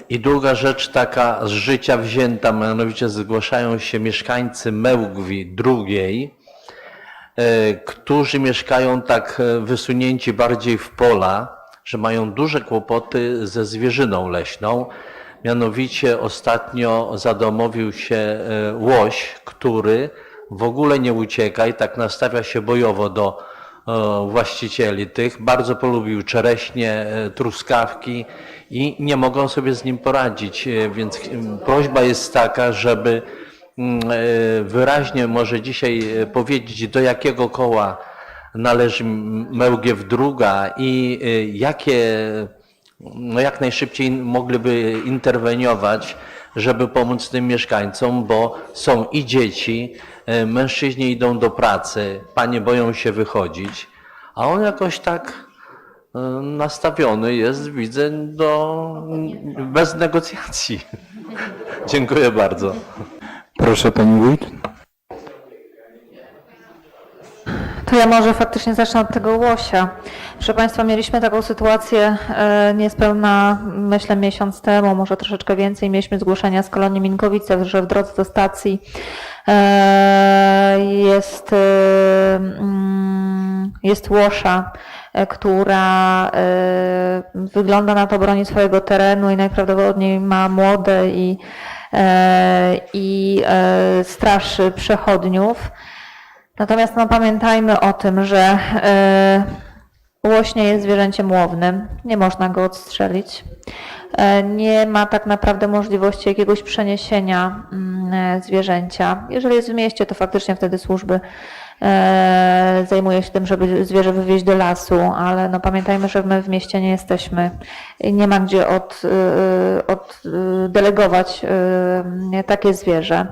[SPEAKER 14] I druga rzecz taka z życia wzięta, mianowicie zgłaszają się mieszkańcy Mełgwi II, którzy mieszkają tak wysunięci bardziej w pola, że mają duże kłopoty ze zwierzyną leśną. Mianowicie ostatnio zadomowił się łoś, który w ogóle nie ucieka i tak nastawia się bojowo do właścicieli tych. Bardzo polubił czereśnie, truskawki i nie mogą sobie z nim poradzić, więc prośba jest taka, żeby wyraźnie może dzisiaj powiedzieć, do jakiego koła należy Mełgiew Druga i jakie jak najszybciej mogliby interweniować, żeby pomóc tym mieszkańcom, bo są i dzieci, mężczyźni idą do pracy, panie boją się wychodzić, a on jakoś tak nastawiony jest, widzę, bez negocjacji. Dziękuję bardzo.
[SPEAKER 2] Proszę pani wójt.
[SPEAKER 3] To ja może faktycznie zacznę od tego łosia. Proszę Państwa, mieliśmy taką sytuację niespełna, myślę, miesiąc temu, może troszeczkę więcej. Mieliśmy zgłoszenia z kolonii Minkowice, że w drodze do stacji jest łosza, która wygląda na to, broni swojego terenu i najprawdopodobniej ma młode i straszy przechodniów. Natomiast pamiętajmy o tym, że łoś nie jest zwierzęciem łownym, nie można go odstrzelić. Nie ma tak naprawdę możliwości jakiegoś przeniesienia zwierzęcia. Jeżeli jest w mieście, to faktycznie wtedy służby zajmują się tym, żeby zwierzę wywieźć do lasu, ale pamiętajmy, że my w mieście nie jesteśmy i nie ma gdzie oddelegować takie zwierzę.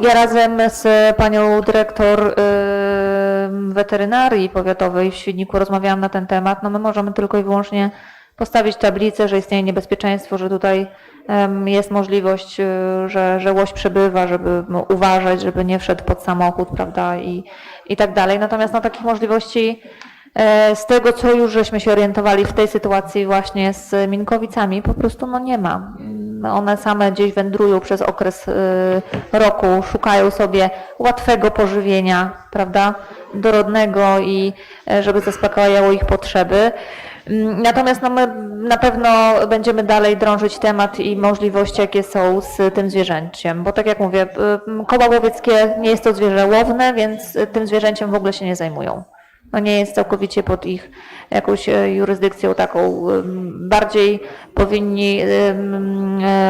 [SPEAKER 3] Ja razem z panią dyrektor weterynarii powiatowej w Świdniku rozmawiałam na ten temat. My możemy tylko i wyłącznie postawić tablicę, że istnieje niebezpieczeństwo, że tutaj jest możliwość, że łoś przebywa, żeby uważać, żeby nie wszedł pod samochód, prawda, i tak dalej. Natomiast takich możliwości z tego, co już żeśmy się orientowali w tej sytuacji właśnie z Minkowicami, po prostu nie ma. One same gdzieś wędrują przez okres roku, szukają sobie łatwego pożywienia, prawda, dorodnego i żeby zaspokajało ich potrzeby. Natomiast my na pewno będziemy dalej drążyć temat i możliwości, jakie są z tym zwierzęciem, bo tak jak mówię, koła łowieckie nie jest to zwierzę łowne, więc tym zwierzęciem w ogóle się nie zajmują. Nie jest całkowicie pod ich jakąś jurysdykcją taką, bardziej powinni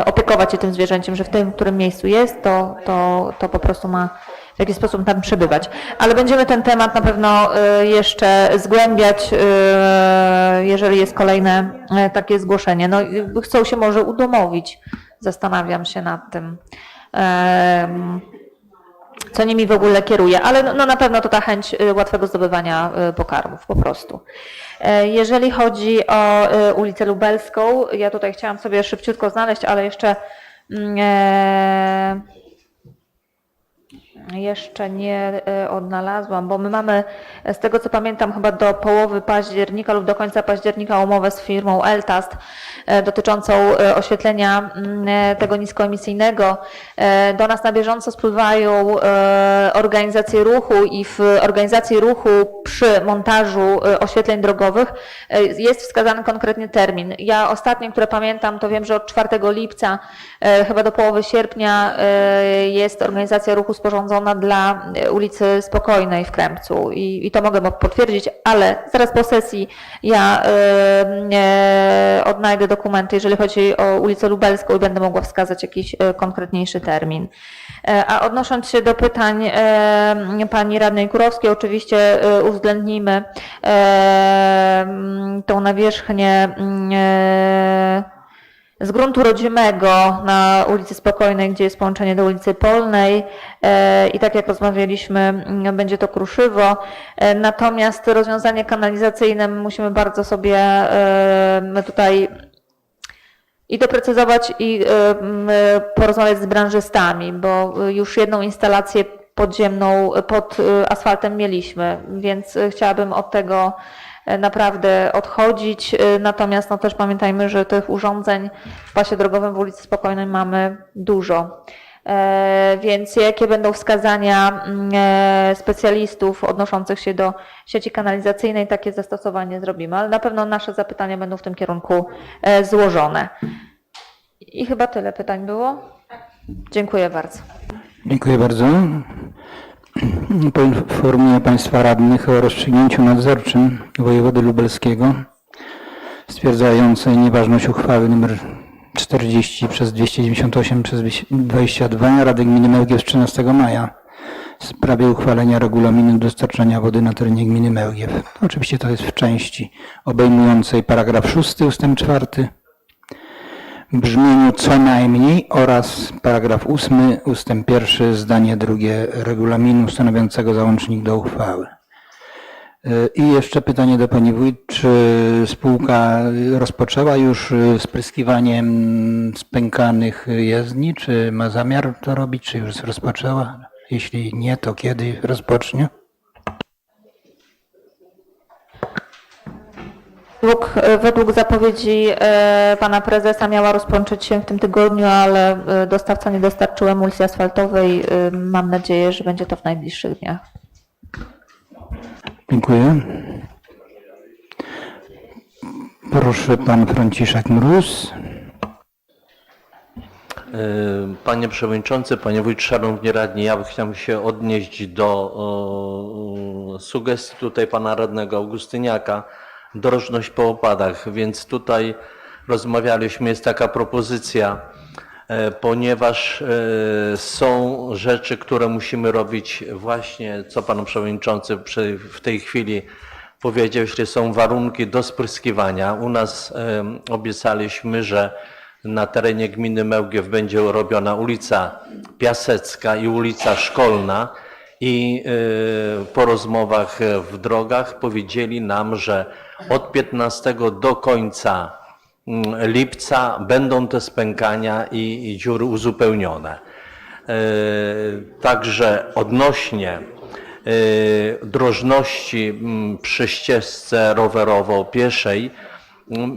[SPEAKER 3] opiekować się tym zwierzęciem, że w tym, którym miejscu jest, to po prostu ma w jakiś sposób tam przebywać. Ale będziemy ten temat na pewno jeszcze zgłębiać, jeżeli jest kolejne takie zgłoszenie. Chcą się może udomowić, zastanawiam się nad tym, co nimi w ogóle kieruje, ale na pewno to ta chęć łatwego zdobywania pokarmów po prostu. Jeżeli chodzi o ulicę Lubelską, ja tutaj chciałam sobie szybciutko znaleźć, ale jeszcze nie odnalazłam, bo my mamy, z tego co pamiętam, chyba do połowy października lub do końca października umowę z firmą Eltast dotyczącą oświetlenia tego niskoemisyjnego. Do nas na bieżąco spływają organizacje ruchu i w organizacji ruchu przy montażu oświetleń drogowych jest wskazany konkretny termin. Ja ostatnie, które pamiętam, to wiem, że od 4 lipca chyba do połowy sierpnia jest organizacja ruchu sporządzona dla ulicy Spokojnej w Krępcu i to mogę potwierdzić, ale zaraz po sesji ja odnajdę dokumenty, jeżeli chodzi o ulicę Lubelską i będę mogła wskazać jakiś konkretniejszy termin. A odnosząc się do pytań pani radnej Kurowskiej, oczywiście uwzględnimy tą nawierzchnię z gruntu rodzimego na ulicy Spokojnej, gdzie jest połączenie do ulicy Polnej i tak jak rozmawialiśmy, będzie to Kruszywo. Natomiast rozwiązanie kanalizacyjne musimy bardzo sobie tutaj i doprecyzować i porozmawiać z branżystami, bo już jedną instalację podziemną pod asfaltem mieliśmy, więc chciałabym od tego naprawdę odchodzić. Natomiast też pamiętajmy, że tych urządzeń w pasie drogowym w ulicy Spokojnej mamy dużo. Więc jakie będą wskazania specjalistów odnoszących się do sieci kanalizacyjnej, takie zastosowanie zrobimy, ale na pewno nasze zapytania będą w tym kierunku złożone. I chyba tyle pytań było. Dziękuję bardzo.
[SPEAKER 2] Dziękuję bardzo. Poinformuję Państwa radnych o rozstrzygnięciu nadzorczym wojewody lubelskiego stwierdzającej nieważność uchwały nr 40 przez 298 przez 22 Rady Gminy Mełgiew z 13 maja w sprawie uchwalenia regulaminu dostarczania wody na terenie gminy Mełgiew. Oczywiście to jest w części obejmującej paragraf 6 ustęp 4 w brzmieniu co najmniej oraz paragraf 8 ustęp 1 zdanie drugie regulaminu stanowiącego załącznik do uchwały. I jeszcze pytanie do pani wójt, czy spółka rozpoczęła już spryskiwaniem spękanych jezdni, czy ma zamiar to robić, czy już rozpoczęła? Jeśli nie, to kiedy rozpocznie?
[SPEAKER 3] Według zapowiedzi pana prezesa miała rozpocząć się w tym tygodniu, ale dostawca nie dostarczył emulsji asfaltowej. Mam nadzieję, że będzie to w najbliższych dniach.
[SPEAKER 2] Dziękuję. Proszę, pan Franciszek Mróz.
[SPEAKER 14] Panie Przewodniczący, Panie Wójt, Szanowni Radni, ja chciałem się odnieść do sugestii tutaj pana radnego Augustyniaka, drożność po opadach, więc tutaj rozmawialiśmy, jest taka propozycja, ponieważ są rzeczy, które musimy robić właśnie, co pan przewodniczący w tej chwili powiedział, jeśli są warunki do spryskiwania. U nas obiecaliśmy, że na terenie gminy Mełgiew będzie robiona ulica Piasecka i ulica Szkolna i po rozmowach w drogach powiedzieli nam, że od 15 do końca lipca będą te spękania i dziury uzupełnione. Także odnośnie drożności przy ścieżce rowerowo-pieszej,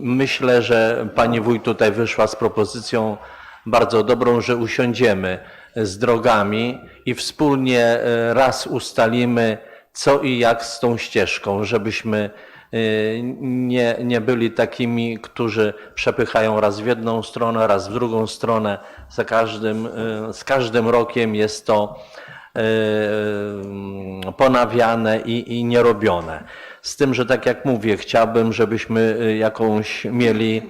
[SPEAKER 14] myślę, że pani wójt tutaj wyszła z propozycją bardzo dobrą, że usiądziemy z drogami i wspólnie raz ustalimy, co i jak z tą ścieżką, żebyśmy nie byli takimi, którzy przepychają raz w jedną stronę, raz w drugą stronę. Z każdym rokiem jest to ponawiane i nierobione. Z tym, że tak jak mówię, chciałbym, żebyśmy jakąś mieli,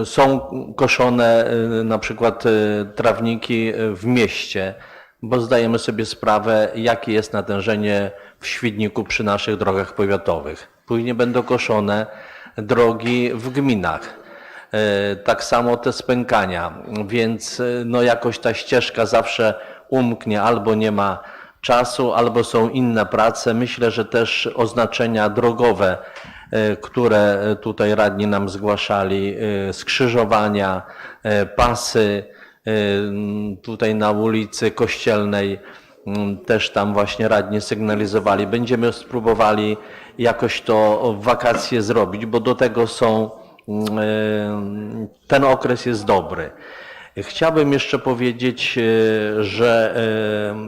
[SPEAKER 14] są koszone na przykład trawniki w mieście, bo zdajemy sobie sprawę, jakie jest natężenie w Świdniku przy naszych drogach powiatowych. Później będą koszone drogi w gminach. Tak samo te spękania, więc no jakoś ta ścieżka zawsze umknie, albo nie ma czasu, albo są inne prace. Myślę, że też oznaczenia drogowe, które tutaj radni nam zgłaszali, skrzyżowania, pasy, tutaj na ulicy Kościelnej, też tam właśnie radni sygnalizowali. Będziemy spróbowali jakoś to w wakacje zrobić, bo do tego ten okres jest dobry. Chciałbym jeszcze powiedzieć, że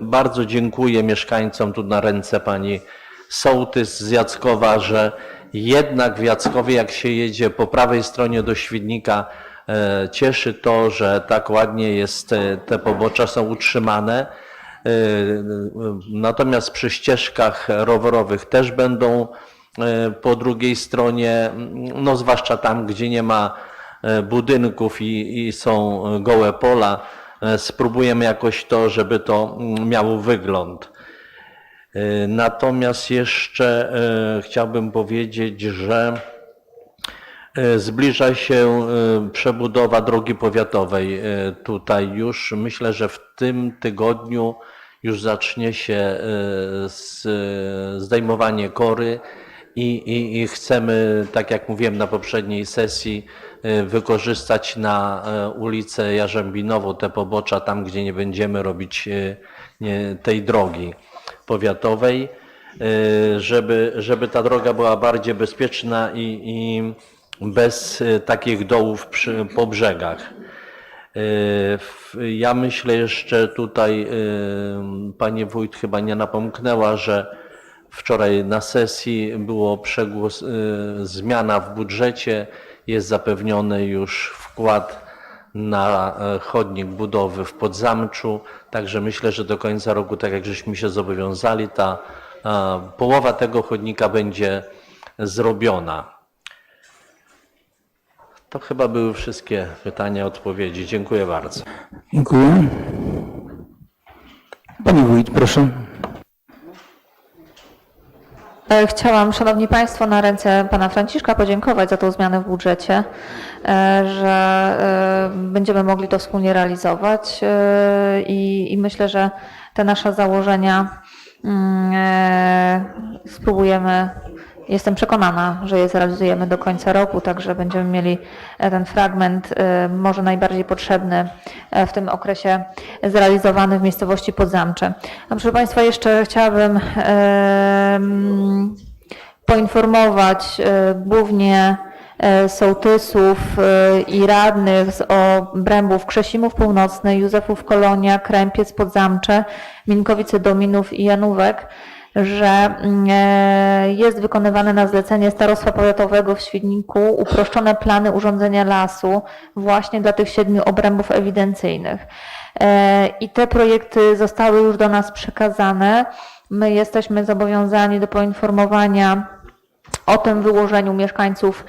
[SPEAKER 14] bardzo dziękuję mieszkańcom tu na ręce pani sołtys z Jackowa, że jednak w Jackowie, jak się jedzie po prawej stronie do Świdnika, cieszy to, że tak ładnie jest, te pobocza są utrzymane. Natomiast przy ścieżkach rowerowych też będą po drugiej stronie, no zwłaszcza tam, gdzie nie ma budynków i są gołe pola, spróbujemy jakoś to, żeby to miało wygląd. Natomiast jeszcze chciałbym powiedzieć, że zbliża się przebudowa drogi powiatowej. Tutaj już myślę, że w tym tygodniu już zacznie się zdejmowanie kory i chcemy, tak jak mówiłem na poprzedniej sesji, wykorzystać na ulicę Jarzębinową te pobocza, tam gdzie nie będziemy robić tej drogi powiatowej, żeby ta droga była bardziej bezpieczna i bez takich dołów po brzegach. Ja myślę jeszcze tutaj, pani wójt chyba nie napomknęła, że wczoraj na sesji było zmiana w budżecie, jest zapewniony już wkład na chodnik budowy w Podzamczu, także myślę, że do końca roku, tak jak żeśmy się zobowiązali, ta połowa tego chodnika będzie zrobiona. To chyba były wszystkie pytania, odpowiedzi. Dziękuję bardzo.
[SPEAKER 2] Dziękuję. Pani wójt, proszę.
[SPEAKER 3] Chciałam, Szanowni Państwo, na ręce Pana Franciszka podziękować za tą zmianę w budżecie, że będziemy mogli to wspólnie realizować i myślę, że te nasze założenia spróbujemy, jestem przekonana, że je zrealizujemy do końca roku, także będziemy mieli ten fragment może najbardziej potrzebny w tym okresie zrealizowany w miejscowości Podzamcze. A proszę Państwa, jeszcze chciałabym poinformować głównie sołtysów i radnych z obrębów Krzesimów Północny, Józefów Kolonia, Krępiec, Podzamcze, Minkowice, Dominów i Janówek, że jest wykonywane na zlecenie Starostwa Powiatowego w Świdniku uproszczone plany urządzenia lasu właśnie dla tych 7 obrębów ewidencyjnych. I te projekty zostały już do nas przekazane. My jesteśmy zobowiązani do poinformowania o tym wyłożeniu mieszkańców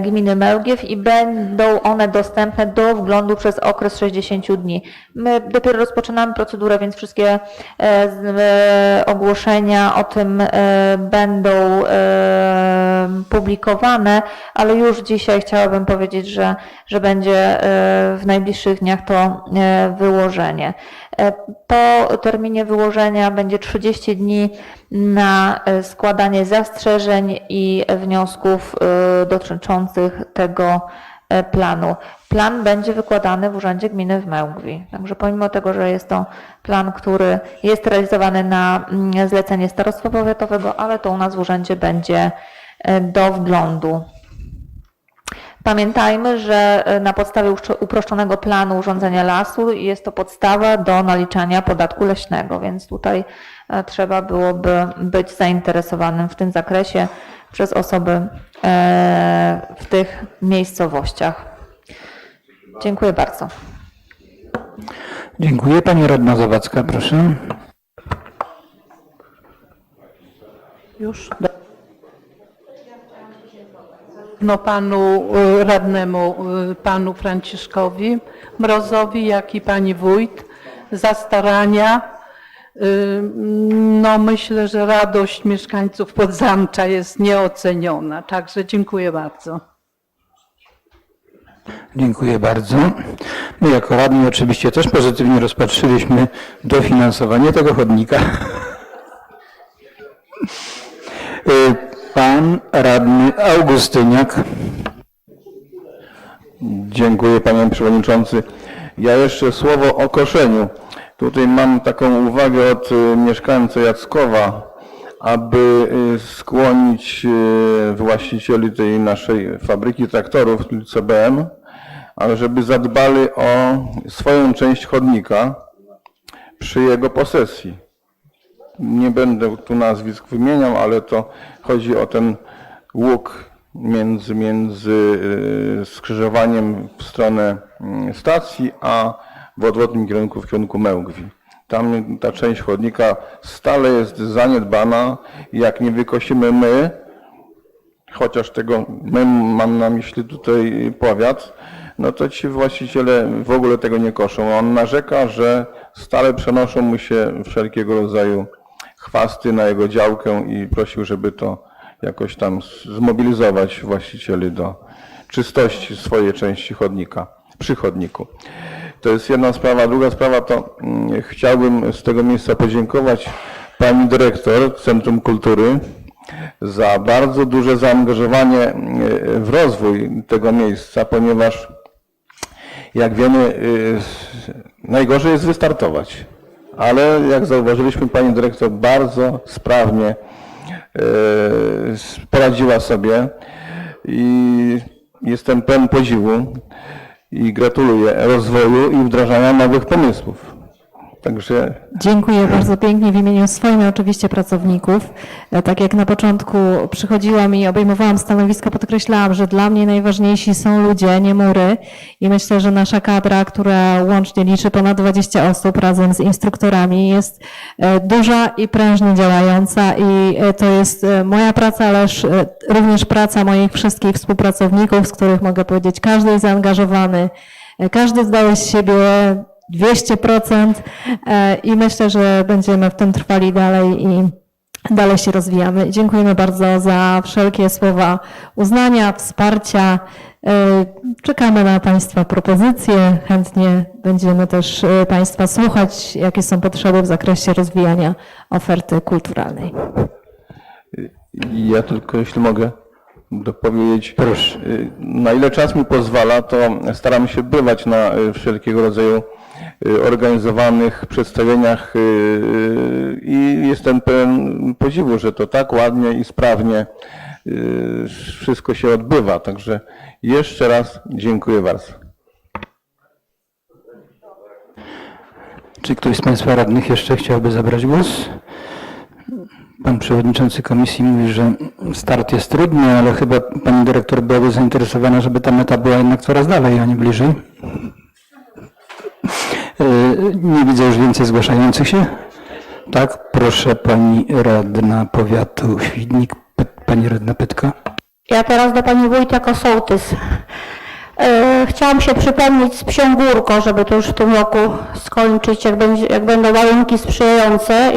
[SPEAKER 3] gminy Mełgiew i będą one dostępne do wglądu przez okres 60 dni. My dopiero rozpoczynamy procedurę, więc wszystkie ogłoszenia o tym będą publikowane, ale już dzisiaj chciałabym powiedzieć, że będzie w najbliższych dniach to wyłożenie. Po terminie wyłożenia będzie 30 dni na składanie zastrzeżeń i wniosków dotyczących tego planu. Plan będzie wykładany w Urzędzie Gminy w Mełgwi. Także pomimo tego, że jest to plan, który jest realizowany na zlecenie Starostwa Powiatowego, ale to u nas w urzędzie będzie do wglądu. Pamiętajmy, że na podstawie uproszczonego planu urządzenia lasu jest to podstawa do naliczania podatku leśnego, więc tutaj trzeba byłoby być zainteresowanym w tym zakresie przez osoby w tych miejscowościach. Dziękuję bardzo.
[SPEAKER 2] Dziękuję. Pani radna Zawadzka, proszę.
[SPEAKER 6] Już? Panu radnemu, panu Franciszkowi Mrozowi, jak i pani wójt za starania. Myślę, że radość mieszkańców Podzamcza jest nieoceniona, także dziękuję bardzo.
[SPEAKER 2] Dziękuję bardzo. My jako radni oczywiście też pozytywnie rozpatrzyliśmy dofinansowanie tego chodnika. Pan radny Augustyniak.
[SPEAKER 7] Dziękuję panie przewodniczący. Ja jeszcze słowo o koszeniu. Tutaj mam taką uwagę od mieszkańca Jackowa, aby skłonić właścicieli tej naszej fabryki traktorów CBM, ale żeby zadbali o swoją część chodnika przy jego posesji. Nie będę tu nazwisk wymieniał, ale to chodzi o ten łuk między skrzyżowaniem w stronę stacji, a w odwrotnym kierunku, w kierunku Mełgwi. Tam ta część chodnika stale jest zaniedbana. Jak nie wykosimy my, chociaż tego my mam na myśli tutaj powiat, no to ci właściciele w ogóle tego nie koszą. On narzeka, że stale przenoszą mu się wszelkiego rodzaju chwasty na jego działkę i prosił, żeby to jakoś tam zmobilizować właścicieli do czystości swojej części chodnika, przy chodniku. To jest jedna sprawa. Druga sprawa to chciałbym z tego miejsca podziękować pani dyrektor Centrum Kultury za bardzo duże zaangażowanie w rozwój tego miejsca, ponieważ jak wiemy, najgorzej jest wystartować. Ale jak zauważyliśmy, pani dyrektor bardzo sprawnie poradziła sobie i jestem pełen podziwu. i gratuluję rozwoju i wdrażania nowych pomysłów. Także
[SPEAKER 10] Dziękuję bardzo pięknie w imieniu swoim i oczywiście pracowników. Tak jak na początku przychodziłam i obejmowałam stanowiska, podkreślałam, że dla mnie najważniejsi są ludzie, nie mury. I myślę, że nasza kadra, która łącznie liczy ponad 20 osób razem z instruktorami, jest duża i prężnie działająca i to jest moja praca, ale również praca moich wszystkich współpracowników, z których mogę powiedzieć, każdy jest zaangażowany, każdy zdaje z siebie 200% i myślę, że będziemy w tym trwali dalej i dalej się rozwijamy. Dziękujemy bardzo za wszelkie słowa uznania, wsparcia. Czekamy na Państwa propozycje. Chętnie będziemy też Państwa słuchać, jakie są potrzeby w zakresie rozwijania oferty kulturalnej.
[SPEAKER 7] ja tylko, jeśli mogę dopowiedzieć,
[SPEAKER 2] Proszę.
[SPEAKER 7] na ile czas mi pozwala, to staram się bywać na wszelkiego rodzaju organizowanych przedstawieniach i jestem pełen podziwu, że to tak ładnie i sprawnie wszystko się odbywa. Także jeszcze raz dziękuję bardzo.
[SPEAKER 2] Czy ktoś z Państwa radnych jeszcze chciałby zabrać głos? Pan przewodniczący komisji mówi, że start jest trudny, ale chyba pani dyrektor byłaby zainteresowana, żeby ta meta była jednak coraz dalej, a nie bliżej. Nie widzę już więcej zgłaszających się. Tak, proszę pani radna powiatu Świdnik, pani radna Pytka.
[SPEAKER 5] Ja teraz do pani wójt jako sołtys. Chciałam się przypomnieć z Psią Górką, żeby to już w tym roku skończyć, jak będą warunki sprzyjające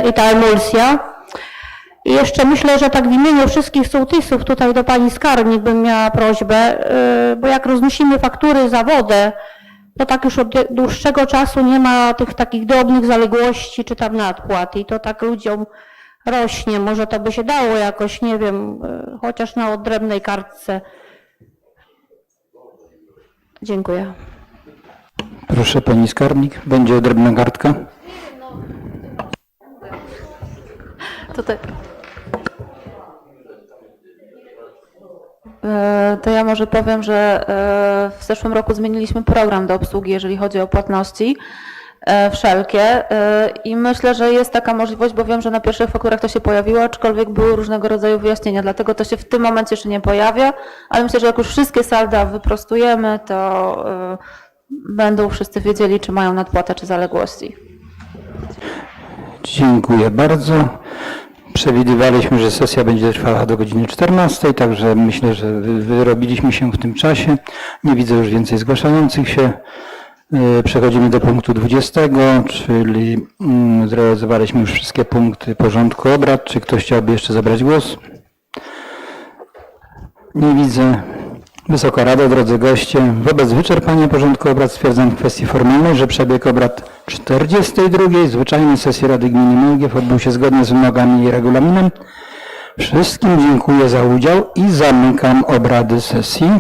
[SPEAKER 5] i ta emulsja. I jeszcze myślę, że tak w imieniu wszystkich sołtysów tutaj do pani skarbnik bym miała prośbę, bo jak roznosimy faktury za wodę, to tak już od dłuższego czasu nie ma tych takich drobnych zaległości czy tam nadpłat i to tak ludziom rośnie. Może to by się dało jakoś, nie wiem, chociaż na odrębnej kartce. Dziękuję.
[SPEAKER 2] Proszę pani skarbnik, będzie odrębna kartka.
[SPEAKER 12] Tutaj. To ja może powiem, że w zeszłym roku zmieniliśmy program do obsługi, jeżeli chodzi o płatności wszelkie i myślę, że jest taka możliwość, bo wiem, że na pierwszych fakturach to się pojawiło, aczkolwiek były różnego rodzaju wyjaśnienia, dlatego to się w tym momencie jeszcze nie pojawia, ale myślę, że jak już wszystkie salda wyprostujemy, to będą wszyscy wiedzieli, czy mają nadpłatę, czy zaległości.
[SPEAKER 2] Dziękuję bardzo. Przewidywaliśmy, że sesja będzie trwała do godziny 14, także myślę, że wyrobiliśmy się w tym czasie. Nie widzę już więcej zgłaszających się. Przechodzimy do punktu 20, czyli zrealizowaliśmy już wszystkie punkty porządku obrad. Czy ktoś chciałby jeszcze zabrać głos? Nie widzę. Wysoka Rado, drodzy goście, wobec wyczerpania porządku obrad stwierdzam w kwestii formalnej, że przebieg obrad 42. zwyczajnej sesji Rady Gminy Mełgiew odbył się zgodnie z wymogami i regulaminem. Wszystkim dziękuję za udział i zamykam obrady sesji.